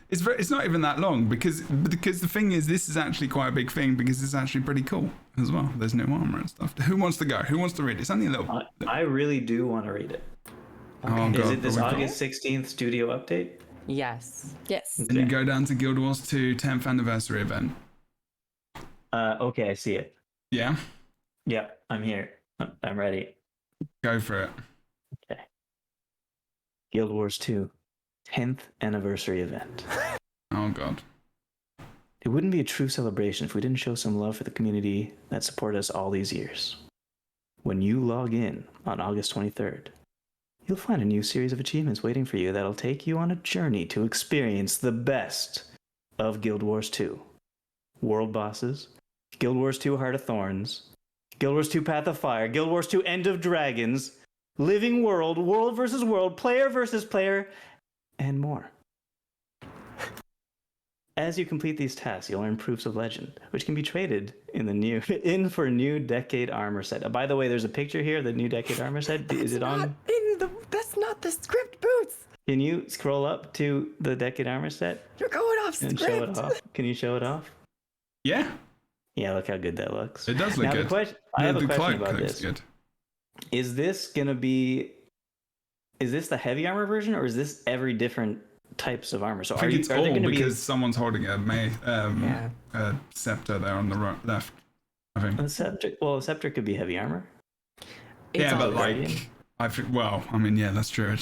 It's not even that long because the thing is, this is actually quite a big thing because it's actually pretty cool as well. There's new armor and stuff. Who wants to go? Who wants to read it? It's only a little. I really do want to read it. Oh, Is God, it this but we've got- August 16th studio update? Yes. Yes. Then you go down to Guild Wars 2 10th anniversary event. Okay, I see it. Yeah, Yep, I'm here. I'm ready. go for it. Okay. Guild Wars 2, 10th anniversary event. Oh God. It wouldn't be a true celebration if we didn't show some love for the community that supported us all these years. When you log in on August 23rd, you'll find a new series of achievements waiting for you that'll take you on a journey to experience the best of Guild Wars 2. World bosses, Guild Wars 2 Heart of Thorns, Guild Wars 2 Path of Fire, Guild Wars 2 End of Dragons, Living World, World versus World, Player versus Player, and more. As you complete these tasks, you'll earn proofs of legend, which can be traded for a new Decade armor set. By the way, there's a picture here of the new Decade armor set. Is it on? That's not the script, Boots. Can you scroll up to the Decade armor set You're going off and script. show it off? Can you show it off? Yeah, Yeah, look how good that looks. it does look Now, good. I have The a question cloak about looks this. good. Is this the heavy armor version, or is this every different types of armor? So I think it's are all there going to because be someone's holding Yeah. a scepter there on the left. I think. a scepter? Well, a scepter could be heavy armor. It's Yeah, all but right. like, I think. Well, I mean, yeah, that's true.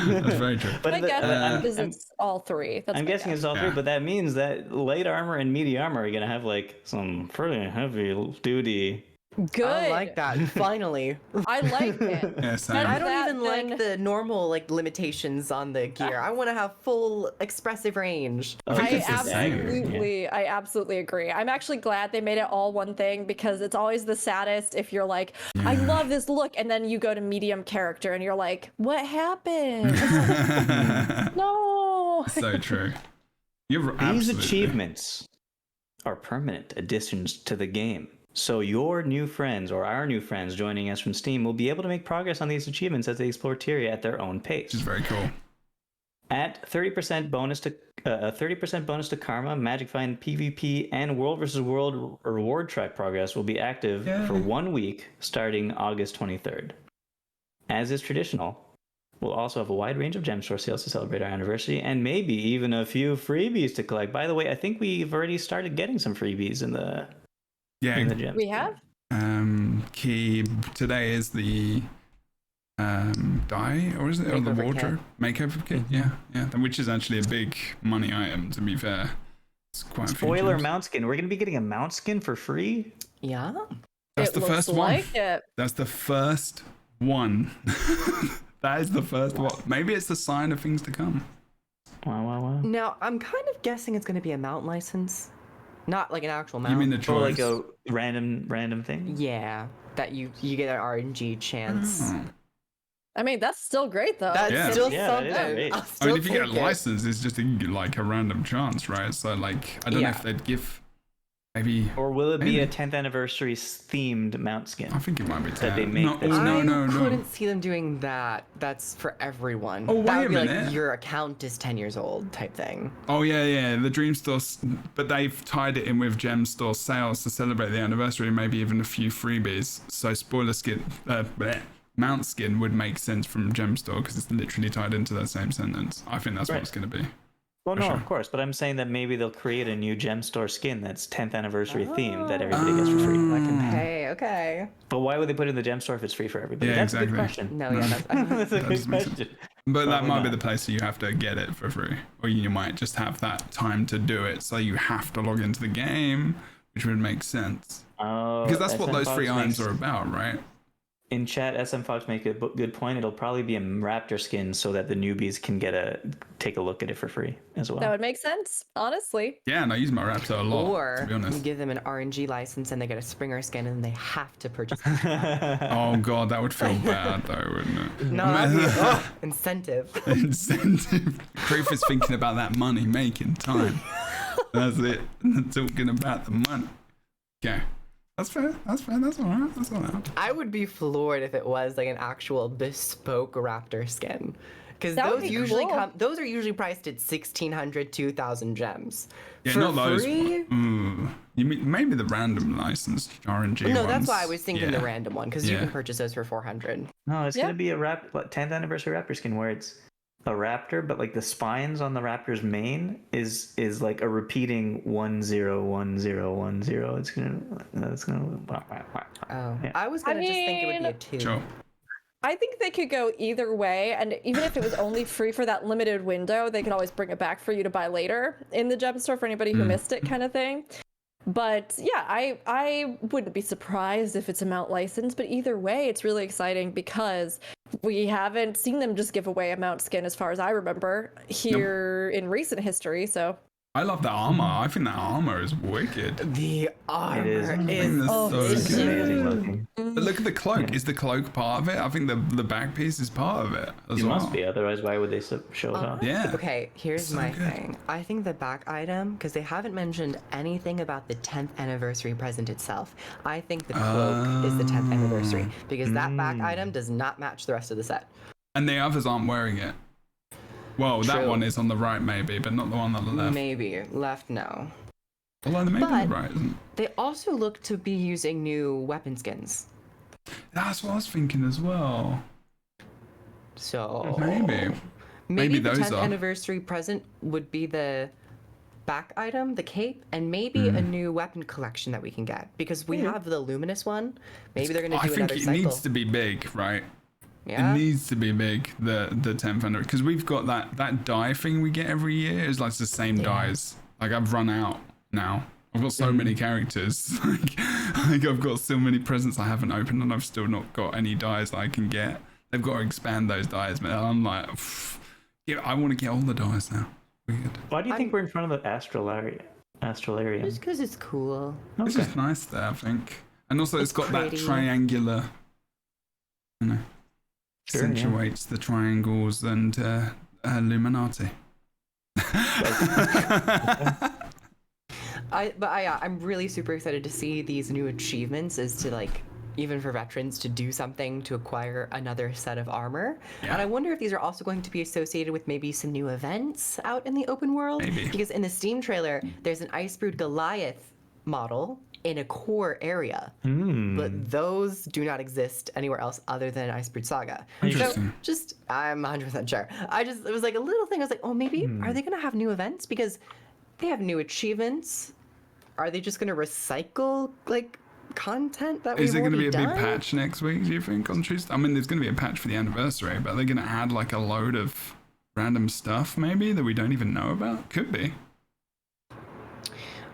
That's very true. But My guess I'm- is it's all three. That's I'm my guessing guess. it's all three, Yeah. but that means that light armor and medium armor are gonna have like some pretty heavy duty. Good. I like that. Finally. I like it. Yeah, same. I don't That even then- like the normal limitations on the gear. I want to have full expressive range. I think I it's the same. I absolutely agree. I'm actually glad they made it all one thing because it's always the saddest if you're like, I love this look, and then you go to medium character and you're like, what happened? No. So true. You're These absolutely. achievements are permanent additions to the game. So your new friends or our new friends joining us from Steam will be able to make progress on these achievements as they explore Tyria at their own pace. Which is very cool. At 30% bonus to 30% bonus to Karma, Magic Find PvP, and World vs. World reward track progress will be active for 1 week starting August 23rd. As is traditional, we'll also have a wide range of gem store sales to celebrate our anniversary, and maybe even a few freebies to collect. By the way, I think we've already started getting some freebies in the Yeah. gem. We have? Key today is the dye, or is it, or the Makeover wardrobe makeover kit? Yeah, yeah. Which is actually a big money item. To be fair, it's quite a few Spoiler gems. mount skin. We're going to be getting a mount skin for free? Yeah. That's It the looks first one. like it. That's the first one. That is the first one. Maybe it's the sign of things to come. Wow, wow, wow. Now, I'm kind of guessing it's going to be a mount license. Not like an actual mount. You mean the Or choice? like a random thing? Yeah. That you get an RNG chance. Oh. I mean, that's still great though. That's Yeah. still Yeah, that is something. great. I'll I mean, still if you get a take it. license, it's just like a random chance, right? So, like, I don't know Yeah. if they'd give maybe. Or will it be Maybe. a 10th anniversary themed mount skin? I think it might be That they 10. make No, this- no, I no, no. couldn't see them doing that. That's for everyone. Oh, that wait would be a like minute. your account is 10 years old type thing. Oh yeah, yeah. The Dream Store, but they've tied it in with Gem Store sales to celebrate the anniversary, maybe even a few freebies. So spoiler skin, mount skin would make sense from Gem Store because it's literally tied into that same sentence. I think that's what Right. it's going to be. Well, For no, sure. of course, but I'm saying that maybe they'll create a new gem store skin that's 10th anniversary themed that everybody gets for free. I can pay. Okay. But why would they put it in the gem store if it's free for everybody? Yeah, that's a exactly. good question. No, yeah, that's. That's a That good doesn't make sense. question. But that Probably might be not. the place that you have to get it for free, or you might just have that time to do it, so you have to log into the game, which would make sense Oh, because that's what those free SN Fox items makes- are about, right? In chat, SM Fox make a good point. It'll probably be a raptor skin so that the newbies can take a look at it for free as well. That would make sense, honestly. Yeah, and I use my Raptor a lot, to Or be you honest. give them an RNG license and they get a Springer skin and they have to purchase it. Oh god, that would feel bad though, wouldn't it? No, that'd be incentive. Incentive. Proof is thinking about that money making time. That's it. Talking about the money. Okay. That's fair. That's fair. That's all right. That's all right. I would be floored if it was like an actual bespoke raptor skin. Because That would those be usually cool. those are usually priced at 1,600, 2,000 gems. Yeah, For not those. free? You mean maybe the random license RNG No, ones. that's why I was thinking the Yeah. random one, because you Yeah. can purchase those for 400. No, it's Yeah. gonna be a 10th anniversary raptor skin where it's a raptor, but like the spines on the raptor's mane is like a repeating 101010. It's gonna. Oh, Yeah. I was gonna just think it would be a mean- 2. Sure. I think they could go either way, and even if it was only free for that limited window, they could always bring it back for you to buy later in the gem store for anybody who missed it, kind of thing. But yeah, I wouldn't be surprised if it's a mount license, but either way, it's really exciting because we haven't seen them just give away a mount skin as far as I remember here in recent history, so. I love that armor. I think that armor is wicked. The armor is. I think is that's Oh, so it's good. Amazing looking. But look at the cloak. Is the cloak part of it? I think the back piece is part of it as It well. must be, otherwise why would they show it off? Yeah. Okay, here's So my good. thing. I think the back item, because they haven't mentioned anything about the 10th anniversary present itself. I think the cloak is the 10th anniversary, because that back item does not match the rest of the set. And the others aren't wearing it. Well, that True. one is on the right maybe, but not the one on the left. Maybe. Left, no. Although maybe But- the right isn't. They also look to be using new weapon skins. That's what I was thinking as well. So Maybe. maybe the those 10th are. anniversary present would be the back item, the cape, and maybe a new weapon collection that we can get, because we have the luminous one. Maybe they're going to I do think another it cycle. needs to be big, right? Yeah. It needs to be big, the 10th anniversary, because we've got that die thing we get every year. It's like the same dies. Like I've run out now. I've got so many characters. like I've got so many presents I haven't opened, and I've still not got any dies that I can get. They've got to expand those dies, man. I'm like, yeah, I want to get all the dies now. Weird. Why do you think we're in front of the Astralarium? Just because it's cool. It's just nice there, I think. And also it's got pretty. that triangular, you know, Sure, yeah. accentuates the triangles and Illuminati. I'm really super excited to see these new achievements, as to like, even for veterans, to do something to acquire another set of armor. Yeah. And I wonder if these are also going to be associated with maybe some new events out in the open world. Maybe. Because in the Steam trailer, there's an Ice Brood Goliath model in a core area. But those do not exist anywhere else other than Ice Brood Saga. Interesting. So just, I'm 100% sure. It was like a little thing. I was like, oh, maybe, are they going to have new events? Because they have new achievements. Are they just going to recycle, like, content that we've Is there going to be already a done? big patch next week, do you think, on Tuesday? I mean, there's going to be a patch for the anniversary, but they're going to add like a load of random stuff maybe that we don't even know about? Could be.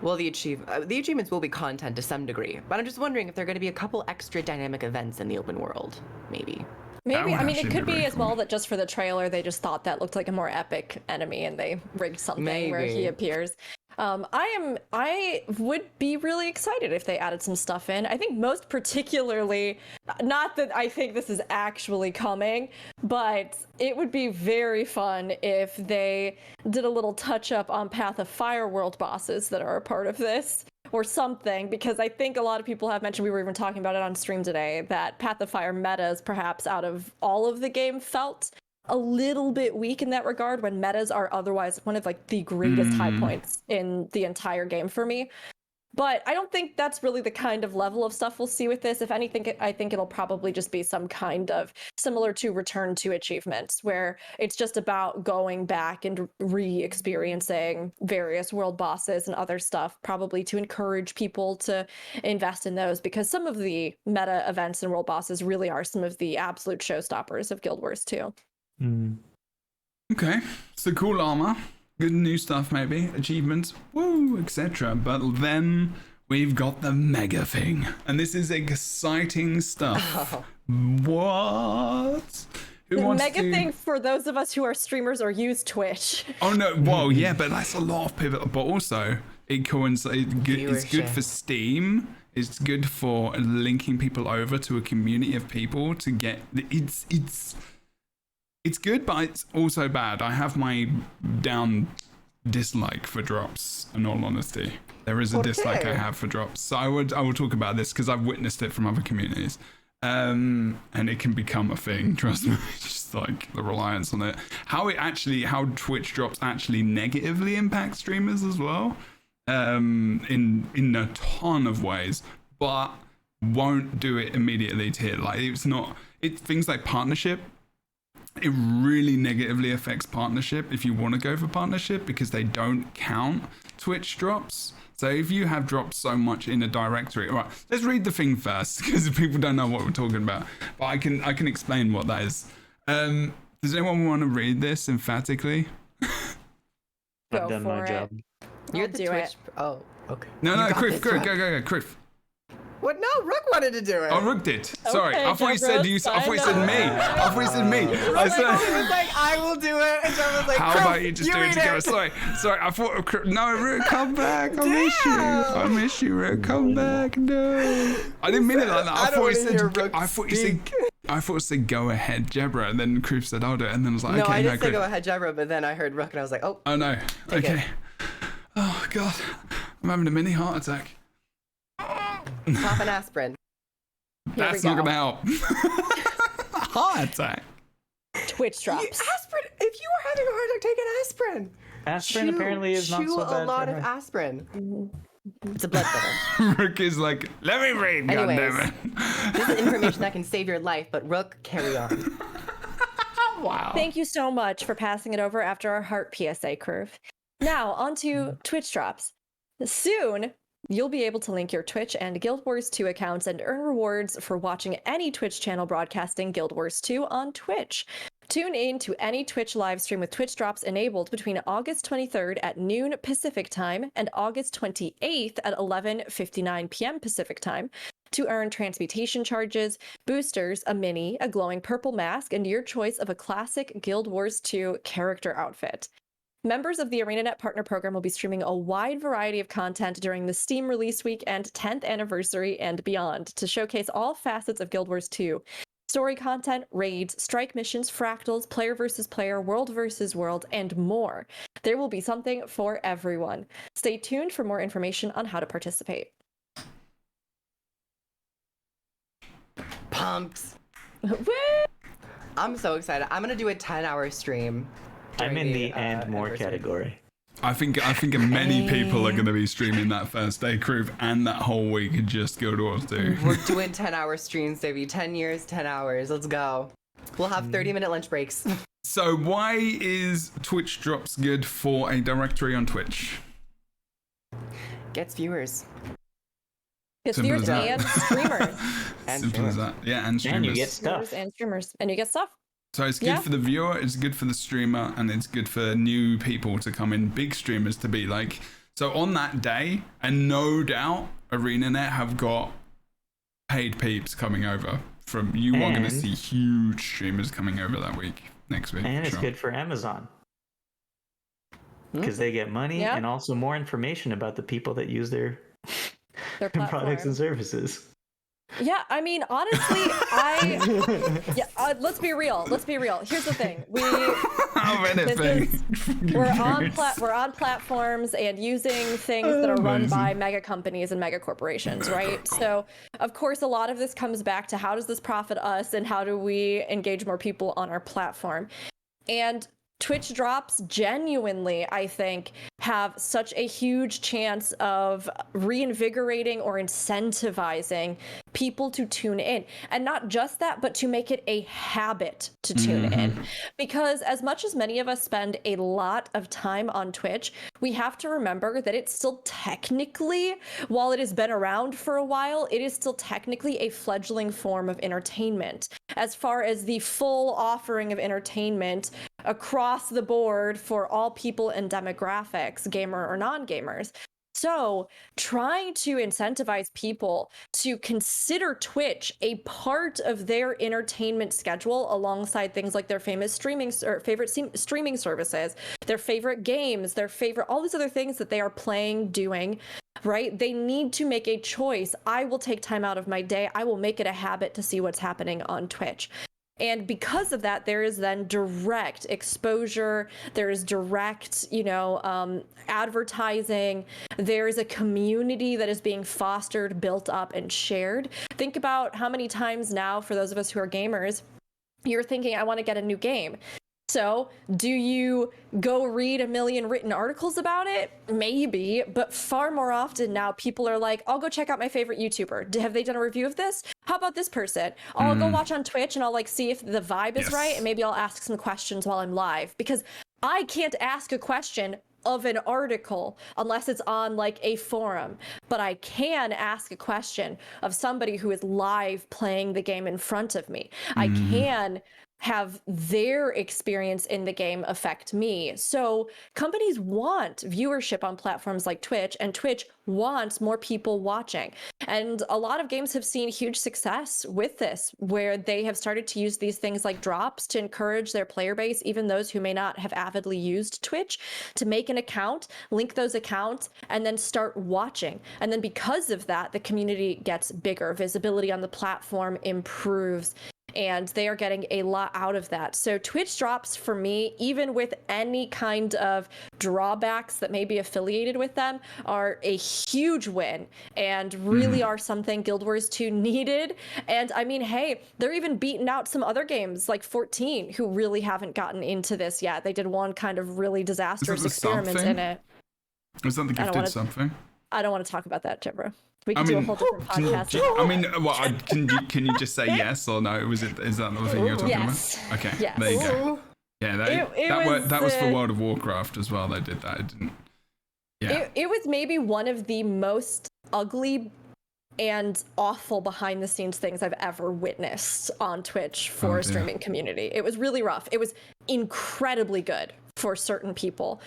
Well, the achievements will be content to some degree, but I'm just wondering if there are going to be a couple extra dynamic events in the open world, maybe. Maybe, would I mean, it actually could be be very as well cool. that just for the trailer, they just thought that looked like a more epic enemy and they rigged something where he Maybe. appears. I would be really excited if they added some stuff in. I think most particularly, not that I think this is actually coming, but it would be very fun if they did a little touch up on Path of Fire world bosses that are a part of this. Or something, because I think a lot of people have mentioned, we were even talking about it on stream today, that Path of Fire metas, perhaps out of all of the game, felt a little bit weak in that regard, when metas are otherwise one of like the greatest high points in the entire game for me. But I don't think that's really the kind of level of stuff we'll see with this. If anything, I think it'll probably just be some kind of similar to Return to achievements, where it's just about going back and re-experiencing various world bosses and other stuff, probably to encourage people to invest in those, because some of the meta events and world bosses really are some of the absolute showstoppers of Guild Wars 2. Okay, so cool armor, good new stuff maybe, achievements, woo, etc. But then we've got the mega thing. And this is exciting stuff. What? Who The wants mega to... thing for those of us who are streamers or use Twitch. Oh no, well, yeah, but that's a lot of people. But also, it coincides. It's good for Steam. It's good for linking people over to a community of people to get. It's good, but it's also bad. I have my dislike for drops. In all honesty, there is a dislike I have for drops. So I will talk about this because I've witnessed it from other communities. And it can become a thing, trust me. It's just like the reliance on it. How Twitch drops actually negatively impact streamers as well, in a ton of ways, but won't do it immediately to hit. Like it's things like partnership. It really negatively affects partnership if you want to go for partnership because they don't count Twitch drops. So if you have dropped so much in a directory, all right, let's read the thing first because people don't know what we're talking about. But I can explain what that is. Does anyone want to read this emphatically? Go I've done for my it. job. You're I'll the do Twitch. it. Oh, okay. No, You got Criff, this, Rook. go, Criff. What? No, Rook wanted to do it. Oh, Rook did. Sorry, Okay, I thought you said Jebro, you. I thought you said sign me. up. I thought you said me. I Like, said. he was like, I will do it. And John was like, How Criff, about you just do it read together? Sorry. I thought. No, Rook, come back. I miss you. I miss you, Rook. Come back. No. I didn't mean it like that. I don't wanna hear Rook I thought you said go ahead, Jebro, and then Criff said I'll do it, and then I was like, No, okay, I no, didn't say Criff. go ahead, Jebro, but then I heard Rook and I was like, oh. Oh no. Take Okay. it. Oh god, I'm having a mini heart attack. Pop an aspirin. That's we not go. gonna help. Heart attack. Twitch drops. Aspirin. If you are having a heart attack, take an aspirin. Aspirin apparently is not chew so bad a lot for of her. aspirin. It's a blood thinner. Rook is like, let me read, Anyways. goddammit. This is information that can save your life, but Rook, carry on. Wow. Thank you so much for passing it over after our heart PSA curve. Now, on to Twitch drops. Soon, you'll be able to link your Twitch and Guild Wars 2 accounts and earn rewards for watching any Twitch channel broadcasting Guild Wars 2 on Twitch. Tune in to any Twitch live stream with Twitch drops enabled between August 23rd at noon Pacific time and August 28th at 11:59 p.m. Pacific time to earn transmutation charges, boosters, a mini, a glowing purple mask, and your choice of a classic Guild Wars 2 character outfit. Members of the ArenaNet Partner Program will be streaming a wide variety of content during the Steam release week and 10th anniversary and beyond to showcase all facets of Guild Wars 2. Story content, raids, strike missions, fractals, player versus player, world versus world, and more. There will be something for everyone. Stay tuned for more information on how to participate. Pumped. Woo! I'm so excited. I'm gonna do a 10-hour stream. I'm during in the and more anniversary. category. I think many people are going to be streaming that first day, Criff, and that whole week just Guild Wars 2. We're doing 10-hour streams, baby. 10 years, 10 hours. Let's go. We'll have 30-minute lunch breaks. So why is Twitch drops good for a directory on Twitch? Gets viewers. It's Simple viewers as that. and streamers. And Simple as that. Yeah, and streamers. And you get Viewers stuff. and streamers. And you get stuff. So it's good Yeah. for the viewer, it's good for the streamer, and it's good for new people to come in, big streamers to be like. So on that day, and no doubt, ArenaNet have got paid peeps coming over. From you are going to And- see huge streamers coming over that week, next week. And it's sure. good for Amazon. Because they get money Yeah. and also more information about the people that use their Their products platform. and services. Yeah, I mean, honestly, let's be real. Let's be real. Here's the thing. Of anything. We're on platforms and using things that are run by mega companies and mega corporations, right? So, of course, a lot of this comes back to how does this profit us and how do we engage more people on our platform? And Twitch drops genuinely, I think, have such a huge chance of reinvigorating or incentivizing people to tune in. And not just that, but to make it a habit to tune in. Because as much as many of us spend a lot of time on Twitch, we have to remember that it's still technically, while it has been around for a while, it is still technically a fledgling form of entertainment. As far as the full offering of entertainment across the board for all people and demographics, gamer or non-gamers. So, trying to incentivize people to consider Twitch a part of their entertainment schedule alongside things like their favorite streaming services, their favorite games, their favorite, all these other things that they are playing, doing, right? They need to make a choice. I will take time out of my day. I will make it a habit to see what's happening on Twitch. And because of that, there is then direct exposure. There is direct, advertising. There is a community that is being fostered, built up, and shared. Think about how many times now, for those of us who are gamers, you're thinking, I want to get a new game. So do you go read a million written articles about it? Maybe, but far more often now people are like, I'll go check out my favorite YouTuber. Have they done a review of this? How about this person? I'll go watch on Twitch and I'll like see if the vibe is right, and maybe I'll ask some questions while I'm live, because I can't ask a question of an article unless it's on like a forum, but I can ask a question of somebody who is live playing the game in front of me. I can have their experience in the game affect me. So companies want viewership on platforms like Twitch, and Twitch wants more people watching. And a lot of games have seen huge success with this, where they have started to use these things like drops to encourage their player base, even those who may not have avidly used Twitch, to make an account, link those accounts, and then start watching. And then because of that, the community gets bigger, visibility on the platform improves, and they are getting a lot out of that. So Twitch drops, for me, even with any kind of drawbacks that may be affiliated with them, are a huge win and really are something Guild Wars 2 needed. And I mean, hey, they're even beating out some other games like 14 who really haven't gotten into this yet. They did one kind of really disastrous experiment in it. Was that the gifted something? I don't want to talk about that, Jebro. We can do a whole different podcast. Can you just say yes or no? Is that the thing you're talking about? Okay, yes. There you go. Yeah, that was for World of Warcraft as well. They did that. It didn't. Yeah. It was maybe one of the most ugly and awful behind the scenes things I've ever witnessed on Twitch for a streaming community. It was really rough. It was incredibly good for certain people,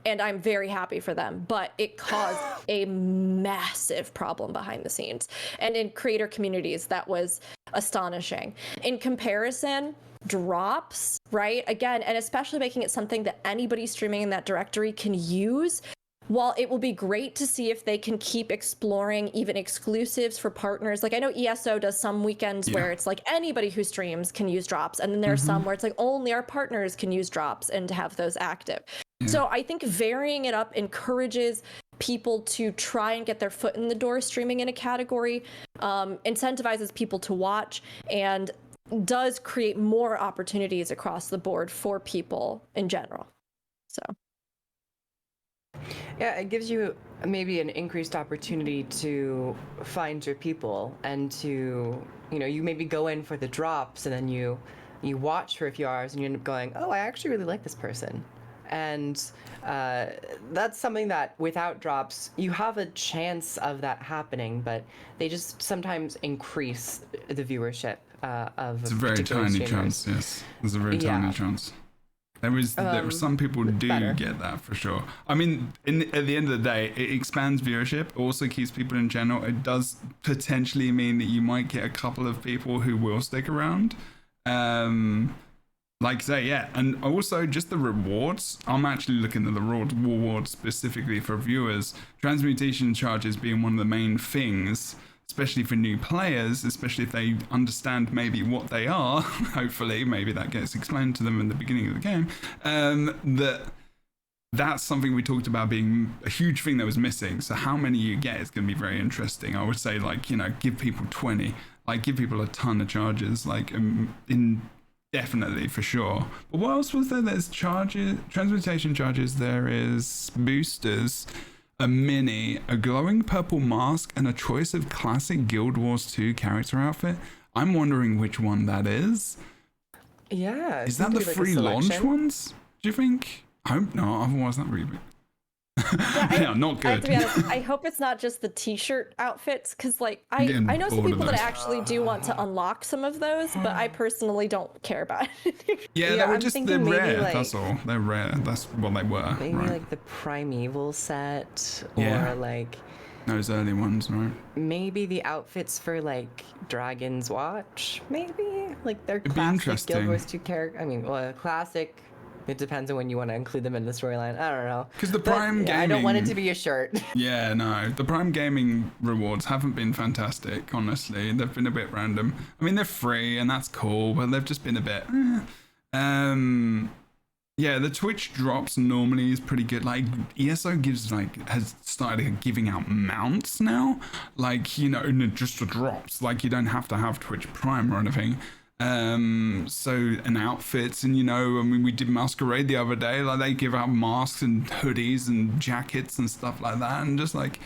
and I'm very happy for them, but it caused a massive problem behind the scenes. And in creator communities, that was astonishing. In comparison, drops, right? Again, and especially making it something that anybody streaming in that directory can use. While it will be great to see if they can keep exploring even exclusives for partners. Like I know ESO does some weekends where it's like anybody who streams can use drops. And then there are some where it's like only our partners can use drops and to have those active. So I think varying it up encourages people to try and get their foot in the door streaming in a category, incentivizes people to watch, and does create more opportunities across the board for people in general. So. Yeah, it gives you maybe an increased opportunity to find your people and to, you maybe go in for the drops and then you watch for a few hours and you end up going, oh, I actually really like this person. And that's something that without drops, you have a chance of that happening, but they just sometimes increase the viewership of It's a very tiny chance, yes. There's a very tiny chance. There were some people who do get that for sure. I mean, at the end of the day, it expands viewership. It also keeps people in general. It does potentially mean that you might get a couple of people who will stick around. Like say, yeah, and also just the rewards. I'm actually looking at the rewards specifically for viewers. Transmutation charges being one of the main things, especially for new players, especially if they understand maybe what they are. Hopefully, maybe that gets explained to them in the beginning of the game. That's something we talked about being a huge thing that was missing. So how many you get is going to be very interesting. I would say, give people 20, give people a ton of charges, definitely, for sure. But what else was there? There's charges, transmutation charges. There is boosters, a mini, a glowing purple mask, and a choice of classic Guild Wars 2 character outfit. I'm wondering which one that is. Yeah. Is that the free launch ones, do you think? I hope not, otherwise that really big. Yeah, not I have good. to be honest, I hope it's not just the t-shirt outfits, because like I getting know some bored of people that those. actually do want to unlock some of those, but I personally don't care about it. Yeah, Yeah, they were I'm just, they're thinking maybe, rare, like- that's all. They're rare, that's what they were, Maybe right? like the Primeval set, or Yeah. like Those early ones, right? maybe the outfits for like Dragon's Watch. Maybe like their be classic interesting. Guild Wars 2 character. I mean, well, classic. It depends on when you want to include them in the storyline. I don't know. 'Cause the But, Prime yeah, I don't want it Gaming- to be a shirt. Yeah, no, the Prime Gaming rewards haven't been fantastic, honestly. They've been a bit random. I mean, they're free and that's cool, but they've just been a bit. Yeah, the Twitch drops normally is pretty good. Like ESO has started giving out mounts now, like, you know, just the drops. Like you don't have to have Twitch Prime or anything. And outfits, and you know, I mean, we did Masquerade the other day. Like they give out masks and hoodies and jackets and stuff like that, and just like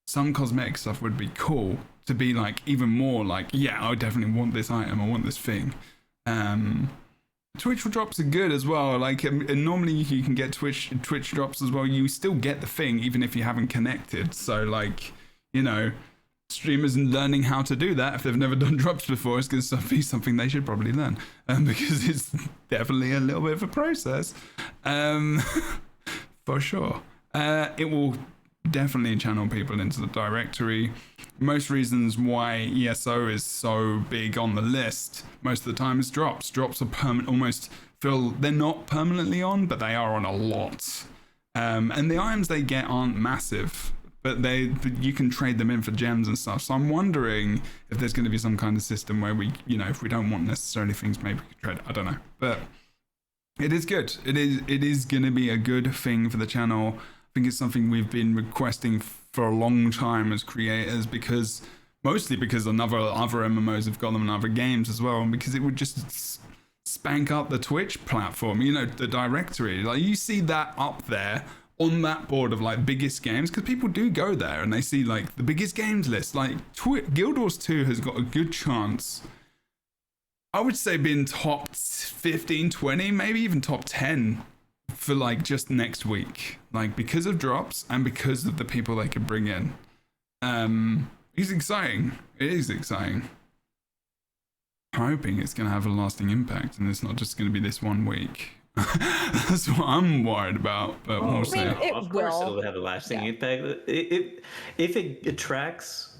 some cosmetic stuff would be cool to be like even more like, yeah, I definitely want this item, I want this thing. Twitch drops are good as well. Like, and normally you can get Twitch drops as well. You still get the thing even if you haven't connected. So like, you know, streamers learning how to do that if they've never done drops before is going to be something they should probably learn, because it's definitely a little bit of a process, for sure. It will definitely channel people into the directory. Most reasons why ESO is so big on the list most of the time is drops. Drops are almost feel they're not permanently on, but they are on a lot. And the items they get aren't massive, but you can trade them in for gems and stuff. So I'm wondering if there's going to be some kind of system where we, you know, if we don't want necessarily things, maybe we could trade. I don't know, but it is good. It is going to be a good thing for the channel. I think it's something we've been requesting for a long time as creators, mostly because other MMOs have got them in other games as well, and because it would just spank up the Twitch platform, you know, the directory. Like you see that up there on that board of like biggest games, because people do go there and they see like the biggest games list. Like Guild Wars 2 has got a good chance, I would say, being top 15, 20, maybe even top 10 for like just next week, like because of drops and because of the people they could bring in. It's exciting. It is exciting. I'm hoping it's going to have a lasting impact and it's not just going to be this 1 week. That's what I'm worried about, but we'll see. Of course will. it'll have a lasting impact. If it attracts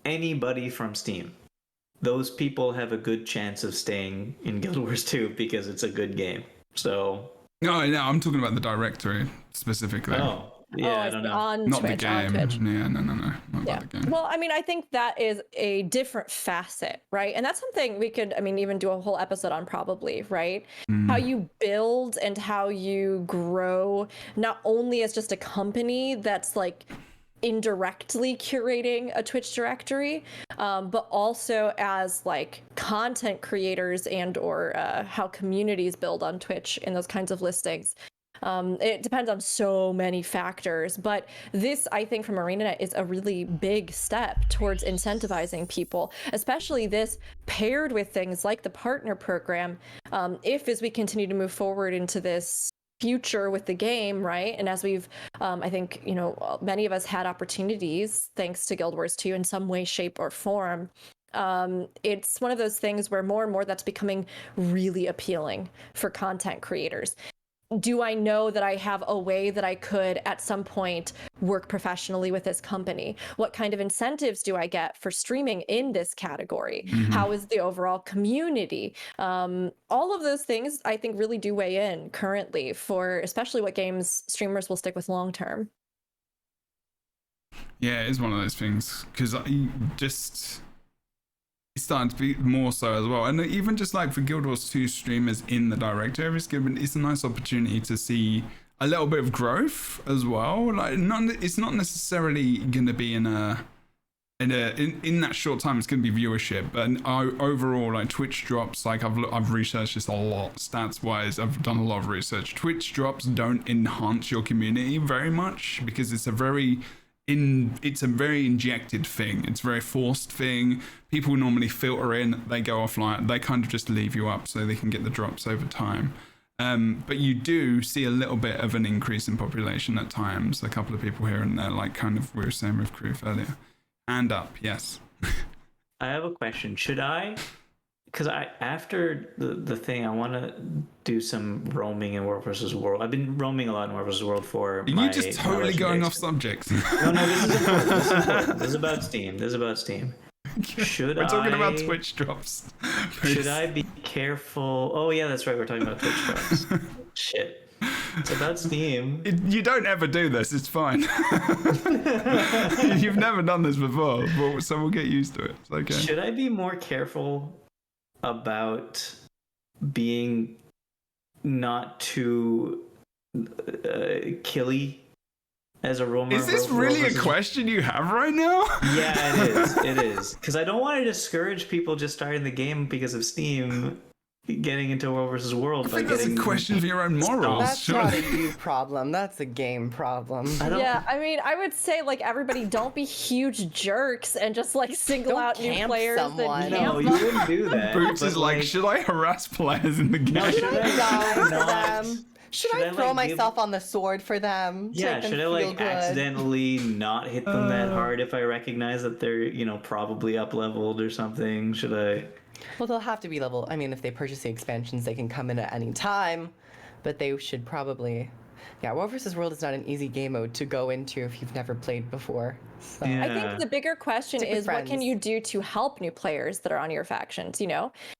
anybody from Steam, those people have a good chance of staying in Guild Wars 2 because it's a good game. So No, I'm talking about the directory specifically. I don't know. On Not Twitch, the game. on Twitch. Yeah, no, not Yeah. about the game. Well, I mean, I think that is a different facet, right? And that's something we could, I mean, even do a whole episode on probably, right? How you build and how you grow, not only as just a company that's like indirectly curating a Twitch directory, but also as like content creators and or how communities build on Twitch in those kinds of listings. It depends on so many factors, but this, I think, from ArenaNet is a really big step towards incentivizing people, especially this paired with things like the partner program. If as we continue to move forward into this future with the game, right? And as we've, I think, you know, many of us had opportunities thanks to Guild Wars 2 in some way, shape, or form. It's one of those things where more and more that's becoming really appealing for content creators. Do I know that I have a way that I could at some point work professionally with this company? What kind of incentives do I get for streaming in this category? How is the overall community? All of those things I think really do weigh in currently for especially what games streamers will stick with long term. Yeah, it is one of those things, because it's starting to be more so as well. And even just like for Guild Wars 2 streamers in the directory, it's a nice opportunity to see a little bit of growth as well. Like, it's not necessarily going to be in that short time. It's going to be viewership, but overall, like Twitch drops. Like I've researched this a lot, stats wise. I've done a lot of research. Twitch drops don't enhance your community very much because it's a very injected thing. It's a very forced thing. People normally filter in, they go offline, they kind of just leave you up so they can get the drops over time. But you do see a little bit of an increase in population at times. A couple of people here and there, like kind of we were saying with Crew earlier. And up, yes. I have a question. Should I? Because after the thing, I want to do some roaming in World vs. World. I've been roaming a lot in World vs. World for Are you just totally going off subject? No, this is important. This is important. This is about Steam. Should We're talking about Twitch drops. Should I be careful? Oh yeah, that's right. We're talking about Twitch drops. Shit. It's about Steam. You don't ever do this. It's fine. You've never done this before, so we'll get used to it. It's okay. Should I be more careful about being not too killy as a roamer? Is this really a question you have right now? Yeah, it is. It is. Because I don't want to discourage people just starting the game because of Steam getting into World vs. World. I think that's a question for your own morals. That's not a you problem. That's a game problem. Yeah, I mean, I would say like everybody, don't be huge jerks and just like single Don't out new camp players. someone. No, you wouldn't do that. Boots but, is like, should I harass players in the game? No, should I Die for not? them. Should Should I I, throw like, give- myself on the sword for them? to Yeah, make them should I feel like good? accidentally not hit them that hard if I recognize that they're, probably up leveled or something? Should I? Well, they'll have to be level. I mean, if they purchase the expansions, they can come in at any time, but they should probably. Yeah, World vs. World is not an easy game mode to go into if you've never played before. So. Yeah. I think the bigger question Stick with is what can friends. you do to help new players that are on your factions,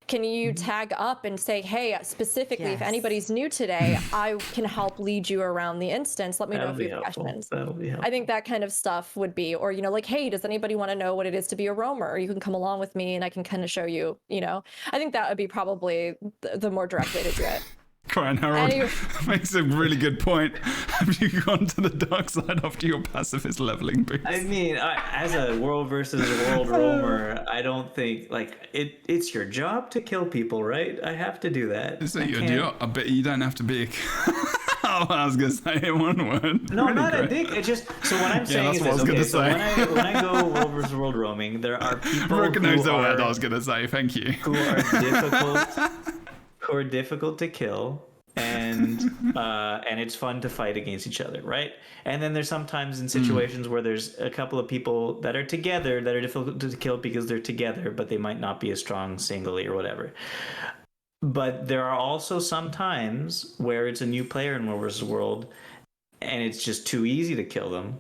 Can you tag up and say, hey, specifically, if Yes. anybody's new today, I can help lead you around the instance. Let me know That'll if be you have helpful. questions. That'll be helpful. I think that kind of stuff would be, or, like, hey, does anybody want to know what it is to be a roamer? Or you can come along with me and I can kind of show you, I think that would be probably the more direct way to do it. Crying Harold Anyway. makes a really good point. Have you gone to the dark side after your pacifist leveling boost? I mean, as a World versus World roamer, I don't think it's your job to kill people, right? I have to do that. Is I that your can't- job? I bet you don't have to be. Oh, I was gonna say it one word. No, Really not great. a dick. It just so what I'm saying that's is what I this. was Okay, gonna so say. when I go World versus World roaming, there are people Rook knows who the word I are was gonna say. Thank you. who are difficult to kill, and it's fun to fight against each other, right? And then there's sometimes in situations where there's a couple of people that are together that are difficult to kill because they're together, but they might not be as strong singly or whatever. But there are also some times where it's a new player in World vs. World, and it's just too easy to kill them,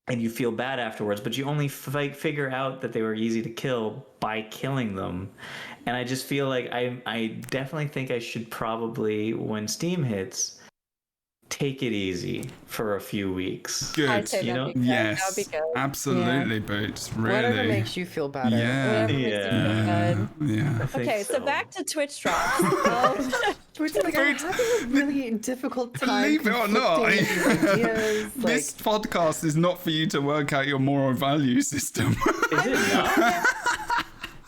and you feel bad afterwards. But you only figure out that they were easy to kill by killing them. And I just feel like I definitely think I should probably, when Steam hits, take it easy for a few weeks. Good. I'd say You know? that'd be good. Yes. That'd be good. Absolutely, Boots. Really. Whatever makes you feel better. Yeah. Whatever makes you feel good. Yeah. I think Okay, so back to Twitch drops. Which is like, I'm having a really difficult time. Believe it or not, conflicting ideas, this podcast is not for you to work out your moral value system. Is it not?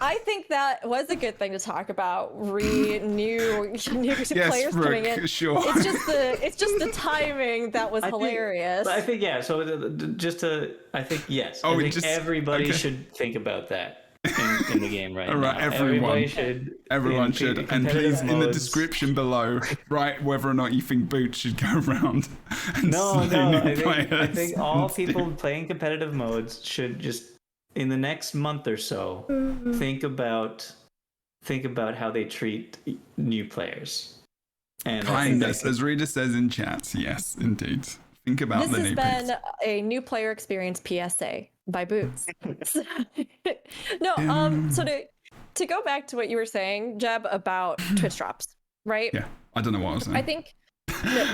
I think that was a good thing to talk about. New Yes, players coming Brooke, in. sure. It's just the timing that was hilarious. But I think yeah. So I think yes. Oh, I think just- everybody okay. should think about that in the game right All right, now. everyone. Everyone should. in And please, competitive in the modes- description below, write whether or not you think Boots should go around and No, slay new I players. think all and Steam. people playing competitive modes should just, in the next month or so, think about how they treat new players. And I think Kindness, that as Rita says in chats. Yes, indeed. Think about This the has new been players. a new player experience PSA by Boots. So to go back to what you were saying, Jeb, about Twitch drops, right? Yeah, I don't know what I was saying. I think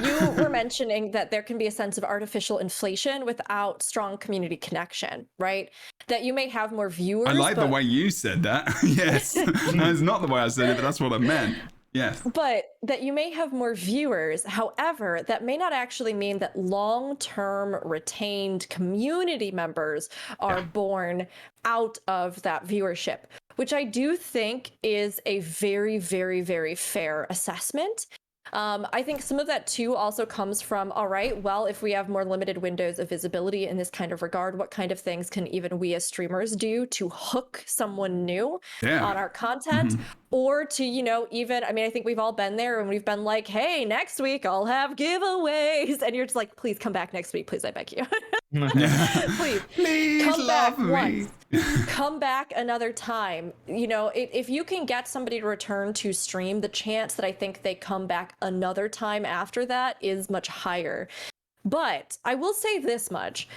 you were mentioning that there can be a sense of artificial inflation without strong community connection, right? That you may have more viewers. I like the but- way you said that. Yes. That's not the way I said it, but that's what I meant. Yes. But that you may have more viewers. However, that may not actually mean that long-term retained community members are born out of that viewership, which I do think is a very, very, very fair assessment. I think some of that too also comes from, all right, well, if we have more limited windows of visibility in this kind of regard, what kind of things can even we as streamers do to hook someone new Yeah. on our content? or to, even, I mean, I think we've all been there and we've been like, hey, next week I'll have giveaways. And you're just like, please come back next week. Please, I beg you. Please come back once. Come back another time. If you can get somebody to return to stream, the chance that I think they come back another time after that is much higher. But I will say this much.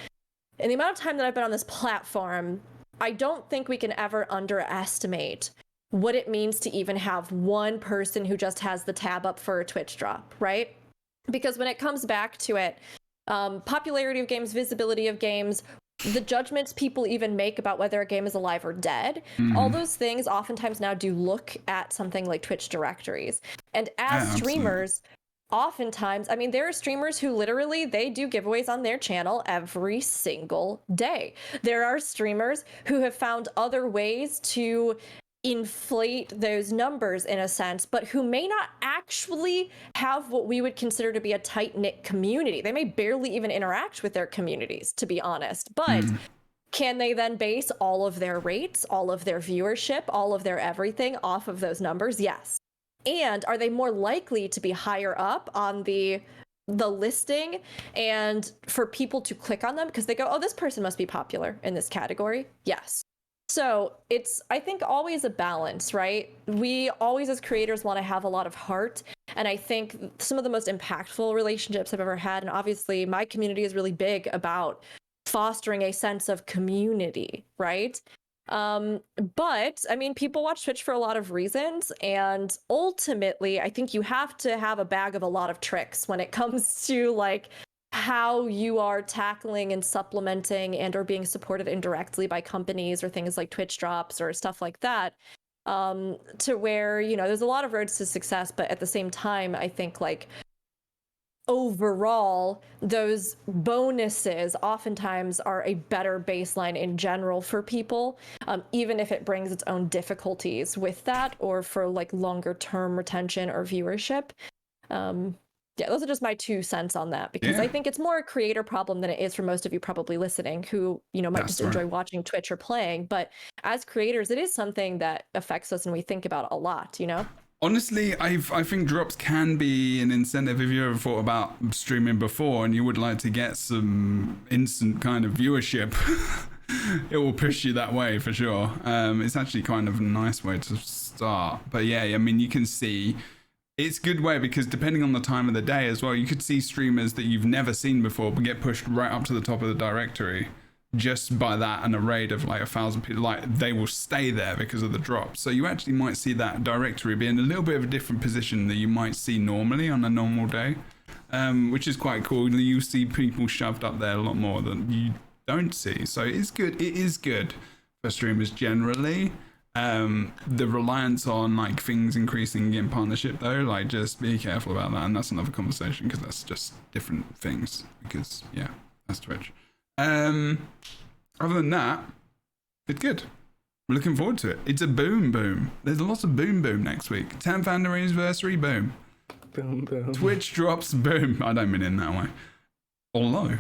In the amount of time that I've been on this platform, I don't think we can ever underestimate what it means to even have one person who just has the tab up for a Twitch drop, right? Because when it comes back to it, popularity of games, visibility of games, the judgments people even make about whether a game is alive or dead, all those things oftentimes now do look at something like Twitch directories. And as streamers, oftentimes, I mean, there are streamers who literally, they do giveaways on their channel every single day. There are streamers who have found other ways to inflate those numbers in a sense, but who may not actually have what we would consider to be a tight-knit community. They may barely even interact with their communities, to be honest. But can they then base all of their rates, all of their viewership, all of their everything off of those numbers? Yes. And are they more likely to be higher up on the listing and for people to click on them because they go, oh, this person must be popular in this category? Yes. So it's, I think, always a balance, right? We always, as creators, want to have a lot of heart. And I think some of the most impactful relationships I've ever had, and obviously my community is really big about fostering a sense of community, right? But I mean, people watch Twitch for a lot of reasons, and ultimately I think you have to have a bag of a lot of tricks when it comes to like how you are tackling and supplementing and or being supported indirectly by companies or things like Twitch drops or stuff like that, to where, there's a lot of roads to success, but at the same time, I think like overall, those bonuses oftentimes are a better baseline in general for people, even if it brings its own difficulties with that, or for like longer term retention or viewership. Yeah, those are just my 2 cents on that, because I think it's more a creator problem than it is for most of you probably listening who, might just enjoy watching Twitch or playing. But as creators, it is something that affects us and we think about a lot, Honestly, I think drops can be an incentive if you ever thought about streaming before and you would like to get some instant kind of viewership. It will push you that way for sure. It's actually kind of a nice way to start. But yeah, I mean, you can see it's a good way because depending on the time of the day as well, you could see streamers that you've never seen before but get pushed right up to the top of the directory just by that and a raid of like 1,000 people. Like they will stay there because of the drop. So you actually might see that directory be in a little bit of a different position that you might see normally on a normal day, which is quite cool. You see people shoved up there a lot more than you don't see. So it's good. It is good for streamers generally. The reliance on like things increasing in partnership though, like just be careful about that, and that's another conversation because that's just different things, because yeah, that's Twitch. Other than that, it's good. We're looking forward to it. It's a boom. There's lots of boom next week. 10th anniversary boom. Twitch drops boom. I don't mean it in that way. Although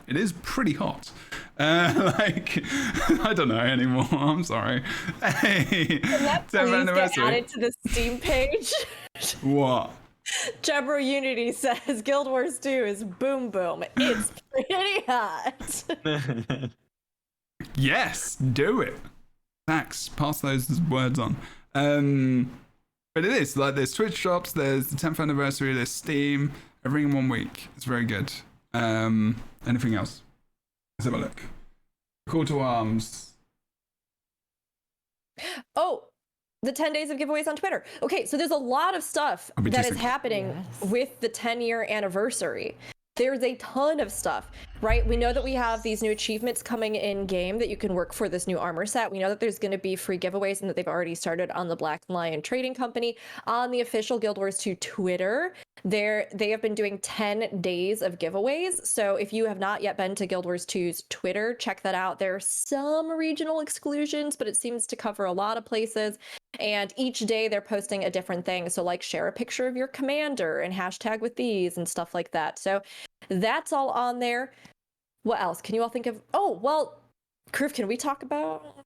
it is pretty hot. I don't know anymore. I'm sorry. Hey, can that please get added to the Steam page? What? Jebro Unity says Guild Wars 2 is boom. It's pretty hot. Yes, do it. Thanks. Pass those words on. But it is like there's Twitch drops, there's the 10th anniversary, there's Steam. Everything in 1 week. It's very good. Anything else? Let's have a look. Call to arms. Oh, the 10 days of giveaways on Twitter. Okay, so there's a lot of stuff that is happening with the 10-year anniversary. There's a ton of stuff, right? We know that we have these new achievements coming in game that you can work for this new armor set. We know that there's going to be free giveaways and that they've already started on the Black Lion Trading Company. On the official Guild Wars 2 Twitter, they have been doing 10 days of giveaways. So if you have not yet been to Guild Wars 2's Twitter, check that out. There are some regional exclusions, but it seems to cover a lot of places. And each day they're posting a different thing. So like share a picture of your commander and hashtag with these and stuff like that. So that's all on there. What else? Can you all think of? Oh, well, Kroof, can we talk about?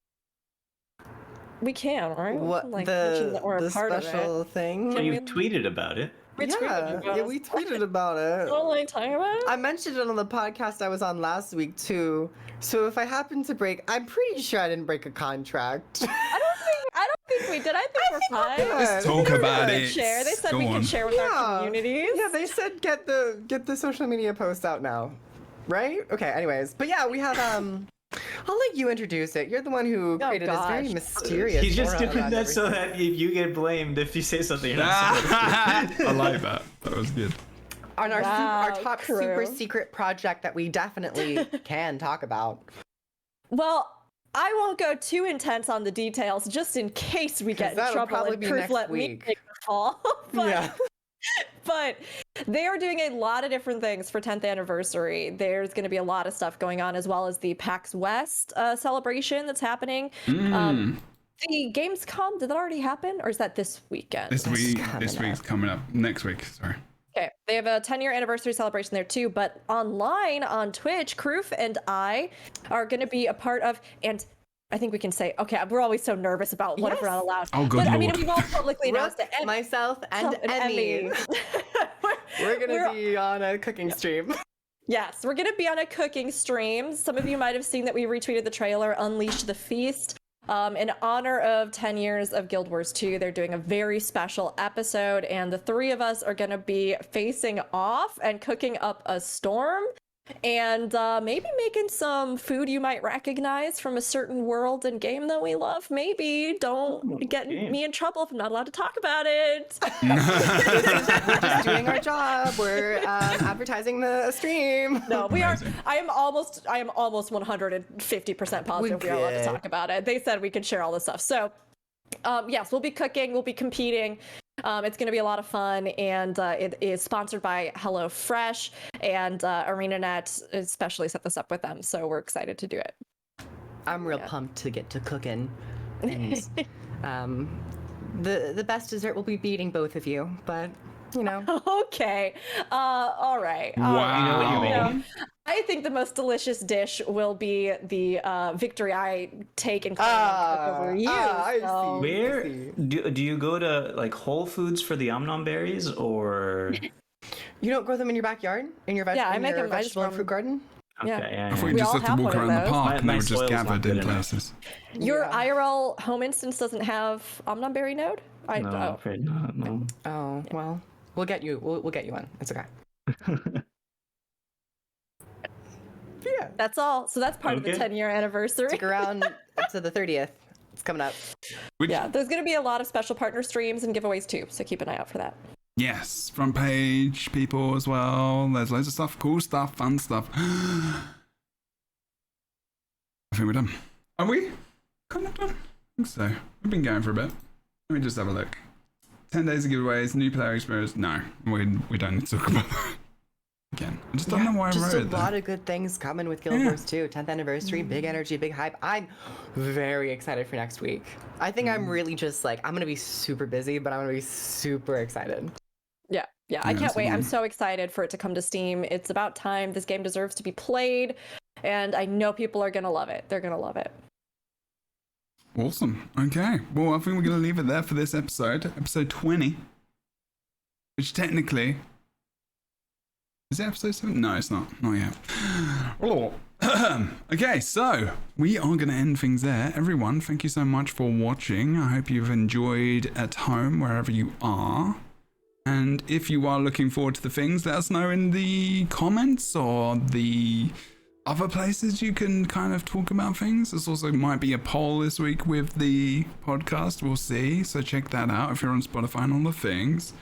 We can, right? What Like, mention that we're the a part of it. special thing? So you've tweeted about it. We tweeted about it. we tweeted about it. Don't like talking about it? I mentioned it on the podcast I was on last week too. So if I happen to break, I'm pretty sure I didn't break a contract. I don't think we did. I think we're fine. Let's Talk about We it. share. They said Go we on. could share with our communities. Yeah, they said get the social media posts out now. Right? Okay, anyways. But yeah, we have I'll let you introduce it. You're the one who created this very gosh. mysterious. He's just aura doing around that so everything. that if you get blamed if you say something you're not supposed to. I like that. That was good. On our Wow, our top crew. super secret project that we definitely can talk about. Well, I won't go too intense on the details, just in case we get in that'll trouble probably and be proof next let me week. take the fall. But, Yeah. but they are doing a lot of different things for 10th anniversary. There's going to be a lot of stuff going on, as well as the PAX West celebration that's happening. The Gamescom, did that already happen, or is that this weekend? This coming week's coming up. Next week, sorry. Okay, they have a 10-year anniversary celebration there too, but online on Twitch, Kroof and I are going to be a part of, and I think we can say, okay, we're always so nervous about what if we're not allowed. Oh, good but I mean, lord. we've all publicly announced it. And Myself and Emmy. We're gonna be on a cooking stream. Yes, we're going to be on a cooking stream. Some of you might have seen that we retweeted the trailer, Unleash the Feast. In honor of 10 years of Guild Wars 2, they're doing a very special episode, and the three of us are going to be facing off and cooking up a storm, and maybe making some food you might recognize from a certain world and game that we love. Maybe. Don't get me in trouble if I'm not allowed to talk about it. We're just doing our job. We're advertising the stream. No, we are. Amazing. I am almost 150% positive we are allowed to good. talk about it. They said we could share all this stuff. So, yes, we'll be cooking, we'll be competing. It's going to be a lot of fun, and it is sponsored by HelloFresh, and ArenaNet especially set this up with them, so we're excited to do it. I'm real pumped to get to cooking. And the best dessert will be beating both of you, but you know. Okay, all right. Wow. You know what you You know, mean? I think the most delicious dish will be the victory I take and claim over you. I so- see. Where do you go to like Whole Foods for the omnom berries or? You don't grow them in your backyard? In your, Yeah, I in make your them- I just vegetable grow and fruit them. garden? Yeah. Okay, I thought you We just all have to have walk one of around the those. park My- and they my were just soil's not gathered good in enough. places. Your Yeah. IRL home instance doesn't have omnom berry node? No, I'm afraid not. No. Oh, well, we'll get you. We'll get you one. It's okay. Yeah. That's all. So that's part of the Okay. 10-year anniversary. Stick around to the 30th. It's coming up. Which, Yeah, there's going to be a lot of special partner streams and giveaways too, so keep an eye out for that. yes, front page people as well. There's loads of stuff, cool stuff, fun stuff. I think we're done. Are we? Kind of done? I think so. We've been going for a bit. Let me just have a look. 10 days of giveaways, new player experience. No, we don't need to talk about that. Again, I just don't know why I Just wrote a it lot there. of good things coming with Guild Wars 2. 10th anniversary, big energy, big hype. I'm very excited for next week. I think I'm really just like, I'm going to be super busy, but I'm going to be super excited. Yeah, I Yeah, can't wait. I'm absolutely. so excited for it to come to Steam. It's about time. This game deserves to be played, and I know people are going to love it. They're going to love it. Awesome. Okay. Well, I think we're going to leave it there for this episode. Episode 20. Which technically... Is it episode 7? No, it's not. Not yet. Oh. Okay, so we are going to end things there. Everyone, thank you so much for watching. I hope you've enjoyed at home, wherever you are. And if you are looking forward to the things, let us know in the comments or the other places you can kind of talk about things. This also might be a poll this week with the podcast. We'll see. So check that out if you're on Spotify and all the things.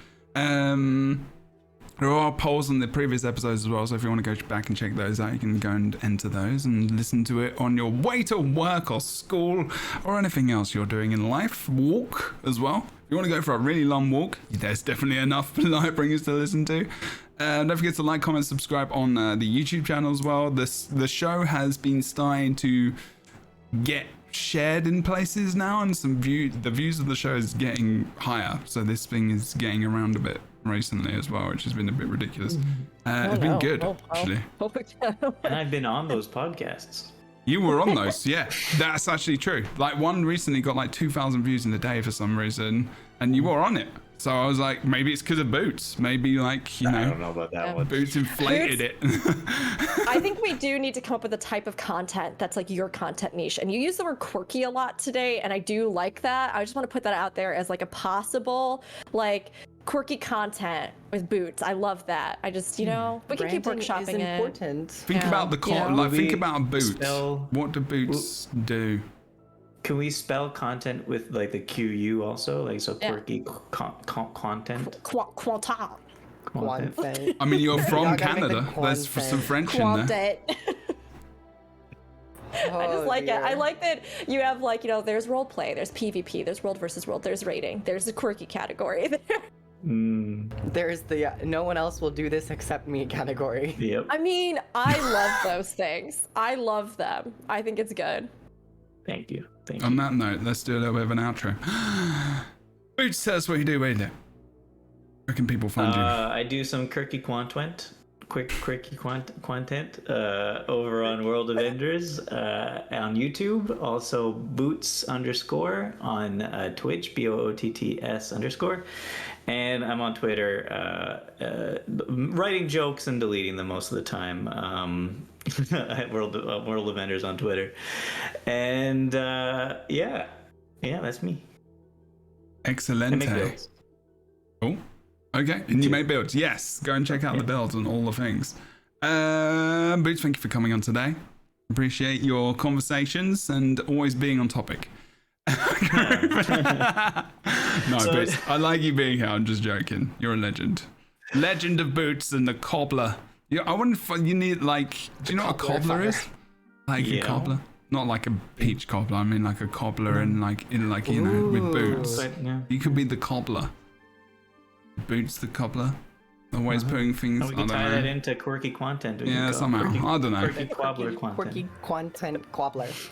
There are polls on the previous episodes as well, so if you want to go back and check those out, you can go and enter those and listen to it on your way to work or school or anything else you're doing in life. Walk as well. If you want to go for a really long walk, there's definitely enough LightBringers to listen to. Don't forget to like, comment, subscribe on the YouTube channel as well. The show has been starting to get shared in places now, and the views of the show is getting higher, so this thing is getting around a bit recently as well, which has been a bit ridiculous. It's been good, actually. And I've been on those podcasts. You were on those, yeah. That's actually true. Like one recently got like 2,000 views in a day for some reason, and you were on it. So I was like, maybe it's because of Boots. Maybe like, you know, I don't know about that one. Boots inflated it. I think we do need to come up with a type of content that's like your content niche. And you use the word quirky a lot today, and I do like that. I just want to put that out there as like a possible like quirky content with Boots. I love that. I just, you know, we can keep Branding workshopping is it. important. Think Yeah, about the you know. like, think We about Boots. spell- What do Boots do? Can we spell content with like the QU also? Like so Yeah. quirky content. Quanta. Quantet. I mean, you're from Y'all gotta make the Canada. There's content. some French in there. Quantet. I just like it. I like that you have like, you know, there's role play, there's PvP, there's world versus world, there's rating, there's the quirky category there. There's the no one else will do this except me category. Yep. I mean, I love those things. I love them. I think it's good. Thank you. Thank On you. that note, let's do a little bit of an outro. Boots, tell us what you do, where can people find you? I do some quirky content, over on World of Enders on YouTube. Also Boots _ on Twitch, BOOTTS_. And I'm on Twitter, writing jokes and deleting them most of the time. At World of Enders on Twitter. And yeah, that's me. I make Excelente. builds. Cool. Okay, and you make builds. Yes, go and check out the builds and all the things. Boots, thank you for coming on today. Appreciate your conversations and always being on topic. No, Boots, I like you being here. I'm just joking. You're a legend. Legend of Boots and the cobbler. Yeah, I wonder if you need like. Do you know what a cobbler is? Like a Yeah. cobbler, not like a peach cobbler. I mean like a cobbler in like you know with boots. But, yeah. You could be the cobbler. Boots the cobbler. Always putting things. Oh, we I can don't tie know. that into quirky content. We can Yeah, go somehow. Quirky, I don't know. Quirky quabbler content. Quirky content quabbler.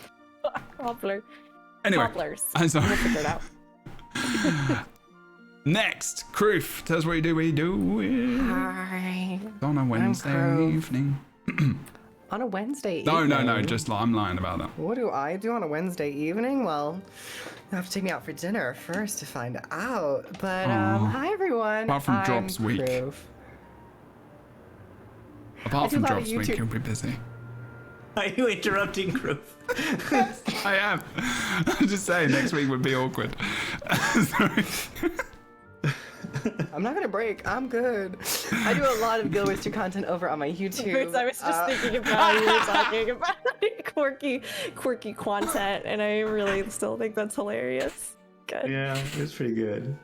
Cobbler. Anyway, Cobblers. I'm sorry. We'll figure it out. Next, Kroof, tell us what you do. Hi. On a Wednesday Kroof. evening. On a Wednesday No, evening. just like I'm lying about that. What do I do on a Wednesday evening? Well, you have to take me out for dinner first to find out. But hi everyone. Apart from I'm Drops Week. Kroof. Apart do from a lot of Drops Week, YouTube- you'll be busy. Are you interrupting, Groove? I am. I'm just saying, next week would be awkward. Sorry. I'm not gonna break. I'm good. I do a lot of Go With You content over on my YouTube. Boots, I was just thinking about you were talking about quirky content, and I really still think that's hilarious. Good. Yeah, it's pretty good.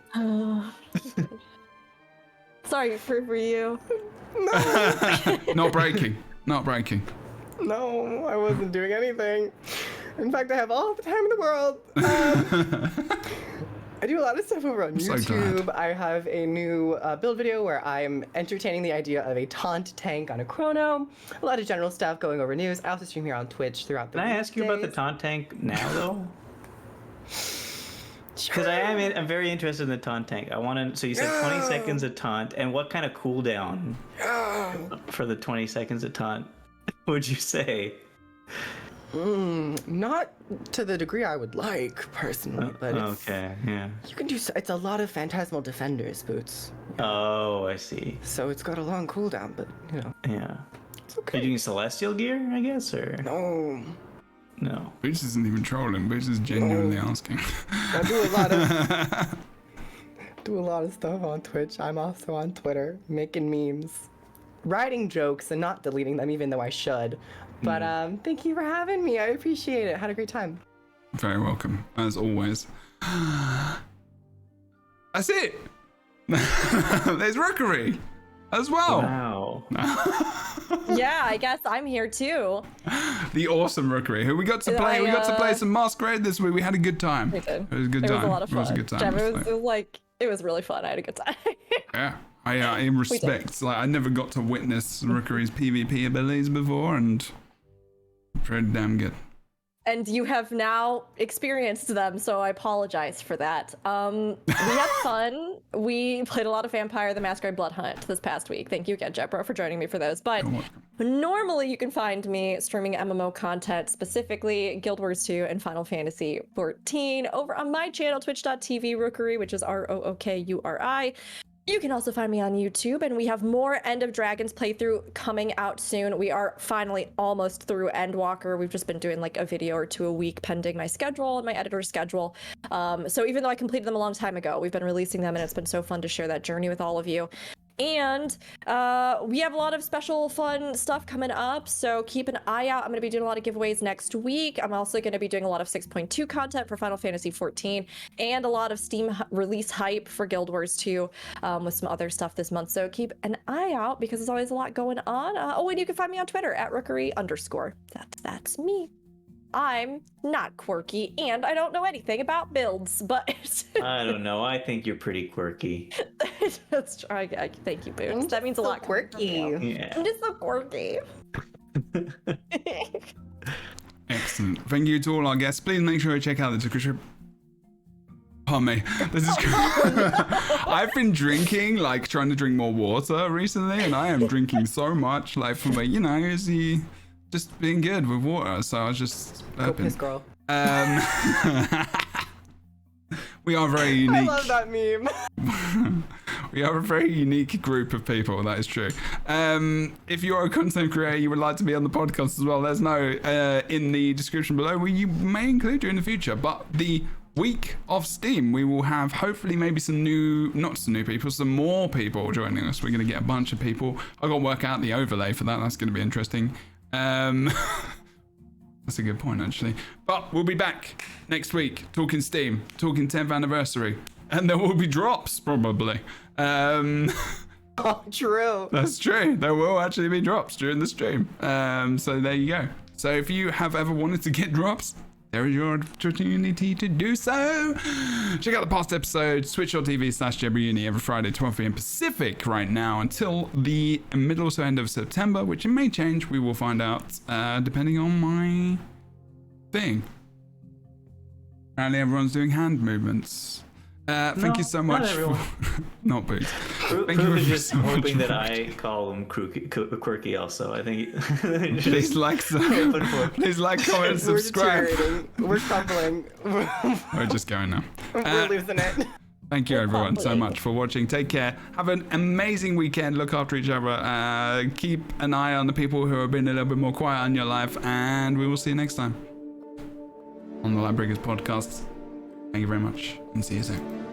Sorry for you. Not breaking. Not breaking. No, I wasn't doing anything. In fact, I have all the time in the world. I do a lot of stuff over on so YouTube. glad. I have a new build video where I'm entertaining the idea of a taunt tank on a chrono. A lot of general stuff going over news. I also stream here on Twitch throughout the Can I ask you about the weekdays. taunt tank now, though? Because I'm very interested in the taunt tank. I want to. So you said 20 seconds of taunt, and what kind of cooldown for the 20 seconds of taunt would you say? Not to the degree I would like, personally, but it's, Okay, yeah. you can do. It's a lot of phantasmal defenders, Boots. Oh, I see. So it's got a long cooldown, but you know, Yeah. it's Are okay. you doing celestial gear, I guess, or No, no? Boots isn't even trolling. Boots is genuinely asking. I do a lot of stuff on Twitch. I'm also on Twitter making memes, writing jokes, and not deleting them, even though I should. But thank you for having me. I appreciate it. Had a great time. Very welcome, as always. That's it. There's Rookery as well. Wow. Yeah, I guess I'm here too. The awesome Rookery, who we got to play. We got to play some Masquerade this week. We had a good time. We did. It was a good It time. was a lot of fun. It was a good time. Jebro, honestly. it was really fun. I had a good time. Yeah, I in respect, like I never got to witness Rookery's PvP abilities before, and pretty damn good. and you have now experienced them, so I apologize for that. We had fun. We played a lot of Vampire the Masquerade Blood Hunt this past week. Thank you again, Jebro, for joining me for those. But normally you can find me streaming MMO content, specifically Guild Wars 2 and Final Fantasy 14, over on my channel, twitch.tv Rookuri, which is ROOKURI. You can also find me on YouTube, and we have more End of Dragons playthrough coming out soon. We are finally almost through Endwalker. We've just been doing like a video or two a week pending my schedule and my editor's schedule. So even though I completed them a long time ago, we've been releasing them, and it's been so fun to share that journey with all of you. And we have a lot of special fun stuff coming up, so keep an eye out. I'm going to be doing a lot of giveaways next week. I'm also going to be doing a lot of 6.2 content for Final Fantasy 14 and a lot of Steam release hype for Guild Wars 2 with some other stuff this month. So keep an eye out because there's always a lot going on. Oh, and you can find me on Twitter at Rookery_. That's me. I'm not quirky, and I don't know anything about builds, but I don't know. I think you're pretty quirky. That's true. Thank you, Boots. That means a lot. Quirky. Yeah. I'm just so quirky. Excellent. Thank you to all our guests. Please make sure you check out the description. Pardon me. I've been drinking, like trying to drink more water recently, and I am drinking so much, like for me, just being good with water. So I was just Go piss, girl. We are very unique. I love that meme. We are a very unique group of people, that is true. If you are a content creator, you would like to be on the podcast as well, let us know in the description below. We may include you in the future, but the week of Steam, we will have hopefully maybe some more people joining us. We're going to get a bunch of people. I've got to work out the overlay for that. That's going to be interesting. That's a good point, actually. But we'll be back next week talking Steam, talking 10th anniversary, and there will be drops probably. Oh, true. That's true. There will actually be drops during the stream. So there you go. So if you have ever wanted to get drops, there is your opportunity to do so. Check out the past episodes, twitch.tv/JebroUni every Friday, 12 p.m. Pacific right now until the middle to end of September, which it may change. We will find out depending on my thing. Apparently everyone's doing hand movements. Thank you so much. Not everyone. Not boots. Thank you is just hoping that I call him quirky also. I think. Please like, comment, subscribe. We're crumbling. We're just going now. We're losing it. Thank you everyone so much for watching. Take care. Have an amazing weekend. Look after each other. Keep an eye on the people who have been a little bit more quiet in your life. And we will see you next time on the LightBringers podcast. Thank you very much and see you soon.